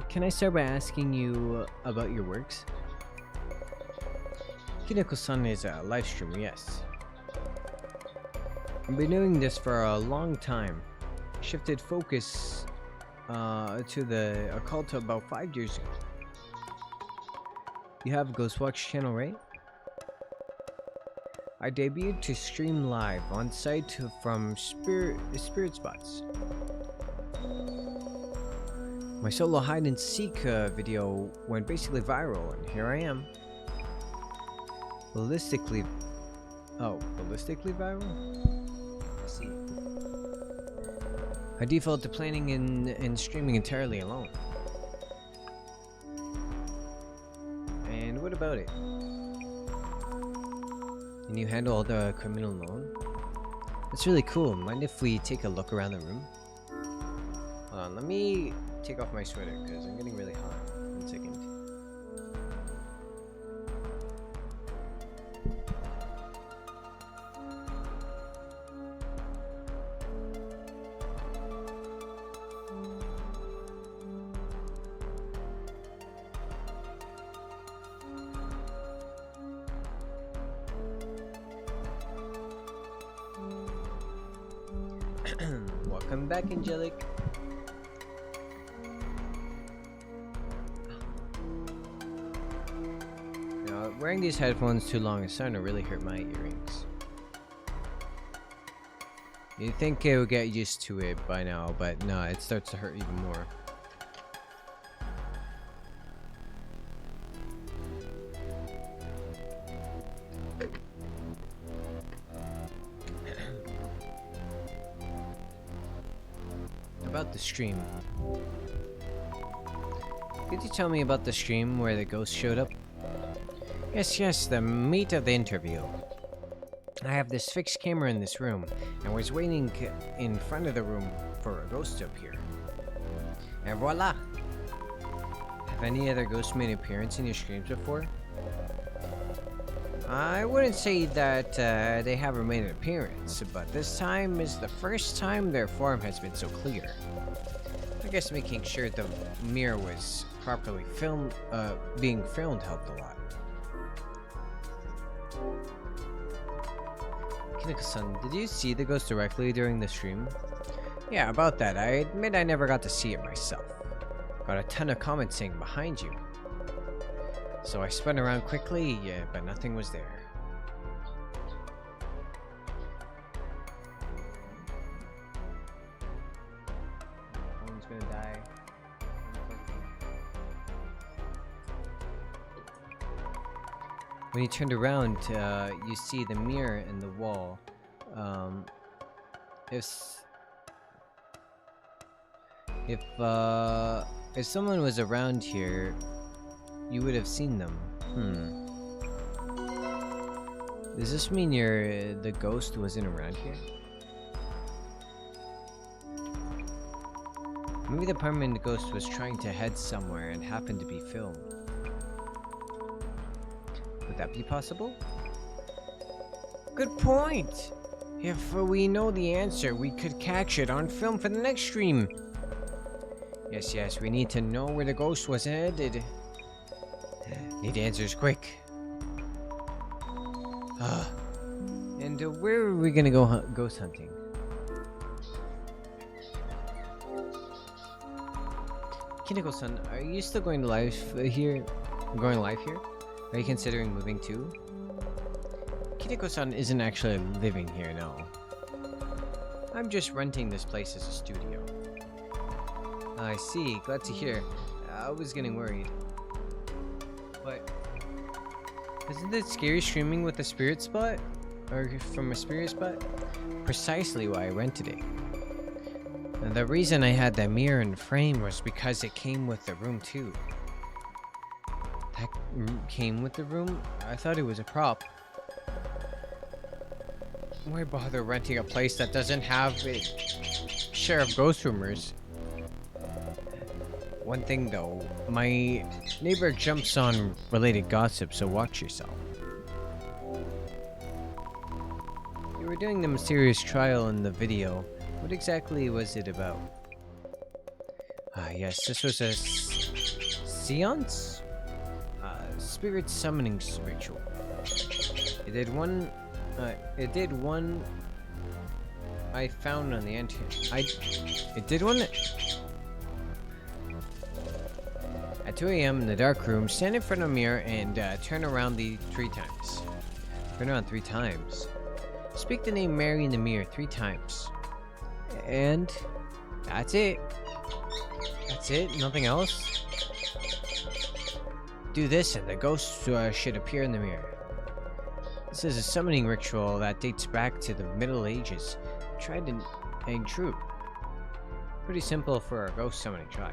Can I start by asking you about your works? Kineko-san is a live streamer, yes. I've been doing this for a long time. Shifted focus to the occult about 5 years ago. You have a Ghostwatch channel, right? I debuted to stream live on site from Spirit Spots. My solo hide and seek video went basically viral, and here I am. Ballistically... Oh, ballistically viral? I see. I default to planning and streaming entirely alone. And what about it? Can you handle all the criminal alone? That's really cool. Mind if we take a look around the room? Hold on, let me take off my sweater because I'm getting really hot. 1 second. Welcome back, Angelic. Now, wearing these headphones too long is starting to really hurt my earrings. You'd think it would get used to it by now, but no, it starts to hurt even more. About the stream. Could you tell me about the stream where the ghost showed up? Yes, the meat of the interview. I have this fixed camera in this room, and was waiting in front of the room for a ghost to appear. And voila! Have any other ghosts made an appearance in your streams before? I wouldn't say that they haven't made an appearance, but this time is the first time their form has been so clear. I guess making sure the mirror was properly being filmed helped a lot. Kineko-san, did you see the ghost directly during the stream? Yeah, about that. I admit I never got to see it myself. Got a ton of comments saying behind you. So I spun around quickly, yeah, but nothing was there. Phone's gonna die. When you turned around, you see the mirror in the wall. If someone was around here, you would have seen them. Does this mean the ghost wasn't around here? Maybe the permanent ghost was trying to head somewhere and happened to be filmed. Would that be possible? Good point! If we know the answer, we could catch it on film for the next stream. Yes, we need to know where the ghost was headed. Need answers quick. And where are we gonna go ghost hunting? Kineko-san, are you still going live here? Going live here? Are you considering moving too? Kineko-san isn't actually living here, no. I'm just renting this place as a studio. I see, glad to hear. I was getting worried. What? Isn't it scary streaming with a spirit spot? Or from a spirit spot? Precisely why I rented it. And the reason I had the mirror and frame was because it came with the room too. That came with the room? I thought it was a prop. Why bother renting a place that doesn't have a share of ghost rumors? One thing though, my neighbor jumps on related gossip, so watch yourself. You were doing the mysterious trial in the video. What exactly was it about? Yes, this was a seance? Spirit summoning ritual. It did one I found on the internet. It did one at 2 AM in the dark room. Stand in front of a mirror and turn around 3 times. Turn around 3 times. Speak the name Mary in the mirror 3 times. And that's it. That's it? Nothing else? Do this and the ghost should appear in the mirror. This is a summoning ritual that dates back to the Middle Ages. Tried and true. Pretty simple for a ghost summoning trial.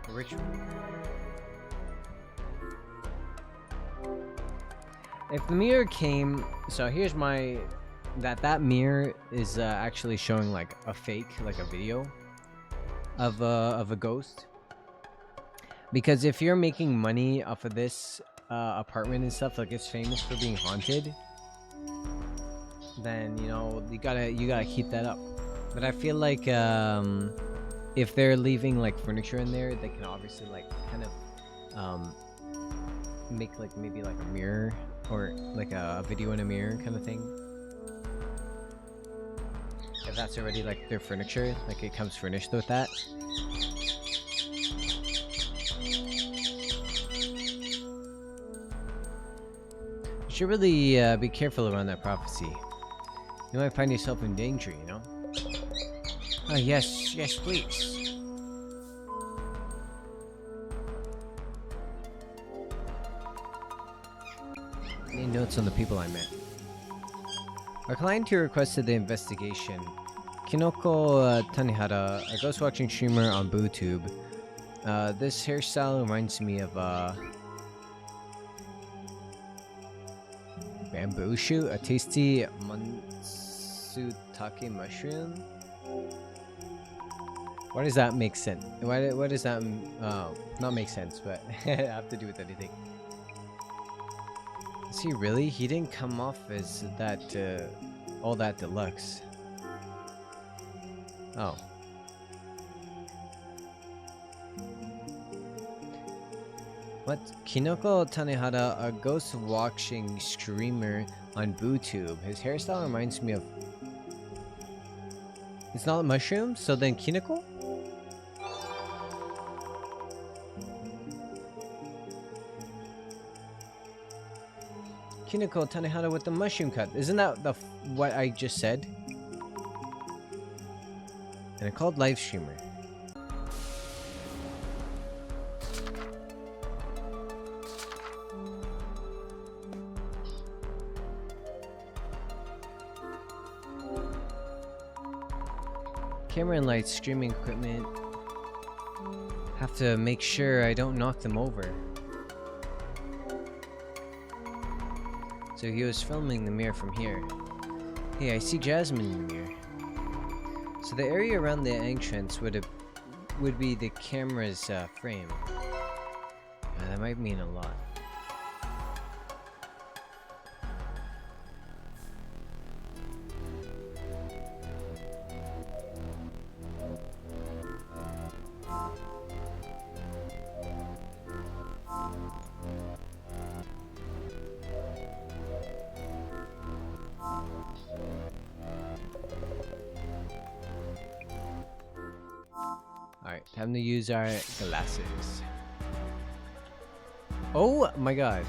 A ritual. If the mirror came, so here's my that mirror is actually showing like a fake, like a video of a ghost. Because if you're making money off of this apartment and stuff, like it's famous for being haunted, then you know you gotta keep that up. But I feel like if they're leaving like furniture in there, they can obviously like kind of make like maybe like a mirror or like a video in a mirror kind of thing. If that's already like their furniture, like it comes furnished with that. You should really be careful around that prophecy. You might find yourself in danger, you know? Oh, yes, please. Any notes on the people I met? Our client here requested the investigation. Kinoko Tanihara, a ghost watching streamer on BooTube. This hairstyle reminds me of bamboo shoot, a tasty matsutake mushroom. Why does that make sense? Why does that not make sense, but have to do with anything? Is he really? He didn't come off as that all that deluxe. Oh. What? Kinoko Tanihara, a ghost watching streamer on BooTube. His hairstyle reminds me of... It's not mushrooms? So then Kinoko? Kinoko Tanihara with the mushroom cut. Isn't that what I just said? And I called live streamer. Camera and lights, streaming equipment. Have to make sure I don't knock them over. So he was filming the mirror from here. Hey, I see Jasmine in the mirror. So the area around the entrance would be the camera's frame. Yeah, that might mean a lot. Alright, time to use our glasses. Oh my god.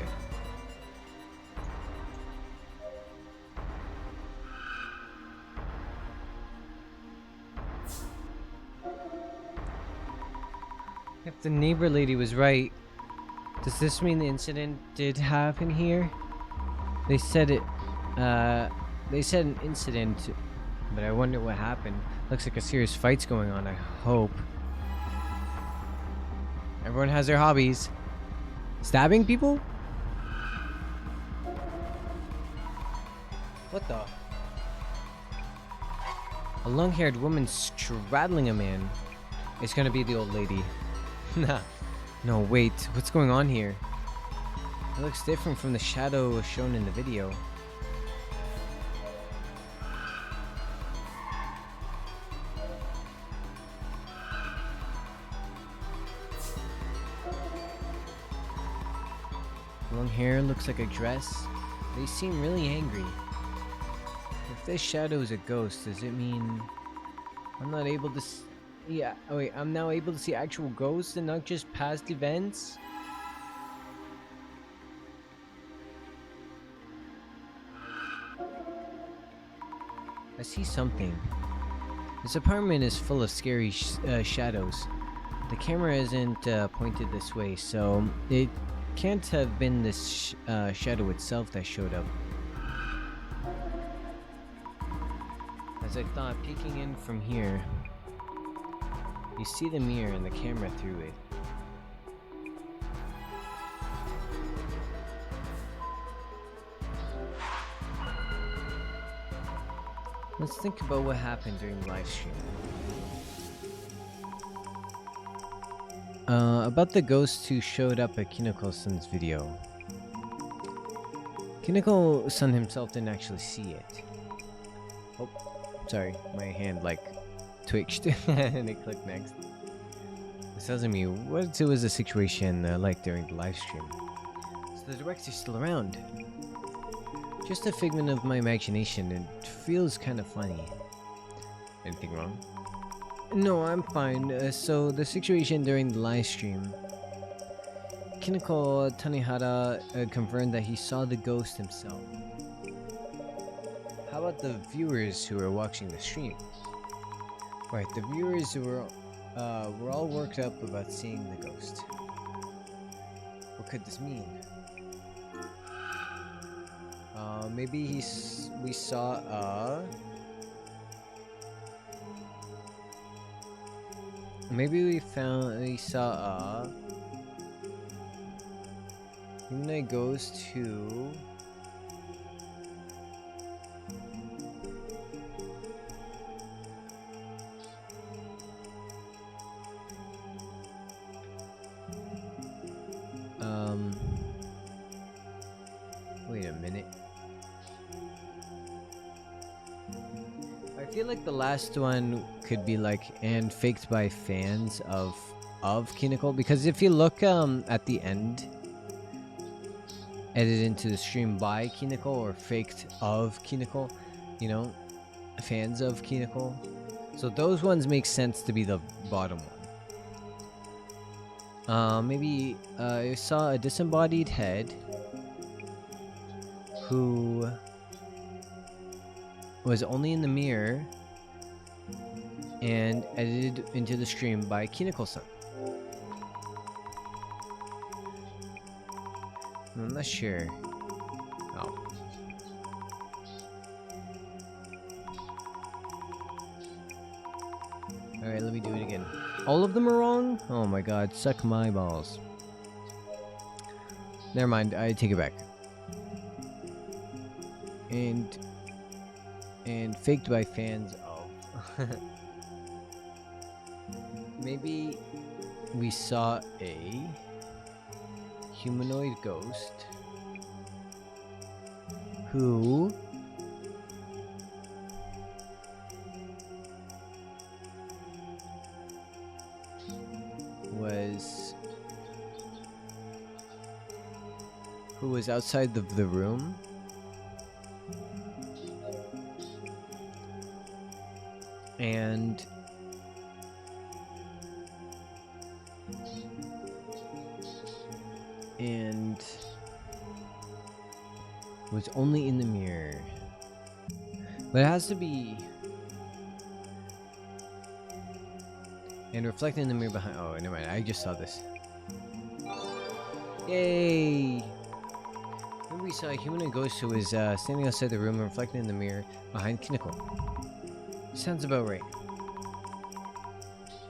If the neighbor lady was right, does this mean the incident did happen here? They said it, they said an incident, but I wonder what happened. Looks like a serious fight's going on, I hope. Everyone has their hobbies. Stabbing people? What the? A long-haired woman straddling a man. It's gonna be the old lady. Nah. No, wait. What's going on here? It looks different from the shadow shown in the video. Long hair, looks like a dress. They seem really angry. If this shadow is a ghost, does it mean I'm not able to yeah, oh wait, I'm now able to see actual ghosts and not just past events? I see something. This apartment is full of scary shadows. The camera isn't pointed this way, so it can't have been this shadow itself that showed up. As I thought, peeking in from here, you see the mirror and the camera through it. Let's think about what happened during the live stream. About the ghost who showed up at Kineko-san's video. Kineko-san himself didn't actually see it. Oh, sorry, my hand like twitched and it clicked next. This tells me what was the situation like during the live stream. So the director's still around. Just a figment of my imagination, it feels kind of funny. Anything wrong? No, I'm fine. So the situation during the live stream, Kineko Tanihara confirmed that he saw the ghost himself. How about the viewers who were watching the stream? Right, the viewers were all worked up about seeing the ghost. What could this mean? Maybe we saw maybe we saw a humanoid ghost who wait a minute. I feel like the last one could be like and faked by fans of Kineko, because if you look at the end, edited into the stream by Kineko or faked of Kineko, you know, fans of Kineko. So those ones make sense to be the bottom one. Maybe I saw a disembodied head who was only in the mirror and edited into the stream by Kineko-san. I'm not sure. Oh. Alright, let me do it again. All of them are wrong? Oh my god, suck my balls. Never mind, I take it back. And faked by fans of. Maybe we saw a humanoid ghost who was outside the room and was only in the mirror. But it has to be and reflecting in the mirror behind. Oh, never mind. I just saw this. Yay! Remember we saw a humanoid ghost who was standing outside the room and reflecting in the mirror behind Kineko. Sounds about right.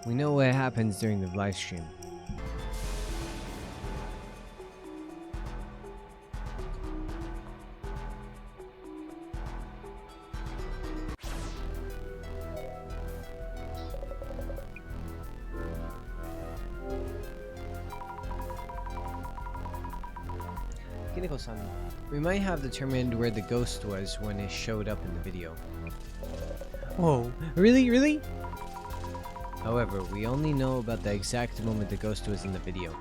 We know what happens during the live stream. Kineko-san, we might have determined where the ghost was when it showed up in the video. Whoa, really? Really? However, we only know about the exact moment the ghost was in the video.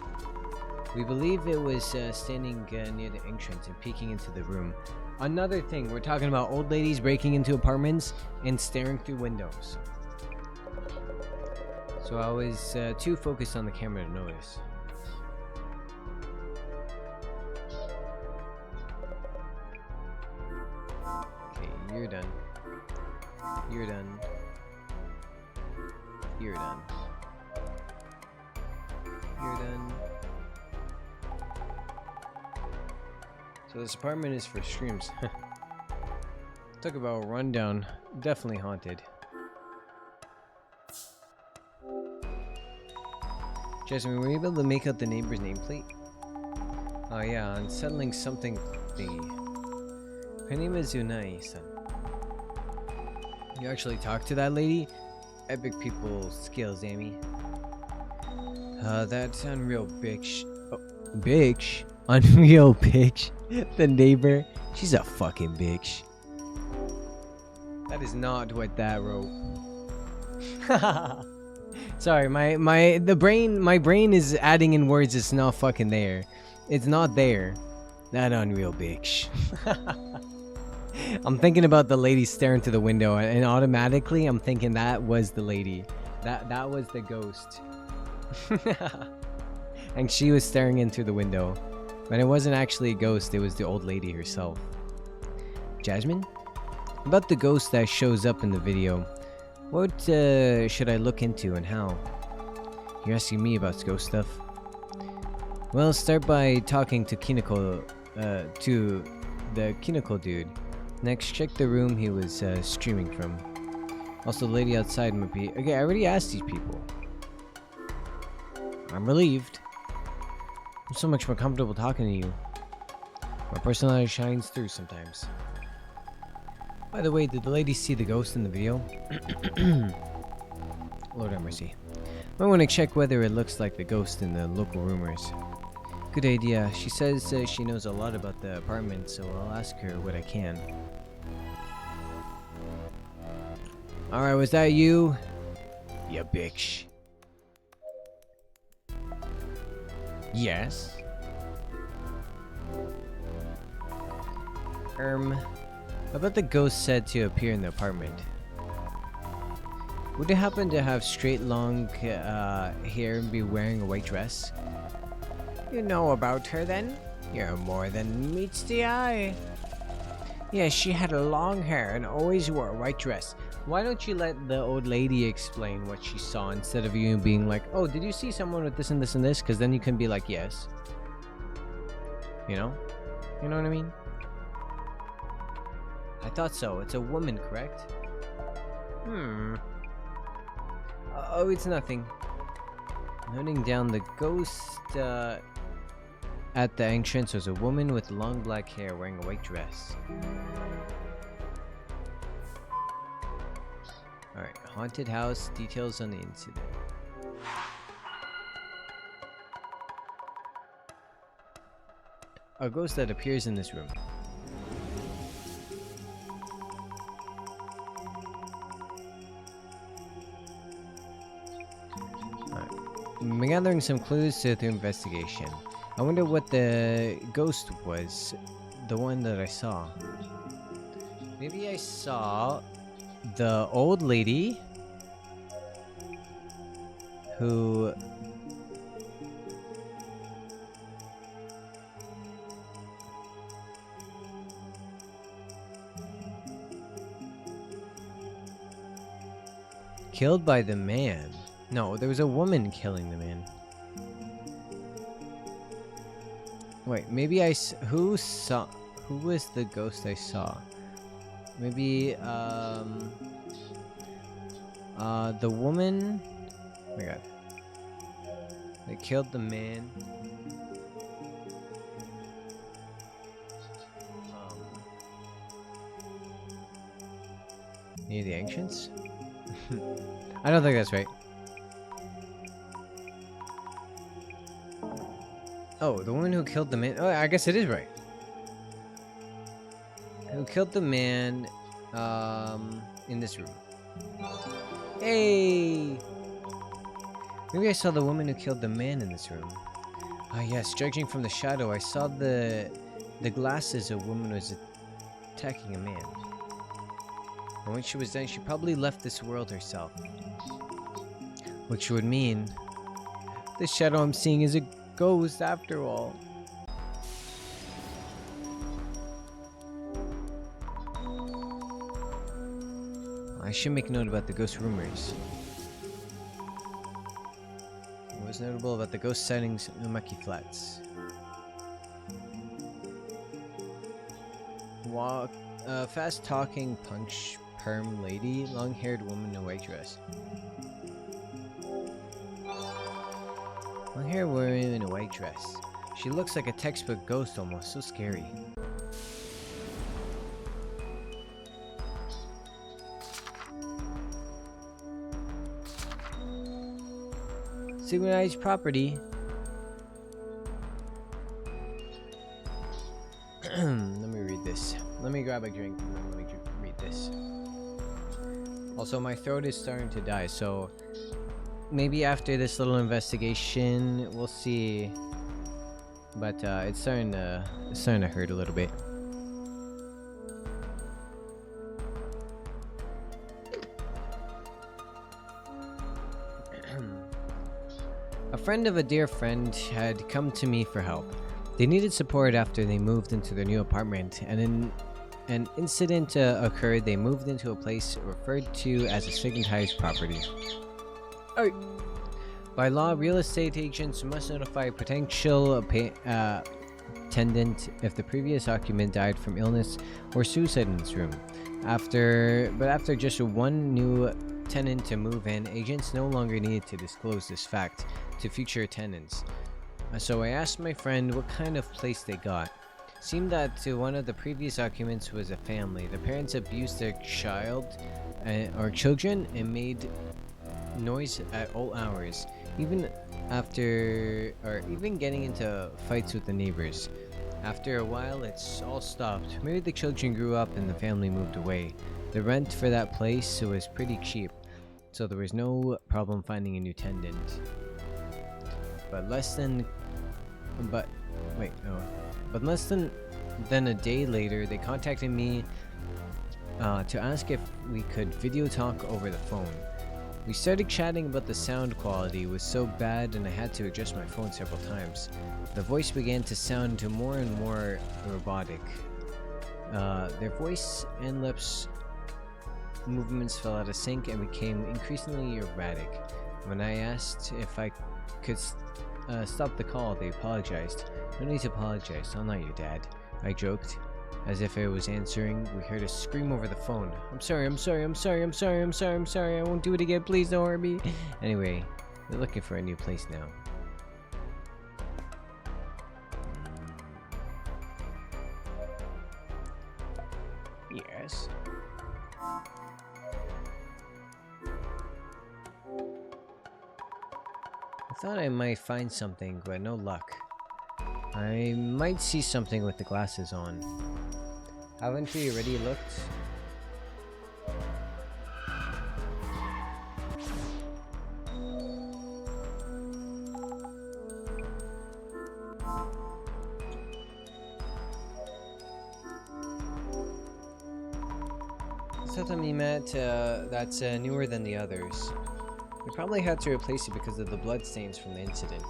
We believe it was standing near the entrance and peeking into the room. Another thing, we're talking about old ladies breaking into apartments and staring through windows. So I was too focused on the camera to notice. Okay, you're done. You're done. You're done. You're done. So this apartment is for streams. Talk about a rundown. Definitely haunted. Jasmine, were you able to make out the neighbor's nameplate? Oh yeah, unsettling something thingy. Her name is Unai-san. You actually talked to that lady? Epic people skills, Amy. That's unreal bitch. Oh, bitch? Unreal bitch. The neighbor. She's a fucking bitch. That is not what that wrote. Sorry, my brain is adding in words it's not fucking there. It's not there. That unreal bitch. I'm thinking about the lady staring to the window, and automatically I'm thinking that was the lady. That was the ghost. And she was staring into the window. But it wasn't actually a ghost, it was the old lady herself. Jasmine? About the ghost that shows up in the video. What should I look into and how? You're asking me about ghost stuff? Well, start by talking to Kinoko, to the Kinoko dude. Next, check the room he was streaming from. Also, the lady outside might be... Okay, I already asked these people. I'm relieved. I'm so much more comfortable talking to you. My personality shines through sometimes. By the way, did the lady see the ghost in the video? Lord have mercy. Might want to check whether it looks like the ghost in the local rumors. Good idea. She says she knows a lot about the apartment, so I'll ask her what I can. Alright, was that you? Ya bitch. Yes. About the ghost said to appear in the apartment. Would it happen to have straight long hair and be wearing a white dress? You know about her then? You're more than meets the eye. Yes, she had long hair and always wore a white dress. Why don't you let the old lady explain what she saw instead of you being like, oh, did you see someone with this and this and this? Because then you can be like, yes. You know? You know what I mean? I thought so. It's a woman, correct? Oh, it's nothing. Noting down the ghost at the entrance was a woman with long black hair wearing a white dress. Alright, haunted house, details on the incident. A ghost that appears in this room. I'm gathering some clues to the investigation. I wonder what the ghost was. The one that I saw. Maybe I saw the old lady who killed by the man. No, there was a woman killing the man. Wait, maybe who was the ghost I saw? Maybe the woman. Oh my god. They killed the man. Near the entrance? I don't think that's right. Oh, the woman who killed the man. Oh, I guess it is right. Who killed the man in this room. Hey! Maybe I saw the woman who killed the man in this room. Ah yes, judging from the shadow, I saw the glasses a woman was attacking a man. And when she was done, she probably left this world herself. Which would mean the shadow I'm seeing is a ghost after all. I should make note about the ghost rumors. What was notable about the ghost sightings in Umaki Flats? Fast-talking punch perm lady, long-haired woman in a white dress. Long-haired woman in a white dress. She looks like a textbook ghost almost, so scary. Synchronized property. Let me read this. Let me grab a drink and then let me read this. Also, my throat is starting to die, so maybe after this little investigation, we'll see. But it's starting to hurt a little bit. A friend of a dear friend had come to me for help. They needed support after they moved into their new apartment, and an incident occurred. They moved into a place referred to as a stigmatized property. By law, real estate agents must notify a potential tenant if the previous occupant died from illness or suicide in this room. After just one new tenant to move in, agents no longer needed to disclose this fact to future tenants. So I asked my friend what kind of place they got. Seemed that one of the previous occupants was a family. The parents abused their children and made noise at all hours, even getting into fights with the neighbors. After a while, it's all stopped. Maybe the children grew up and the family moved away. The rent for that place was pretty cheap, so there was no problem finding a new tenant. But less than a day later, they contacted me to ask if we could video talk over the phone. We started chatting about the sound quality was so bad and I had to adjust my phone several times. The voice began to sound more and more robotic. Their voice and lips movements fell out of sync and became increasingly erratic. When I asked if I could stop the call, they apologized. No need to apologize, I'm not your dad, I joked. As if I was answering, we heard a scream over the phone. I'm sorry, I won't do it again, please don't hurt me. Anyway, we're looking for a new place now. Yes. I thought I might find something, but no luck. I might see something with the glasses on. Haven't we already looked? Something that's newer than the others. We probably had to replace it because of the bloodstains from the incident.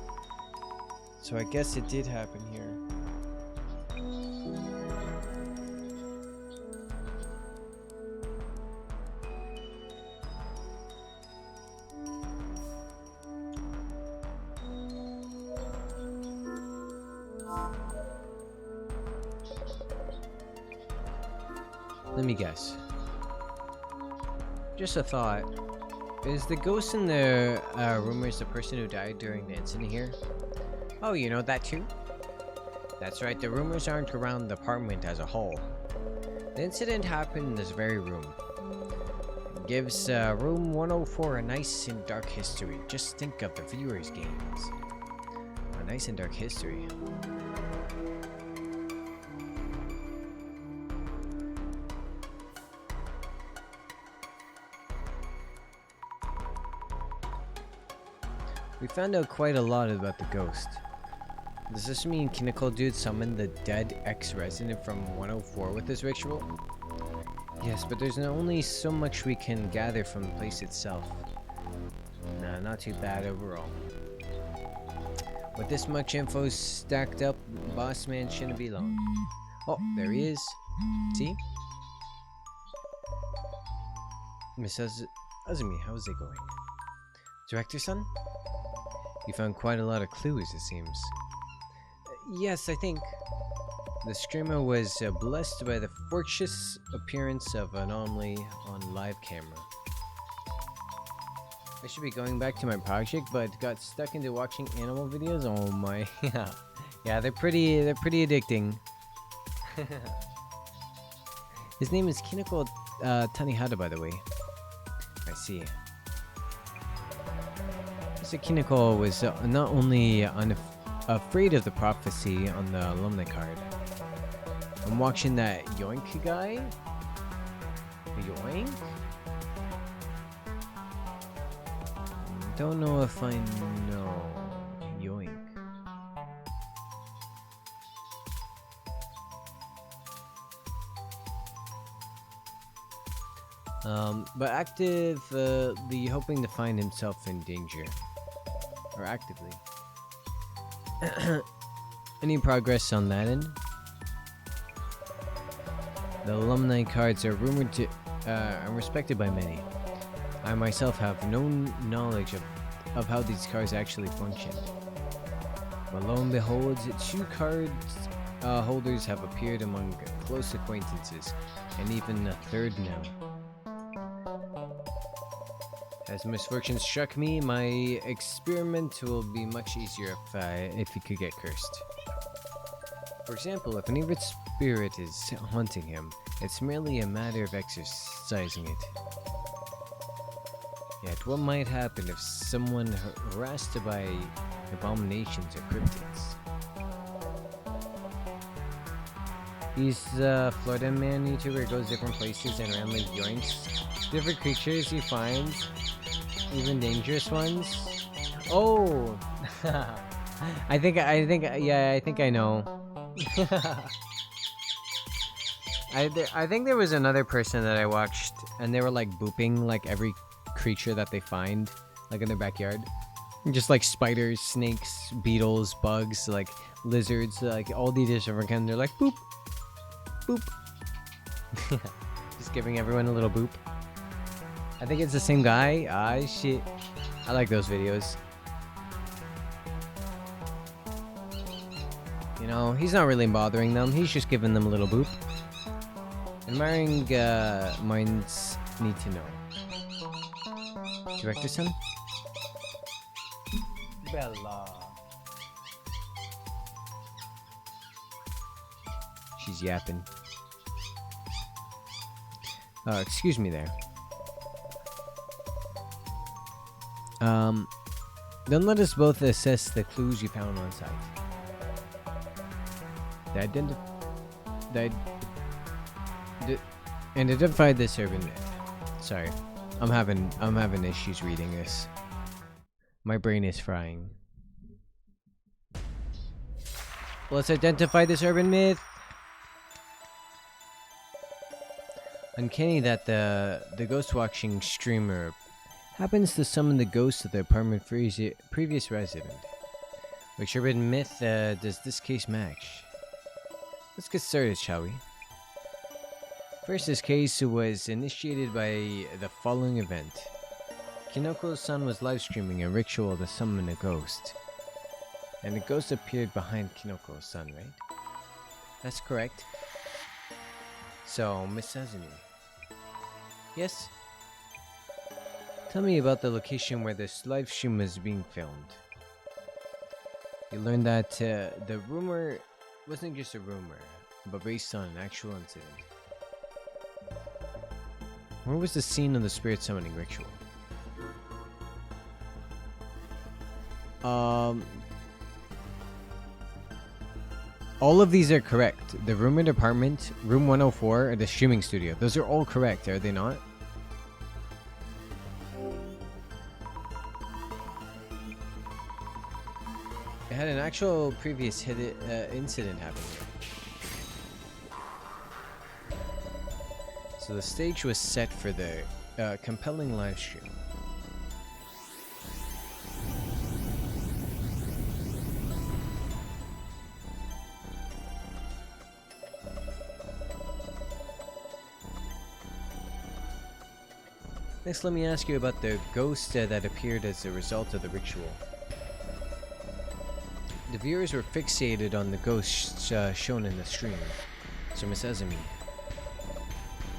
So I guess it did happen here. Let me guess. Just a thought. Is the ghost in the rumors the person who died during the incident here? Oh, you know that too? That's right, the rumors aren't around the apartment as a whole. The incident happened in this very room. It gives room 104 a nice and dark history. Just think of the viewers' games. A nice and dark history. We found out quite a lot about the ghost. Does this mean Kineko Dude summoned the dead ex-resident from 104 with this ritual? Yes, but there's only so much we can gather from the place itself. Nah, not too bad overall. With this much info stacked up, boss man shouldn't be long. Oh, there he is. See? Miss Azumi, how's it going? Director-son? You found quite a lot of clues, it seems. Yes, I think. The streamer was blessed by the fortuitous appearance of an anomaly on live camera. I should be going back to my project, but got stuck into watching animal videos. Oh my, yeah, they're pretty addicting. His name is Kinoko Tanihata, by the way. I see. So Kinoko was not only afraid of the prophecy on the alumni card. I'm watching that Yoink guy. Yoink? Don't know if I know Yoink. But actively hoping to find himself in danger. Or actively. Any progress on that end? The alumni cards are rumored to are respected by many. I myself have no knowledge of how these cards actually function. But lo and behold, 2 card holders have appeared among close acquaintances, and even a 3rd now. As misfortune struck me, my experiment will be much easier if he could get cursed. For example, if an evil spirit is haunting him, it's merely a matter of exorcising it. Yet what might happen if someone harassed by abominations or cryptids? He's a Florida man YouTuber, goes different places and randomly yoinks different creatures he finds, even dangerous ones. Oh, I think I know. I think there was another person that I watched, and they were like booping like every creature that they find, like in their backyard, just like spiders, snakes, beetles, bugs, like lizards, like all these different kinds. They're like boop, boop, just giving everyone a little boop. I think it's the same guy. Ah, shit. I like those videos. You know, he's not really bothering them. He's just giving them a little boop. Admiring minds need to know. Director son? Bella. She's yapping. Excuse me there. Then let us both assess the clues you found on site. And identify this urban myth. Sorry, I'm having issues reading this. My brain is frying. Let's identify this urban myth. Uncanny that the ghost watching streamer happens to summon the ghost of the apartment previous resident. Which urban myth does this case match? Let's get started, shall we? First, this case was initiated by the following event. Kinoko's son was live streaming a ritual to summon a ghost. And the ghost appeared behind Kinoko's son, right? That's correct. So, Miss Azumi. Yes? Tell me about the location where this live stream was being filmed. You learned that the rumor wasn't just a rumor, but based on an actual incident. Where was the scene of the spirit summoning ritual? All of these are correct. The rumored apartment, room 104, or the streaming studio. Those are all correct, are they not? It had an actual previous incident happen here. So the stage was set for the compelling live stream. Next, let me ask you about the ghost that appeared as a result of the ritual. The viewers were fixated on the ghosts shown in the stream. So Miss Azumi,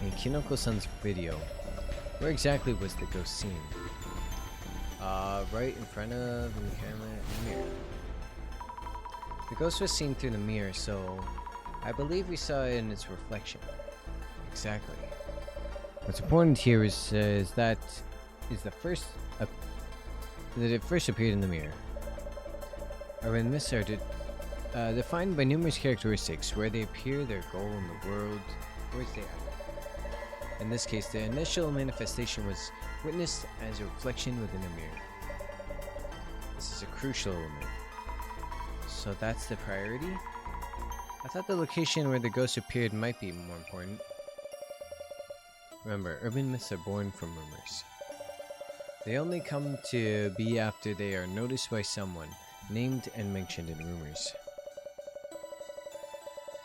in Kinoko-san's video, where exactly was the ghost seen? Right in front of the camera in the mirror. The ghost was seen through the mirror, so I believe we saw it in its reflection. Exactly. What's important here is that it first appeared in the mirror. Urban myths are defined by numerous characteristics: where they appear, their goal in the world, where they are. In this case, the initial manifestation was witnessed as a reflection within a mirror. This is a crucial element. So that's the priority? I thought the location where the ghost appeared might be more important. Remember, urban myths are born from rumors. They only come to be after they are noticed by someone, named and mentioned in rumors.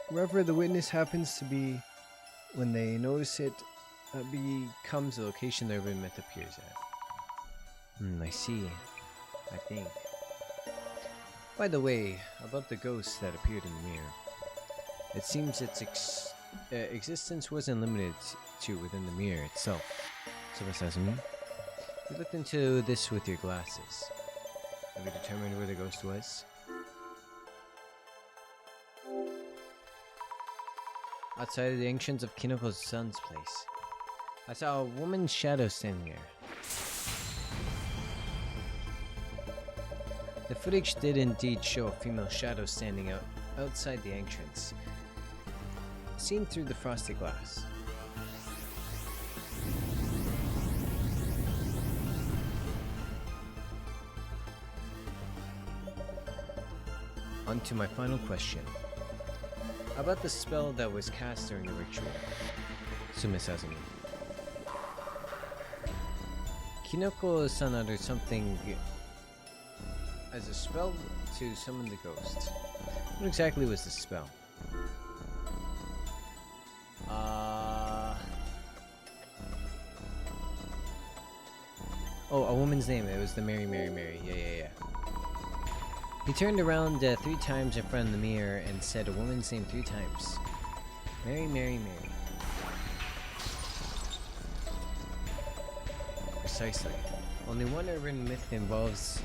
Wherever the witness happens to be, when they notice it, becomes the location the urban myth appears at. I see. I think. By the way, about the ghost that appeared in the mirror. It seems its existence wasn't limited to within the mirror itself. So Miss Azumi, you looked into this with your glasses. Have you determined where the ghost was? Outside of the entrance of Kinoko-san's place, I saw a woman's shadow standing there. The footage did indeed show a female shadow standing outside the entrance, seen through the frosted glass. On to my final question. About the spell that was cast during the ritual. So Miss Azumi, Kinoko-san uttered something as a spell to summon the ghost. What exactly was the spell? Oh, a woman's name. It was the Mary. Yeah. He turned around 3 times in front of the mirror and said a woman's name 3 times. Mary. Precisely. Only one urban myth involves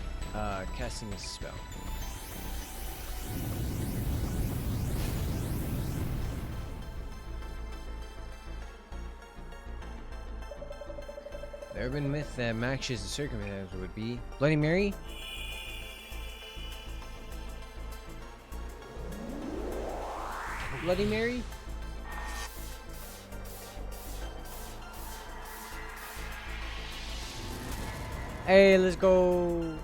casting a spell. The urban myth that matches the circumstances would be Bloody Mary? Bloody Mary? Hey, let's go!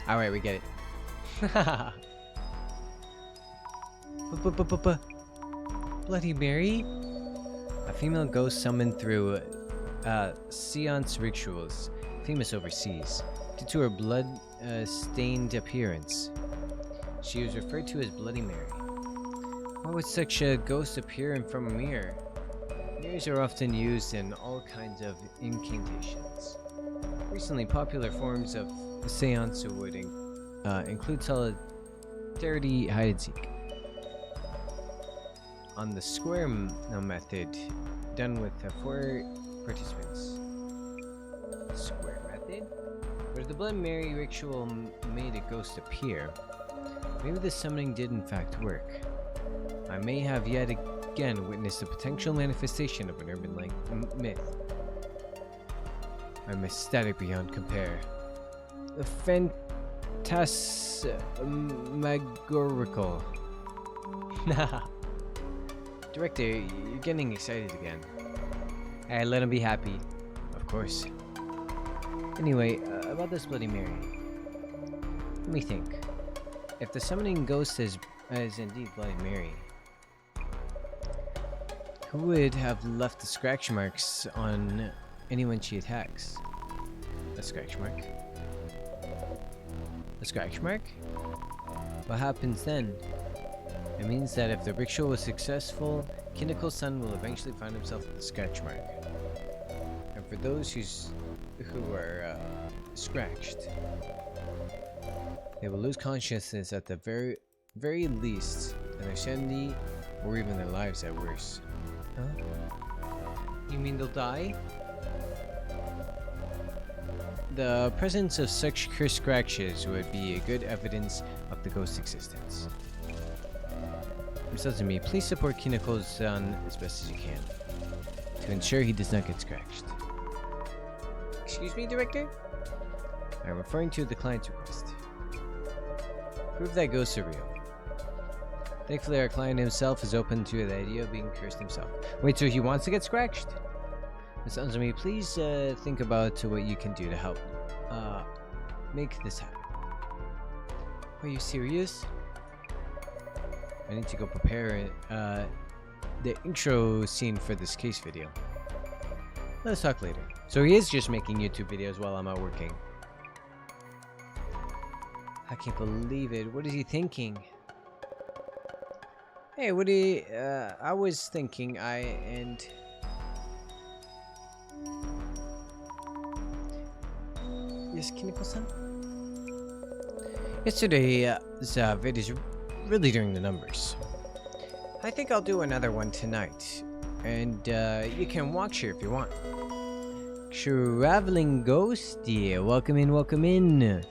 Alright, we get it. Bloody Mary? A female ghost summoned through seance rituals, famous overseas, due to her blood-stained appearance. She was referred to as Bloody Mary. Why would such a ghost appear in front of a mirror? Mirrors are often used in all kinds of incantations. Recently, popular forms of seance would include solidarity hide and seek. On the square method, done with 4 participants. Square method? But if the Blood Mary ritual made a ghost appear, maybe the summoning did in fact work. I may have yet again witnessed the potential manifestation of an urban myth. I'm ecstatic beyond compare. Phantasmagorical. Director, you're getting excited again. Hey, let him be happy. Of course. Anyway, about this Bloody Mary. Let me think. If the summoning ghost is indeed Bloody Mary, who would have left the scratch marks on anyone she attacks? A scratch mark? A scratch mark? What happens then? It means that if the ritual was successful, Kinoko-san will eventually find himself with a scratch mark. And for those who are scratched, they will lose consciousness at the very least, and their sanity, or even their lives at worst. Huh? You mean they'll die? The presence of such cursed scratches would be a good evidence of the ghost's existence. Besides me, please support Kinako's son as best as you can, to ensure he does not get scratched. Excuse me, Director? I'm referring to the client's request. Prove that ghosts are real. Thankfully, our client himself is open to the idea of being cursed himself. Wait, so he wants to get scratched? Ms. Anzumi, please think about what you can do to help make this happen. Are you serious? I need to go prepare the intro scene for this case video. Let's talk later. So he is just making YouTube videos while I'm out working. I can't believe it. What is he thinking? Hey, what do you, I was thinking Yes, Kineko-san? Yesterday's vid is really doing the numbers. I think I'll do another one tonight. And, you can watch here if you want. Traveling Ghost? Yeah, welcome in, welcome in.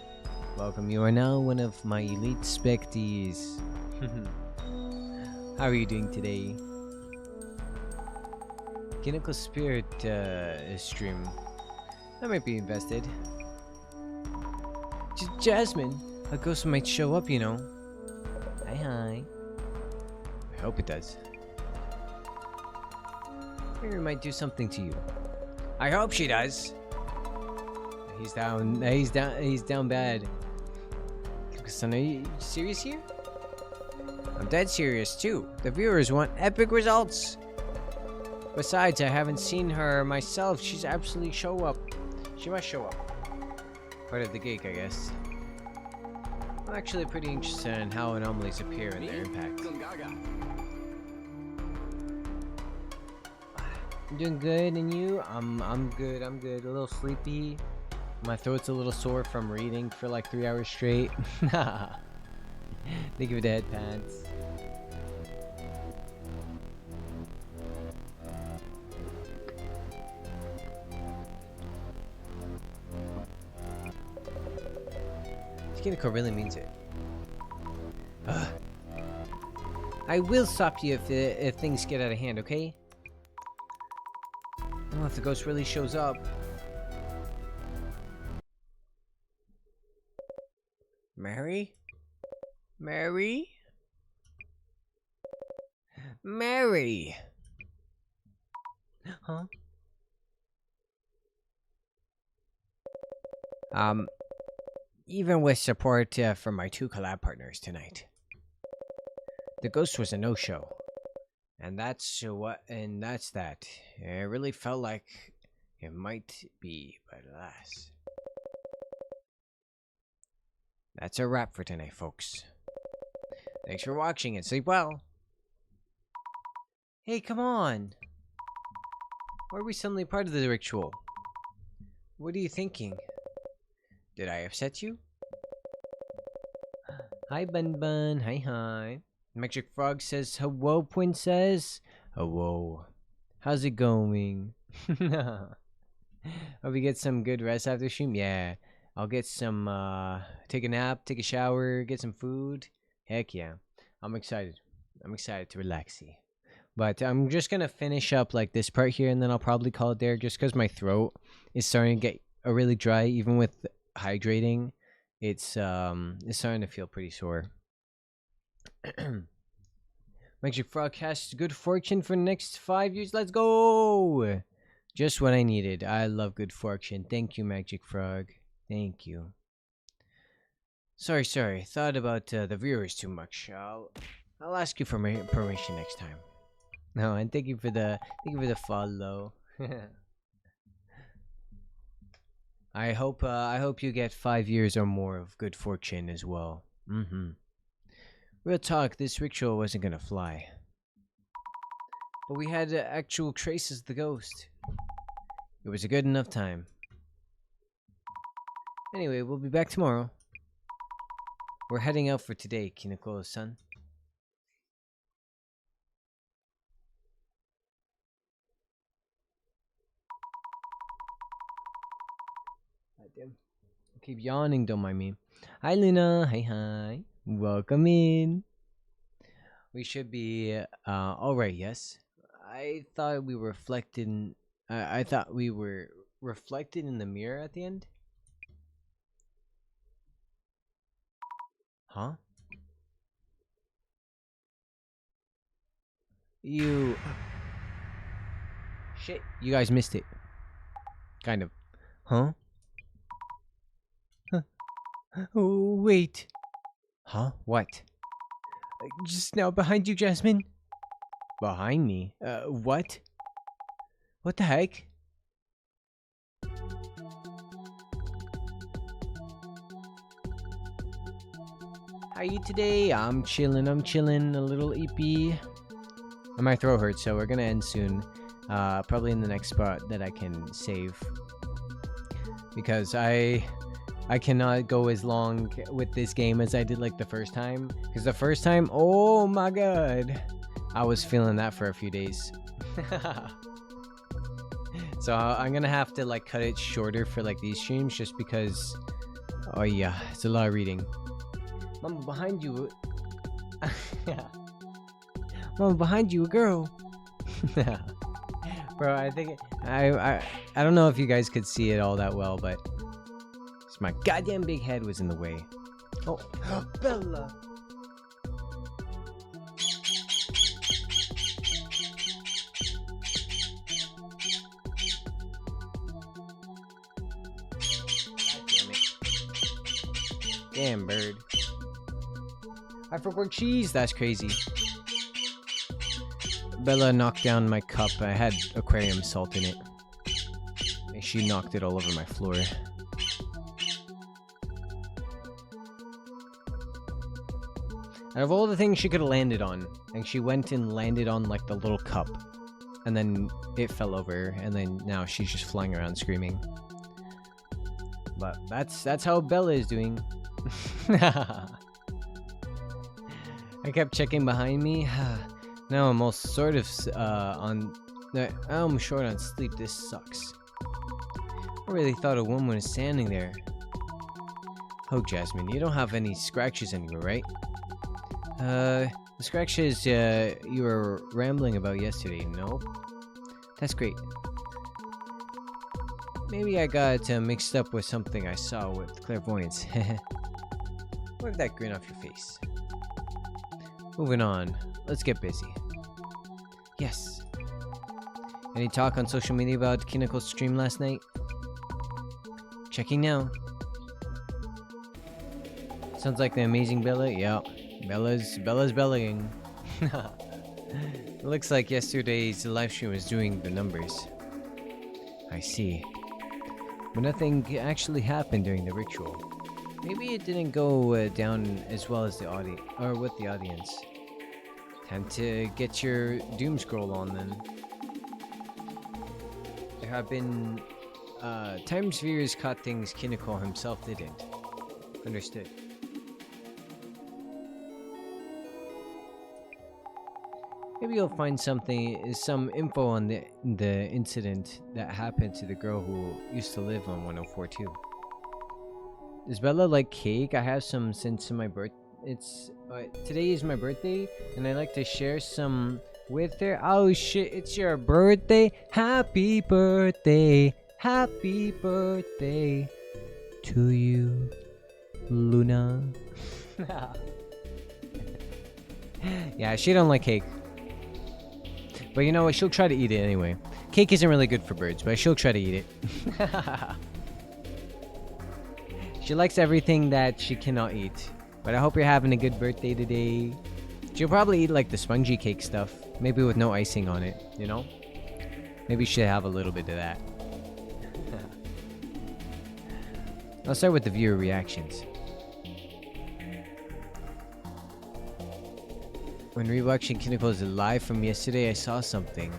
Welcome, you are now one of my elite specties. How are you doing today? Kineko Spirit stream. I might be invested. Jasmine, a ghost might show up, you know. Hi. I hope it does. Maybe it might do something to you. I hope she does. He's down. He's down bad. Son, are you serious here? I'm dead serious too. The viewers want epic results. Besides, I haven't seen her myself. She's absolutely show up. She must show up. Part of the gig, I guess. I'm actually pretty interested in how anomalies appear and their impact. I'm doing good, and you? I'm good. I'm good. A little sleepy. My throat's a little sore from reading for like 3 hours straight. Think of the head pants. Kineko really means it. I will stop you if things get out of hand, okay? Well, if the ghost really shows up. Mary? Mary? Mary! Huh? Even with support from my 2 collab partners tonight, the ghost was a no-show. And that's that. It really felt like it might be, but alas. That's a wrap for tonight, folks. Thanks for watching and sleep well. Hey, come on. Why are we suddenly part of the ritual? What are you thinking? Did I upset you? Hi, Bun Bun. Hi, hi. Magic Frog says, hello, princess. Hello. How's it going? Hope you get some good rest after stream. Yeah. I'll get some, take a nap, take a shower, get some food. Heck yeah. I'm excited. I'm excited to relax. But I'm just gonna finish up like this part here, and then I'll probably call it there, just because my throat is starting to get really dry, even with hydrating. It's starting to feel pretty sore. Magic Frog has good fortune for the next 5 years. Let's go! Just what I needed. I love good fortune. Thank you, Magic Frog. Thank you. Sorry. Thought about the viewers too much. I'll ask you for my permission next time. No, and thank you for the follow. I hope you get 5 years or more of good fortune as well. Real talk, this ritual wasn't gonna fly. But we had actual traces of the ghost. It was a good enough time. Anyway, we'll be back tomorrow. We're heading out for today, Kineko-san. Goddamn. Keep yawning, don't mind me. Hi, Luna. Hi. Welcome in. We should be all right. Yes. I thought we were reflected. I thought we were reflected in the mirror at the end. Huh? You. Shit. You guys missed it. Kind of. Huh? Oh, wait. Huh? What? Just now behind you, Jasmine. Behind me? What? What the heck? How are you today? I'm chilling, a little eepy. And my throat hurts, so we're gonna end soon. Probably in the next spot that I can save. Because I cannot go as long with this game as I did like the first time. Because the first time, oh my god, I was feeling that for a few days. So I'm gonna have to like cut it shorter for like these streams just because, oh yeah, it's a lot of reading. Mama, behind you. Mama, behind you, a girl. Bro, I think I don't know if you guys could see it all that well, but my goddamn big head was in the way. Oh, Bella. Damn it. Damn bird. I forgot cheese. That's crazy. Bella knocked down my cup. I had aquarium salt in it. And she knocked it all over my floor. Out of all the things she could have landed on, and she went and landed on like the little cup, and then it fell over, and then now she's just flying around screaming. But that's how Bella is doing. I kept checking behind me. Now I'm all sort of I'm short on sleep. This sucks. I really thought a woman was standing there. Oh, Jasmine, you don't have any scratches anywhere, right? The scratches you were rambling about yesterday, no? That's great. Maybe I got mixed up with something I saw with clairvoyance. Wipe that grin off your face. Moving on. Let's get busy. Yes. Any talk on social media about Kineko's stream last night? Checking now. Sounds like the amazing Bella. Yeah. Bella's bellying. It looks like yesterday's live stream was doing the numbers. I see. But nothing actually happened during the ritual. Maybe it didn't go down as well as the audience, or with the audience. Time to get your doom scroll on then. There have been time spheres caught things Kineko himself didn't. Understood. Maybe you'll find some info on the incident that happened to the girl who used to live on 104 too. Does Bella like cake? I have some since my birth. Today is my birthday, and I like to share some with her. Oh shit! It's your birthday! Happy birthday! Happy birthday to you, Luna. Yeah, she don't like cake. But you know what? She'll try to eat it anyway. Cake isn't really good for birds, but she'll try to eat it. She likes everything that she cannot eat. But I hope you're having a good birthday today. She'll probably eat like the spongy cake stuff. Maybe with no icing on it, you know? Maybe she'll have a little bit of that. I'll start with the viewer reactions. When rewatching Kineko's live from yesterday, I saw something.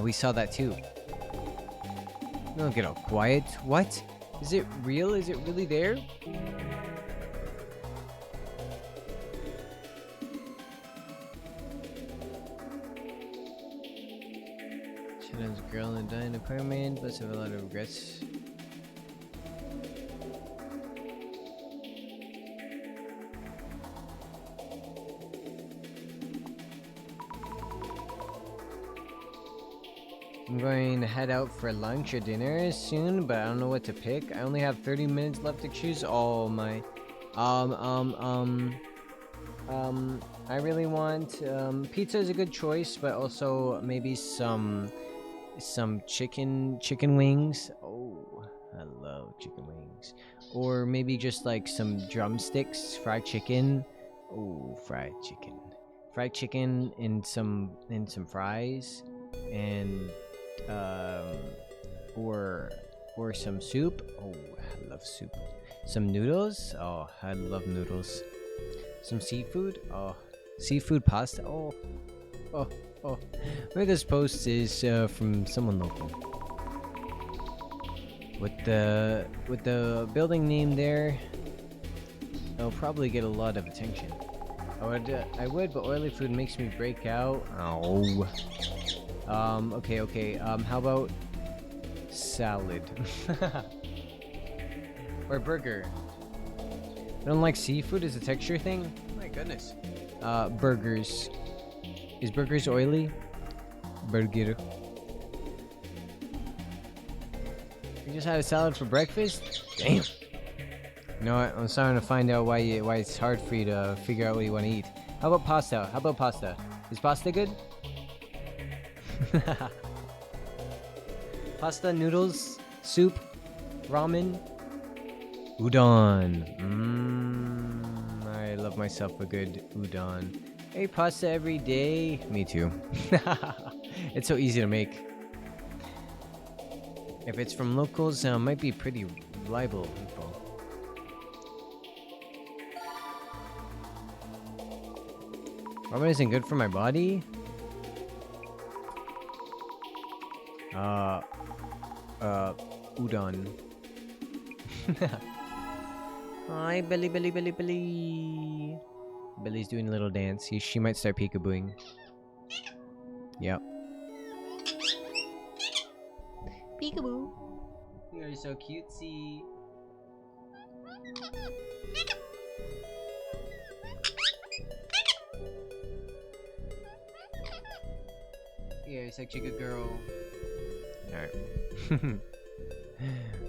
We saw that too. Don't get all quiet. What? Is it real? Is it really there? Shannon's a girl in a dying apartment, but have a lot of regrets. I'm going to head out for lunch or dinner soon, but I don't know what to pick. I only have 30 minutes left to choose. Oh my. I really want, pizza is a good choice, but also maybe some chicken wings. Oh, I love chicken wings. Or maybe just like some drumsticks, fried chicken. Oh, fried chicken. Fried chicken and some fries, and or some soup. Oh, I love soup. Some noodles. Oh, I love noodles. Some seafood. Oh, seafood pasta. Oh. Where this post is from someone local. With the building name there, I'll probably get a lot of attention. I would, but oily food makes me break out. Oh. Okay. How about salad? Or burger? I don't like seafood as a texture thing. My goodness. Burgers. Is burgers oily? Burger. You just had a salad for breakfast? Damn. You know what? I'm starting to find out why it's hard for you to figure out what you want to eat. How about pasta? Is pasta good? Pasta, noodles, soup, ramen, udon. I love myself a good udon. I eat pasta every day. Me too. It's so easy to make. If it's from locals, might be pretty reliable info. Ramen isn't good for my body? Udon. Hi, Billy. Billy's doing a little dance. She might start peekabooing. Yep. Peekaboo. You're so cutesy. You're such a good girl. Alright.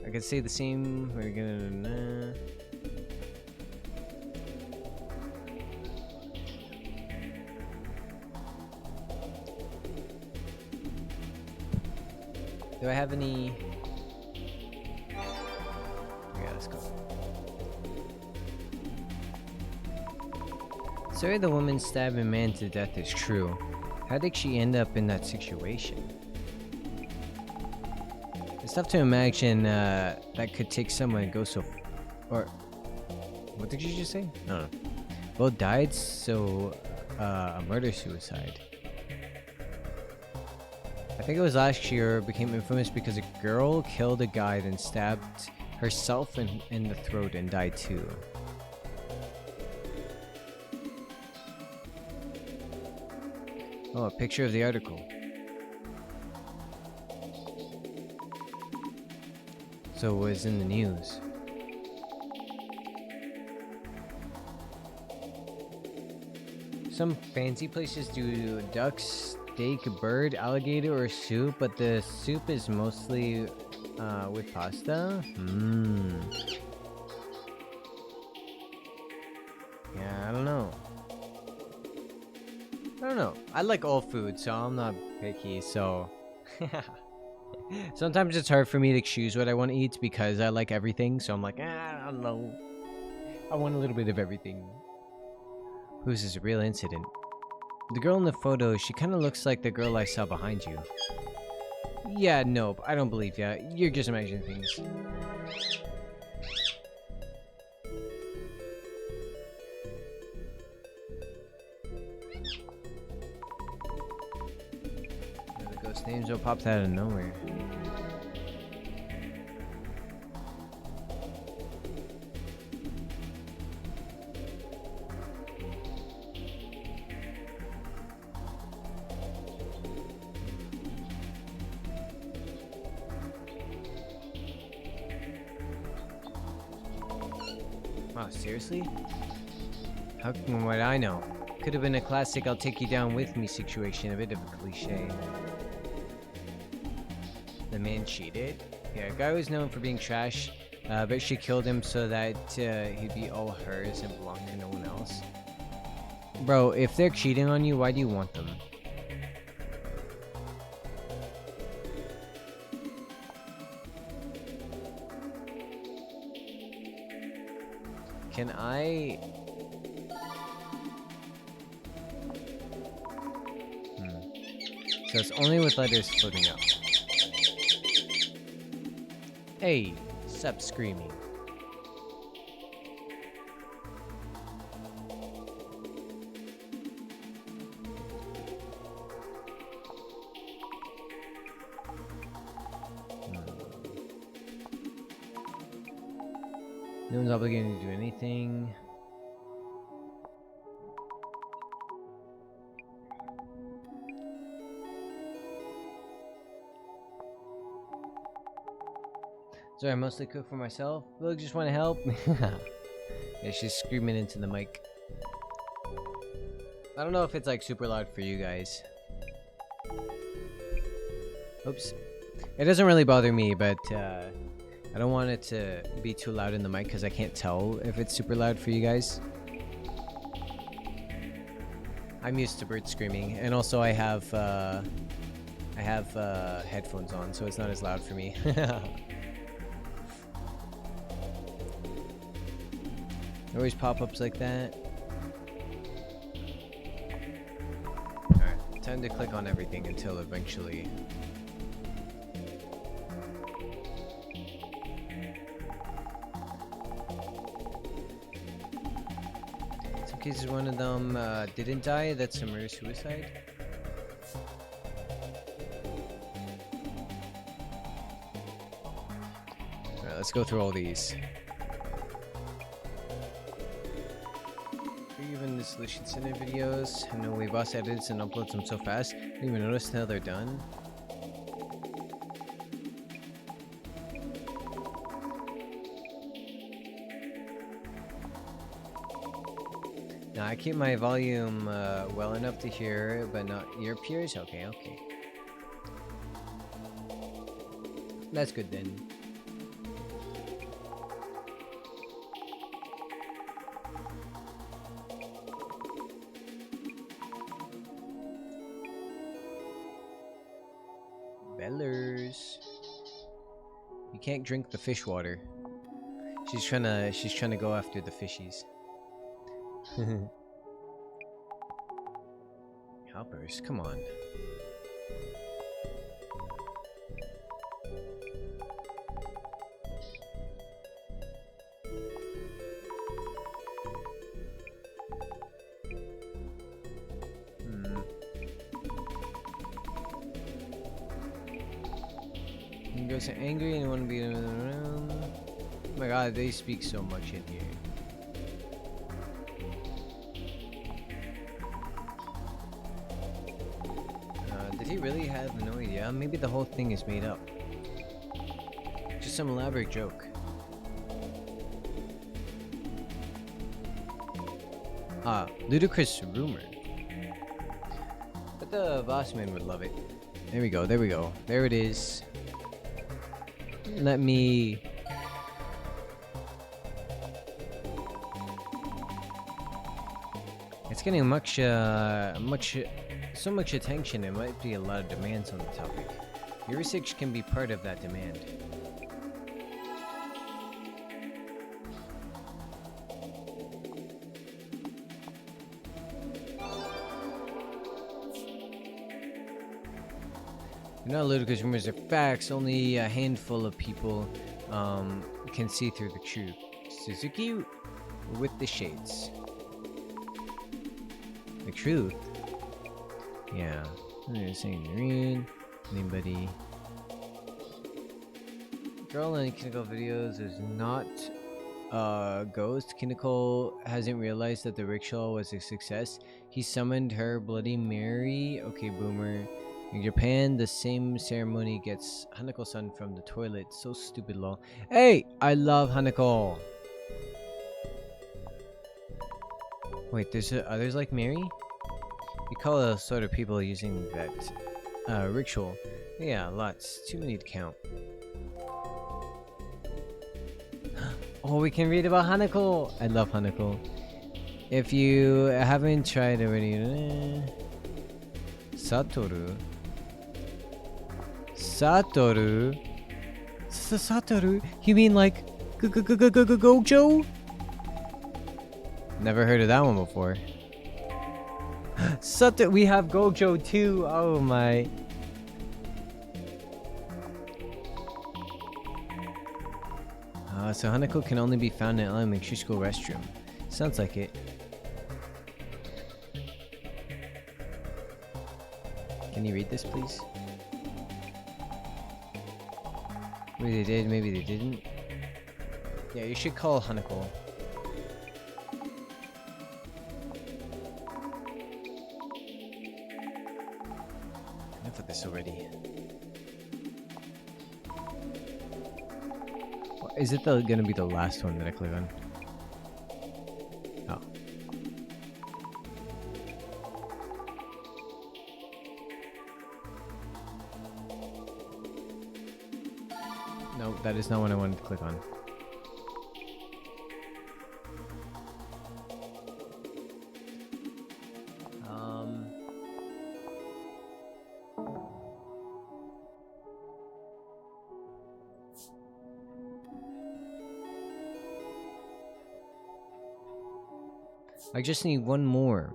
I could say the same. We're gonna. Do I have any? Yeah, let's go. Sorry, the woman stabbing a man to death is true. How did she end up in that situation? It's tough to imagine that could take someone to go so. Or. What did you just say? No. Both died, so. A murder suicide. I think it was last year, became infamous because a girl killed a guy, then stabbed herself in the throat and died too. Oh, a picture of the article. So it was in the news. Some fancy places do duck, steak, bird, alligator, or soup, but the soup is mostly with pasta. Yeah, I don't know. I like all food, so I'm not picky, so... Sometimes it's hard for me to choose what I want to eat because I like everything, so I'm like, I don't know. I want a little bit of everything. Who's this, a real incident? The girl in the photo, she kind of looks like the girl I saw behind you. Yeah, nope, I don't believe ya. You're just imagining things. Those names all popped out of nowhere. Wow, seriously? How come what I know? Could have been a classic I'll take you down with me situation, a bit of a cliche. The man cheated? Yeah, guy was known for being trash, but she killed him so that he'd be all hers and belong to no one else. Bro, if they're cheating on you, why do you want them? Can I... So it's only with letters floating up. Hey, stop screaming. No one's obligated to do anything. Sorry, I mostly cook for myself. Look, just want to help. Yeah, she's screaming into the mic. I don't know if it's like super loud for you guys. Oops. It doesn't really bother me, but I don't want it to be too loud in the mic because I can't tell if it's super loud for you guys. I'm used to birds screaming, and also I have headphones on, so it's not as loud for me. Always pop-ups like that. Alright, time to click on everything until eventually... In some cases one of them didn't die, that's a murder suicide. Alright, let's go through all these. Even Dissolution Center videos. I know we boss edits and uploads them so fast. I didn't even notice how they're done. Now I keep my volume well enough to hear, but not ear pierce. Okay, okay. That's good then. Bellers. You can't drink the fish water. She's trying to go after the fishies. Helpers, come on. You go so angry and you want to be in the room. Oh my god, they speak so much in here. Did he really have no idea? Maybe the whole thing is made up. Just some elaborate joke. Ah, ludicrous rumor. But the boss man would love it. There we go, there we go. There it is. Let me... It's getting so much attention, there might be a lot of demands on the topic. Your research can be part of that demand. They're not ludicrous rumors, they're facts. Only a handful of people can see through the truth. Suzuki with the shades. The truth? Yeah. I'm saying read. Anybody? Girl in Kineko videos is not ghost. Kineko hasn't realized that the rickshaw was a success. He summoned her Bloody Mary. Okay, boomer. In Japan, the same ceremony gets Hanako-san from the toilet. So stupid, lol. Hey, I love Hanako. Wait, there's others like Mary? We call those sort of people using that ritual. Yeah, lots. Too many to count. Oh, we can read about Hanako. I love Hanako. If you haven't tried already, Satoru. Satoru. Satoru. You mean like Gojo? Never heard of that one before. Satoru. We have Gojo too. Oh my. So Hanako can only be found in elementary school restroom. Sounds like it. Can you read this, please? Maybe they did, maybe they didn't. Yeah, you should call Hanako. Enough of this already. Is it gonna be the last one that I click on? Oh. No, that is not what I wanted to click on. I just need one more.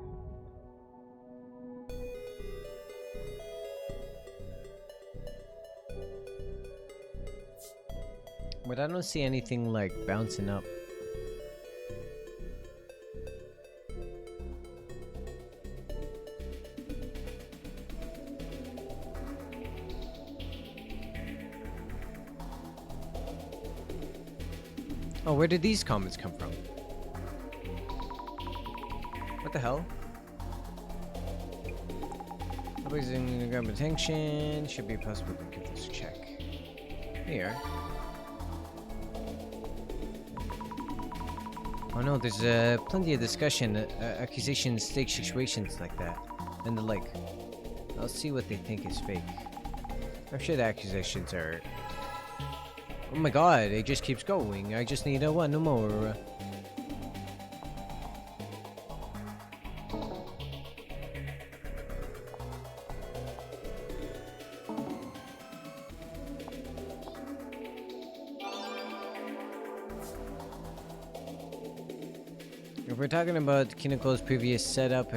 But I don't see anything like bouncing up. Oh, where did these comments come from? What the hell? Nobody's gonna grab attention. Should be possible to give this a check. Here. Oh no, there's plenty of discussion, accusations, stake situations like that, and the like. I'll see what they think is fake. I'm sure the accusations are. Oh my god, it just keeps going. I just need one more. If we're talking about Kineko's previous setup,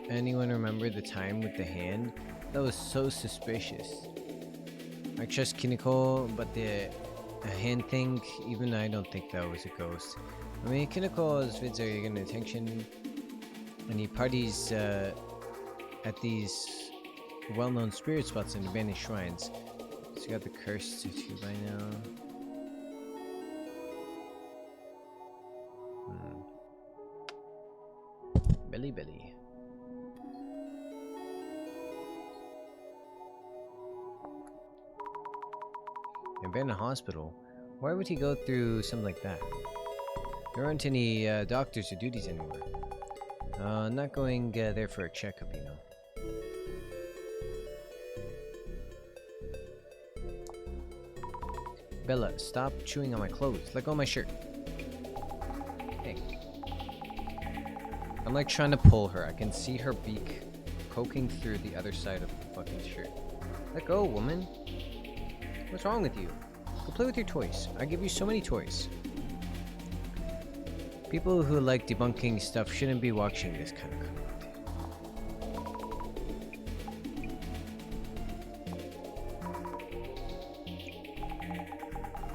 anyone remember the time with the hand? That was so suspicious. I trust Kineko, but the hand thing, even I don't think that was a ghost. I mean, Kineko's vids are getting attention, and he parties at these well-known spirit spots and abandoned shrines. So you got the curse tattoo by now. Billy. Abandoned hospital? Why would he go through something like that? There aren't any doctors or duties anymore. Not going there for a checkup, you know. Bella, stop chewing on my clothes. Let go of my shirt. Hey. I'm like trying to pull her. I can see her beak poking through the other side of the fucking shirt. Let go, woman. What's wrong with you? Go play with your toys. I give you so many toys. People who like debunking stuff shouldn't be watching this kind of content.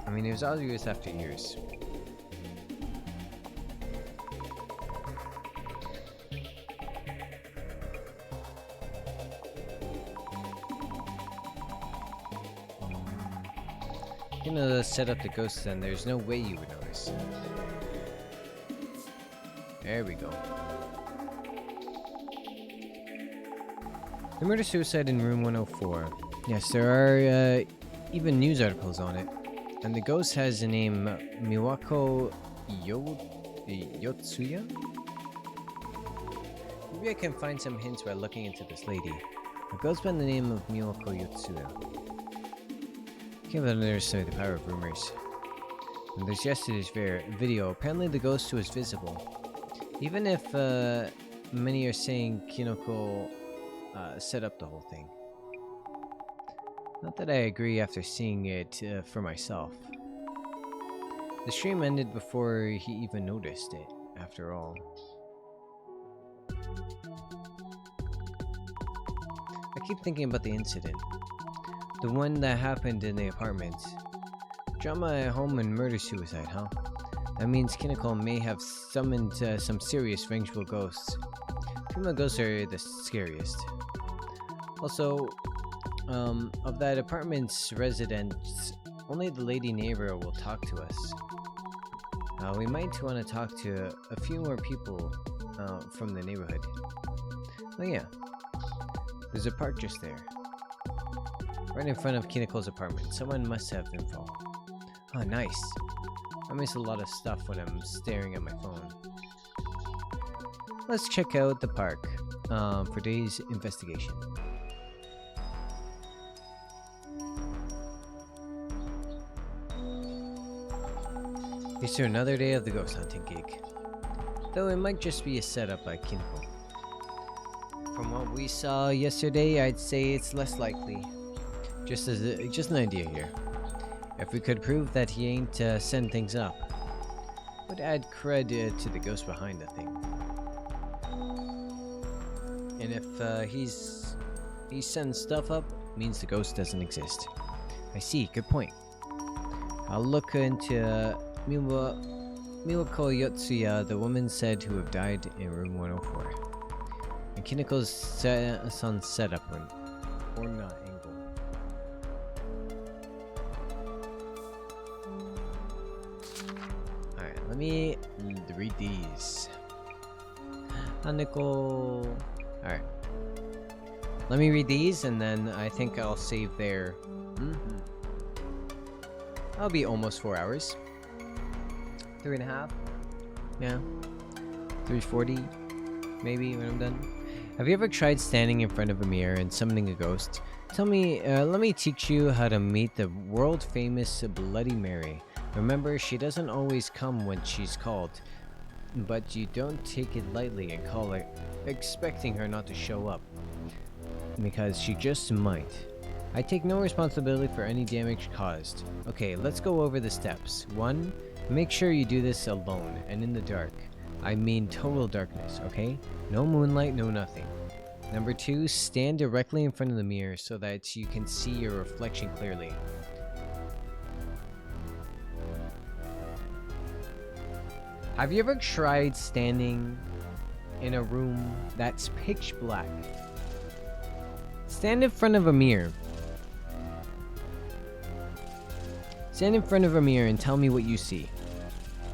I mean, it was obvious after years. set up the ghosts, then there's no way you would notice. There we go. The murder-suicide in room 104. Yes, there are even news articles on it. And the ghost has the name Miwako Yotsuya? Maybe I can find some hints by looking into this lady. The ghost by the name of Miwako Yotsuya. Can't understand the power of rumors. And there's yesterday's video. Apparently the ghost was visible. Even if many are saying Kinoko set up the whole thing. Not that I agree after seeing it for myself. The stream ended before he even noticed it, after all. I keep thinking about the incident. The one that happened in the apartment. Drama at home and murder-suicide, huh? That means Kinoko may have summoned some serious vengeful ghosts. Female ghosts are the scariest. Also, of that apartment's residents, only the lady neighbor will talk to us. We might want to talk to a few more people from the neighborhood. Oh yeah, there's a park just there. Right in front of Kinoko's apartment. Someone must have info. Oh, nice. I miss a lot of stuff when I'm staring at my phone. Let's check out the park for today's investigation. Here's to another day of the ghost hunting gig. Though it might just be a setup by Kinko. From what we saw yesterday, I'd say it's less likely. Just an idea here. If we could prove that he ain't send things up, would add cred to the ghost behind the thing. And if he sends stuff up, means the ghost doesn't exist. I see, good point. I'll look into Miwako Yotsuya, the woman said to have died in room 104. And Kinoko's son setup room, or not angle. Alright, let me read these. Haneko. Alright. Let me read these and then I think I'll save there. I'll be almost 4 hours. 3.5. Yeah. 340. Maybe when I'm done. Have you ever tried standing in front of a mirror and summoning a ghost? Let me teach you how to meet the world famous Bloody Mary. Remember, she doesn't always come when she's called, but you don't take it lightly and call her, expecting her not to show up, because she just might. I take no responsibility for any damage caused. Okay, let's go over the steps. 1. Make sure you do this alone and in the dark. I mean total darkness, okay? No moonlight, no nothing. Number 2, stand directly in front of the mirror so that you can see your reflection clearly. Have you ever tried standing in a room that's pitch black? Stand in front of a mirror. Stand in front of a mirror and tell me what you see.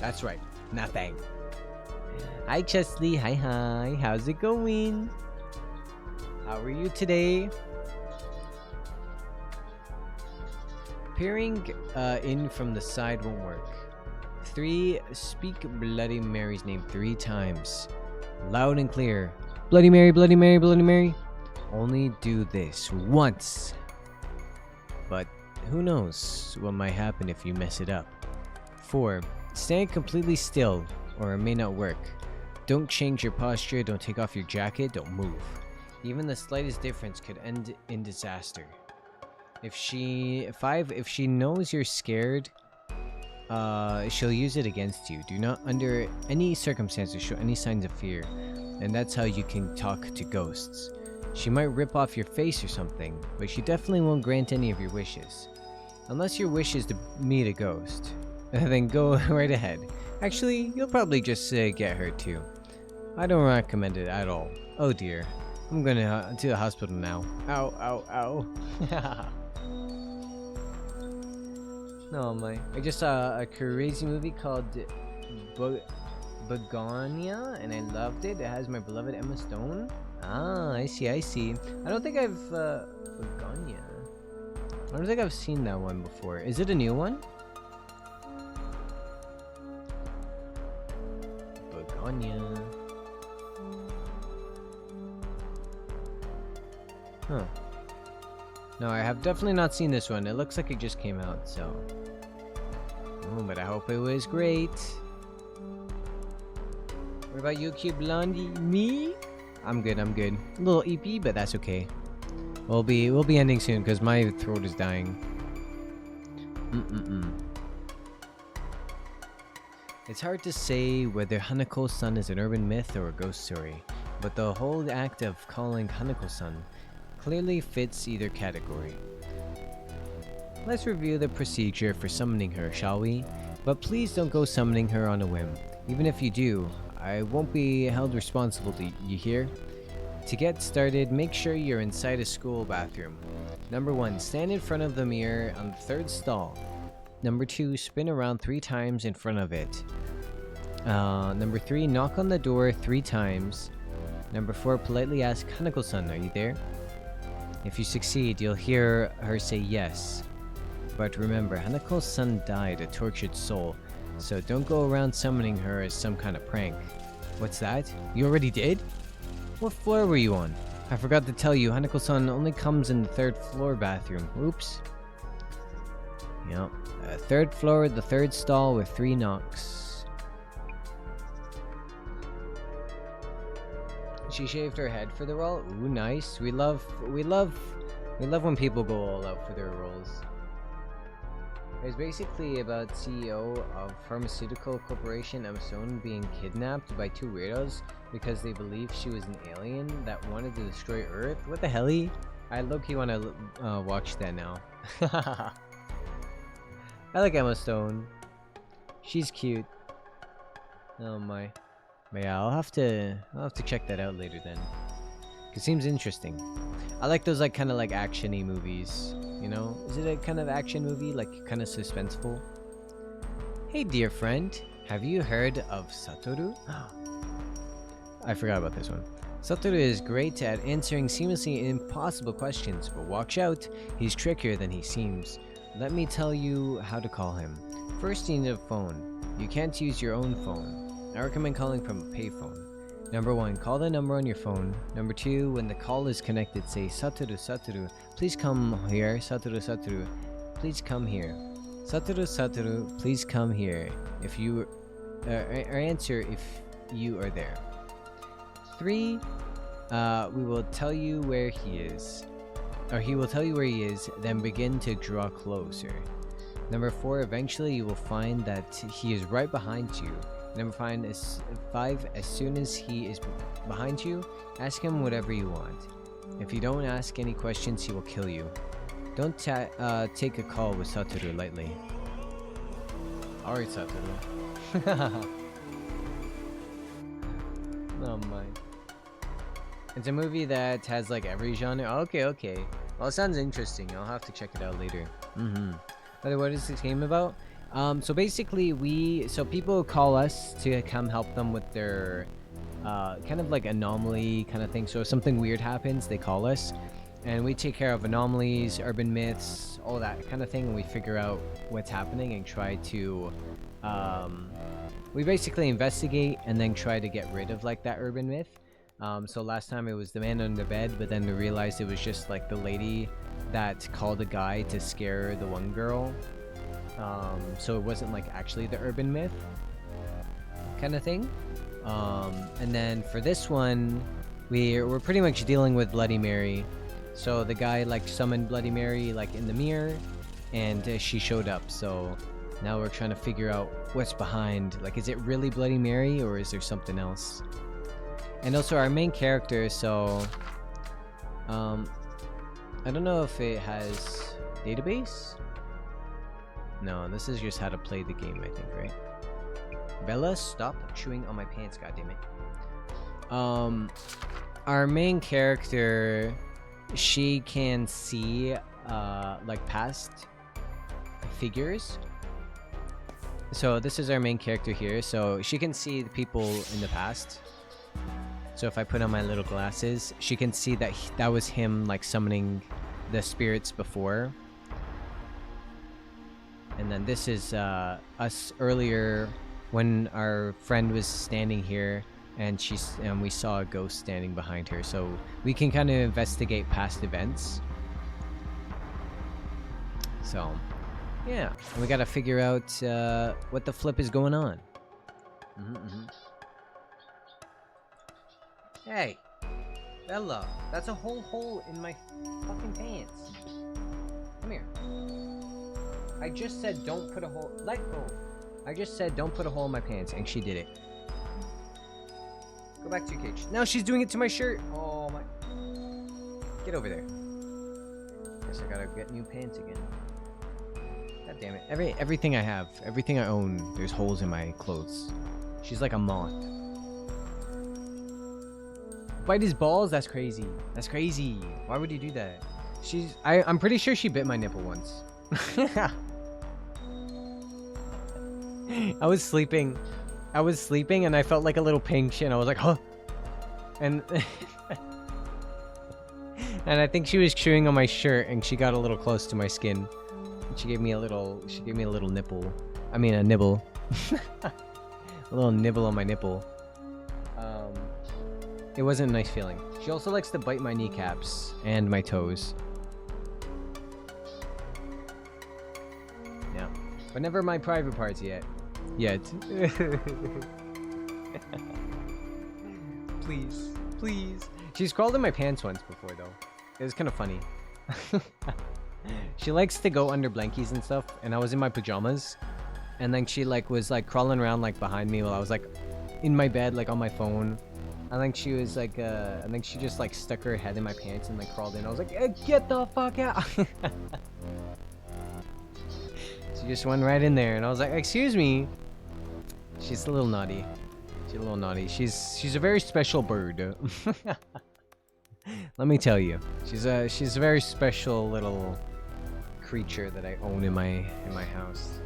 That's right, nothing. Hi Chesley, hi, how's it going? How are you today? Peering in from the side won't work. 3, speak Bloody Mary's name 3 times. Loud and clear. Bloody Mary, Bloody Mary, Bloody Mary. Only do this once. But who knows what might happen if you mess it up. 4, stand completely still or it may not work. Don't change your posture, don't take off your jacket, don't move. Even the slightest difference could end in disaster. 5, if she knows you're scared, she'll use it against you. Do not under any circumstances show any signs of fear, and that's how you can talk to ghosts. She might rip off your face or something, but she definitely won't grant any of your wishes. Unless your wish is to meet a ghost. Then go right ahead. Actually, you'll probably just get hurt too. I don't recommend it at all. Oh dear. I'm gonna to the hospital now. Ow, ow, ow. No, I just saw a crazy movie called Begonia, and I loved it. It has my beloved Emma Stone. Ah, I see, I see. I don't think I've Begonia. I don't think I've seen that one before. Is it a new one? Begonia. Huh. No, I have definitely not seen this one. It looks like it just came out, so. Oh, but I hope it was great. What about you, cute blondie? Me? I'm good, I'm good. A little EP, but that's okay. We'll be ending soon because my throat is dying. It's hard to say whether Hanako-san is an urban myth or a ghost story, but the whole act of calling Hanako-san clearly fits either category. Let's review the procedure for summoning her, shall we? But please don't go summoning her on a whim. Even if you do, I won't be held responsible, you hear? To get started, make sure you're inside a school bathroom. Number 1, stand in front of the mirror on the 3rd stall. Number 2, spin around 3 times in front of it. Number 3, knock on the door 3 times. Number 4, politely ask Hanako-san, are you there? If you succeed, you'll hear her say yes. But remember, Hanako-san died a tortured soul, so don't go around summoning her as some kind of prank. What's that? You already did? What floor were you on? I forgot to tell you, Hanako-san only comes in the 3rd floor bathroom. Oops. Yep. 3rd floor, the 3rd stall with 3 knocks. She shaved her head for the role. Ooh, nice. We love when people go all out for their roles. It's basically about CEO of pharmaceutical corporation Emma Stone being kidnapped by 2 weirdos because they believed she was an alien that wanted to destroy Earth. What the helly? I low-key want to watch that now. I like Emma Stone. She's cute. Oh my. But yeah, I'll have to check that out later then. It seems interesting. I like those kind of action-y movies. You know? Is it a kind of action movie? Kind of suspenseful? Hey dear friend, have you heard of Satoru? I forgot about this one. Satoru is great at answering seamlessly impossible questions, but watch out, he's trickier than he seems. Let me tell you how to call him. First, you need a phone. You can't use your own phone. I recommend calling from a payphone. Number 1, call the number on your phone. Number 2, when the call is connected, say Satoru, Satoru, please come here. Satoru, Satoru, please come here. Satoru, Satoru, please come here. If you or answer if you are there. 3, we will tell you where he is. Or he will tell you where he is, then begin to draw closer. Number 4, eventually you will find that he is right behind you. Number 5, as soon as he is behind you, ask him whatever you want. If you don't ask any questions, he will kill you. Don't take a call with Satoru lightly. Alright, Satoru. Oh my. It's a movie that has every genre. Okay. Well, it sounds interesting. I'll have to check it out later. What is this game about? So basically people call us to come help them with their kind of anomaly kind of thing. So if something weird happens, they call us and we take care of anomalies, urban myths, all that kind of thing, and we figure out what's happening and try to we basically investigate and then try to get rid of that urban myth. So last time it was the man under the bed, but then we realized it was just the lady that called a guy to scare the one girl. So it wasn't actually the urban myth kind of thing. And then for this one, we're pretty much dealing with Bloody Mary. So the guy summoned Bloody Mary in the mirror, and she showed up. So now we're trying to figure out what's behind. Is it really Bloody Mary or is there something else? And also our main character. So I don't know if it has database. No, this is just how to play the game, I think, right? Bella, stop chewing on my pants, goddammit. Our main character, she can see, past figures. So this is our main character here. So she can see the people in the past. So if I put on my little glasses, she can see that that was him like summoning the spirits before. And then this is us earlier when our friend was standing here and we saw a ghost standing behind her. So we can kind of investigate past events. So yeah, we gotta figure out what the flip is going on. Hey, Bella, that's a whole hole in my fucking pants. Come here. I just said don't put a hole. Let go. I just said don't put a hole in my pants, and she did it. Go back to your cage. Now she's doing it to my shirt. Oh my. Get over there. Guess I gotta get new pants again. God damn it. Everything I have, everything I own, there's holes in my clothes. She's like a moth. Bite his balls? That's crazy. That's crazy. Why would you do that? I'm pretty sure she bit my nipple once. I was sleeping and I felt like a little pinch and I was like, huh? And and I think she was chewing on my shirt and she got a little close to my skin. And she gave me a little nipple. I mean a nibble. A little nibble on my nipple. It wasn't a nice feeling. She also likes to bite my kneecaps and my toes. Yeah. But never my private parts yet. Please. Please. She's crawled in my pants once before though. It was kind of funny. She likes to go under blankies and stuff, and I was in my pajamas. And then she was crawling around behind me while I was in my bed on my phone. I think she was I think she just stuck her head in my pants and crawled in. I was like, get the fuck out. She just went right in there and I was like, excuse me. She's a little naughty. She's a very special bird. Let me tell you. She's a very special little creature that I own in my house.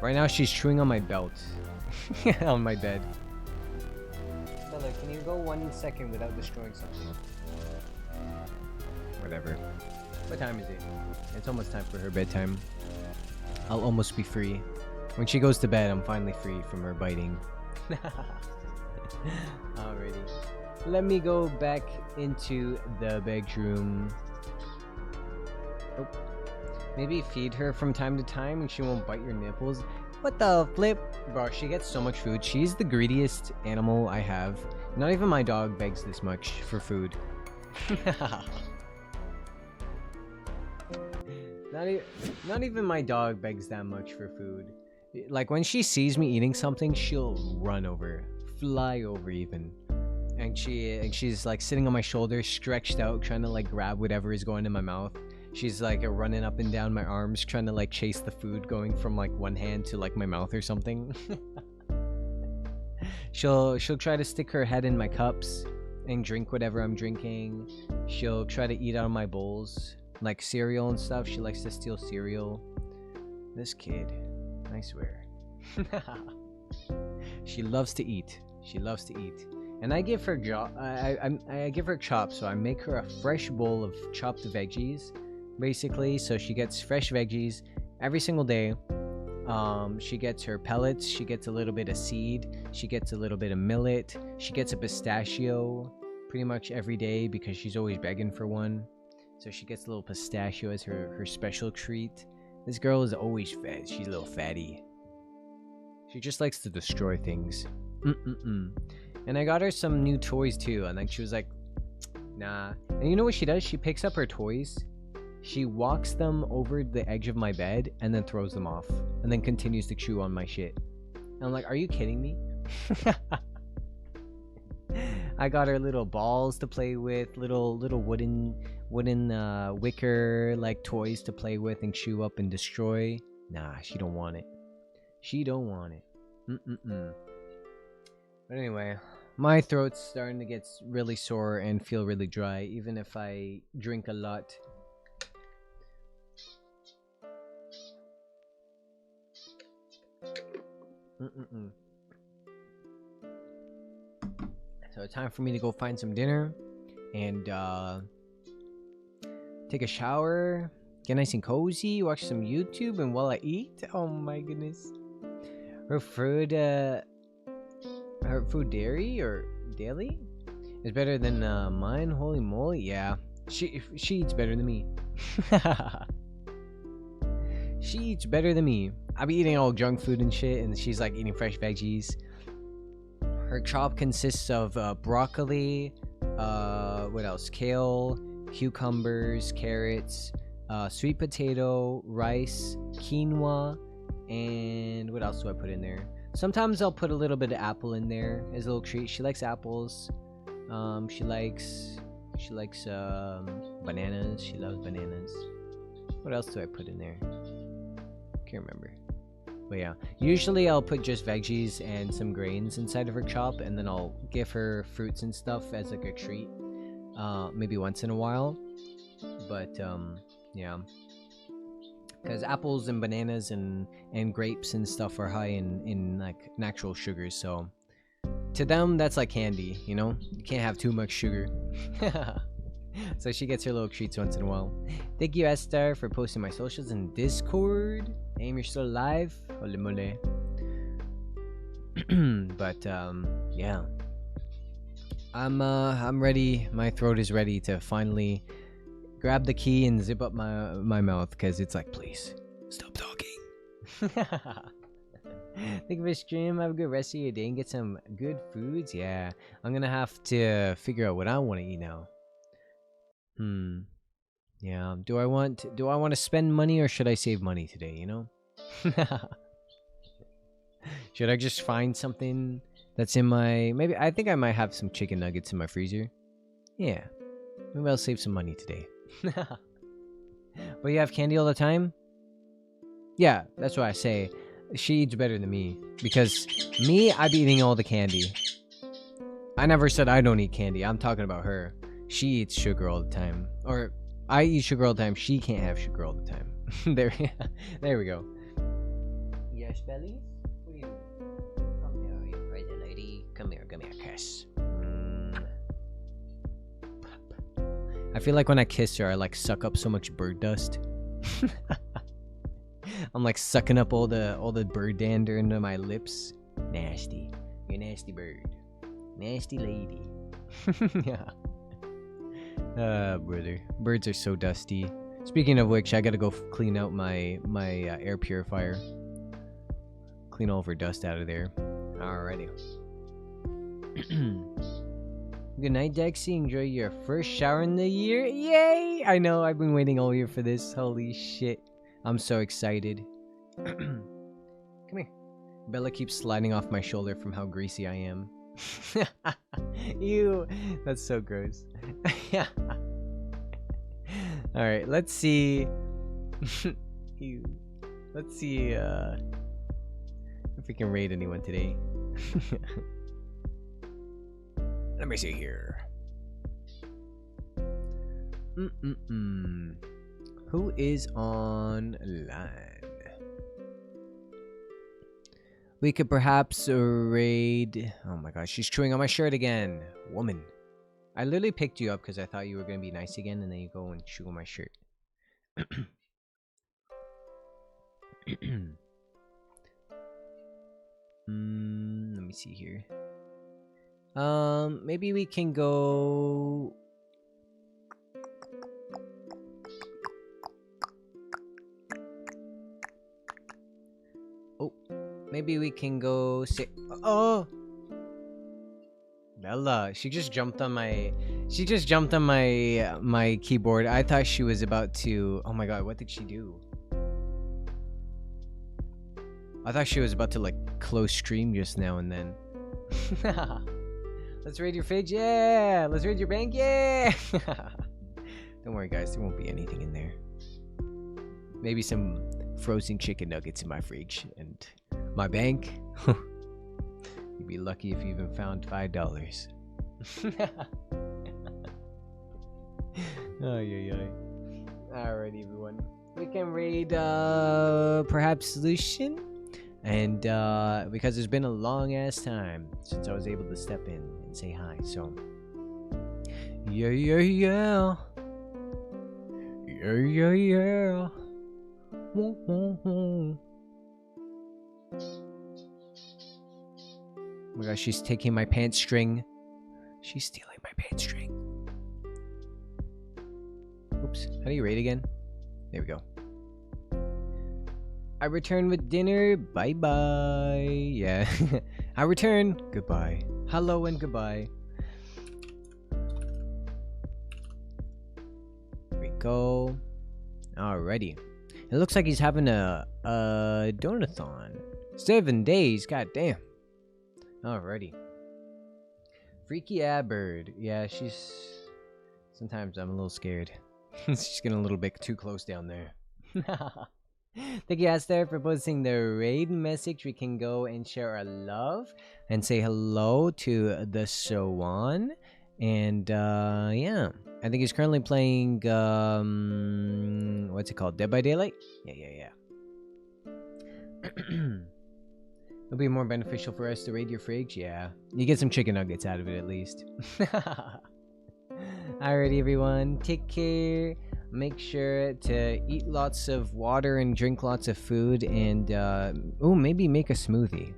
Right now she's chewing on my belt. On my bed. Bella, can you go 1 second without destroying something? Whatever. What time is it? It's almost time for her bedtime. I'll almost be free. When she goes to bed, I'm finally free from her biting. Alrighty. Let me go back into the bedroom. Oh. Maybe feed her from time to time and she won't bite your nipples. What the flip? Bro, she gets so much food. She's the greediest animal I have. Not even my dog begs this much for food. Not even my dog begs that much for food. When she sees me eating something, she'll run over. Fly over even. And she's sitting on my shoulder, stretched out, trying to grab whatever is going in my mouth. She's running up and down my arms, trying to chase the food going from one hand to my mouth or something. She'll try to stick her head in my cups and drink whatever I'm drinking. She'll try to eat out of my bowls, like cereal and stuff. She likes to steal cereal. This kid, I swear. She loves to eat. And I give her I give her chops, so I make her a fresh bowl of chopped veggies, basically. So she gets fresh veggies every single day. She gets her pellets. She gets a little bit of seed. She gets a little bit of millet. She gets a pistachio pretty much every day because she's always begging for one. So she gets a little pistachio as her special treat. This girl is always fed. She's a little fatty. She just likes to destroy things. And I got her some new toys too, and then she was like, nah. And you know what she does? She picks up her toys, she walks them over the edge of my bed, and then throws them off, and then continues to chew on my shit. And I'm like, are you kidding me? I got her little balls to play with, little wooden wicker toys to play with and chew up and destroy. Nah, she don't want it. But anyway, my throat's starting to get really sore and feel really dry, even if I drink a lot. Mm-mm-mm. So it's time for me to go find some dinner and take a shower, get nice and cozy, watch some YouTube, and while I eat, oh my goodness, her food dairy or daily is better than mine. Holy moly, yeah. She eats better than me. She eats better than me. I be eating all junk food and shit, and she's like eating fresh veggies. Her chop consists of broccoli, what else? Kale, cucumbers, carrots, sweet potato, rice, quinoa, and what else do I put in there? Sometimes I'll put a little bit of apple in there as a little treat. She likes apples. She likes bananas. She loves bananas. What else do I put in there? Can't remember. But yeah, usually I'll put just veggies and some grains inside of her chop, and then I'll give her fruits and stuff as like a treat, maybe once in a while. But yeah, because apples and bananas and grapes and stuff are high in like natural sugars, so to them that's like candy, you know. You can't have too much sugar. So she gets her little treats once in a while. Thank you, Esther, for posting my socials in Discord. Aim, you're still alive. Holy moly. But yeah, I'm ready. My throat is ready to finally grab the key and zip up my mouth, because it's like, please stop talking. Thank you for stream. Have a good rest of your day and get some good foods. Yeah, I'm gonna have to figure out what I want to eat now. Yeah. Do I want to spend money, or should I save money today, you know? Should I just find something that's in my, maybe I think I might have some chicken nuggets in my freezer. Yeah. Maybe I'll save some money today. But you have candy all the time? Yeah, that's what I say. She eats better than me, because me, I be eating all the candy. I never said I don't eat candy. I'm talking about her. She eats sugar all the time. Or I eat sugar all the time. She can't have sugar all the time. there we go. Yes, Belly? What are you doing? Come here, you crazy lady. Come here, give me a kiss. I feel like when I kiss her, I like suck up so much bird dust. I'm like sucking up all the bird dander into my lips. Nasty. You're a nasty bird. Nasty lady. Yeah. Brother. Birds are so dusty. Speaking of which, I gotta go clean out my air purifier. Clean all of her dust out of there. Alrighty. Good night, Dexy. Enjoy your first shower in the year. Yay! I know, I've been waiting all year for this. Holy shit. I'm so excited. Come here. Bella keeps sliding off my shoulder from how greasy I am. Ew. That's so gross. Yeah. Alright, let's see. Ew. Let's see if we can raid anyone today. Let me see here. Who is online? We could perhaps raid. Oh my gosh, she's chewing on my shirt again. Woman. I literally picked you up because I thought you were going to be nice again, and then you go and chew on my shirt. Let me see here. Maybe we can go. Oh, maybe we can go say. Oh, Bella, she just jumped on my. She just jumped on my keyboard. I thought she was about to. Oh my god, what did she do? I thought she was about to like close stream just now and then. Let's raid your fridge, yeah! Let's raid your bank, yeah! Don't worry, guys, there won't be anything in there. Maybe some frozen chicken nuggets in my fridge, and my bank. You'd be lucky if you even found $5. Alrighty, everyone. We can raid, perhaps Lucian? And because it's been a long ass time since I was able to step in and say hi. So yeah. Yeah. Oh my gosh, she's taking my pants string. She's stealing my pants string. Oops. How do you rate again? There we go. I return with dinner. Bye bye. Yeah. I return. Goodbye. Hello and goodbye. There we go. Alrighty. It looks like he's having a donathon. 7 days. God damn. Alrighty. Freaky bird. Yeah, she's. Sometimes I'm a little scared. She's getting a little bit too close down there. Thank you, Aster, for posting the raid message. We can go and share our love and say hello to the Sowan. And yeah, I think he's currently playing what's it called? Dead by Daylight? Yeah. It'll be more beneficial for us to raid your fridge. Yeah, you get some chicken nuggets out of it at least. Alrighty, everyone, take care. Make sure to eat lots of water and drink lots of food, and maybe make a smoothie.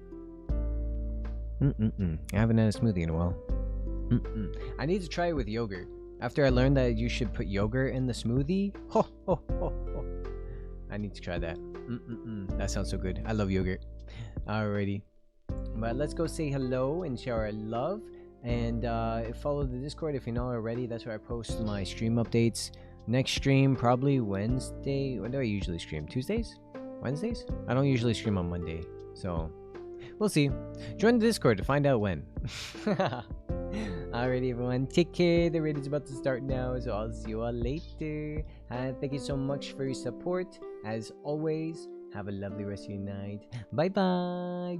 I haven't had a smoothie in a while. I need to try it with yogurt. After I learned that you should put yogurt in the smoothie, I need to try that. That sounds so good. I love yogurt. Alrighty, but let's go say hello and share our love, and follow the Discord if you're not already. That's where I post my stream updates. Next stream probably Wednesday. When do I usually stream? Tuesdays? Wednesdays? I don't usually stream on Monday, so we'll see. Join the Discord to find out when. Alrighty, everyone, take care. The raid is about to start now, so I'll see you all later. Thank you so much for your support. As always, have a lovely rest of your night. Bye bye.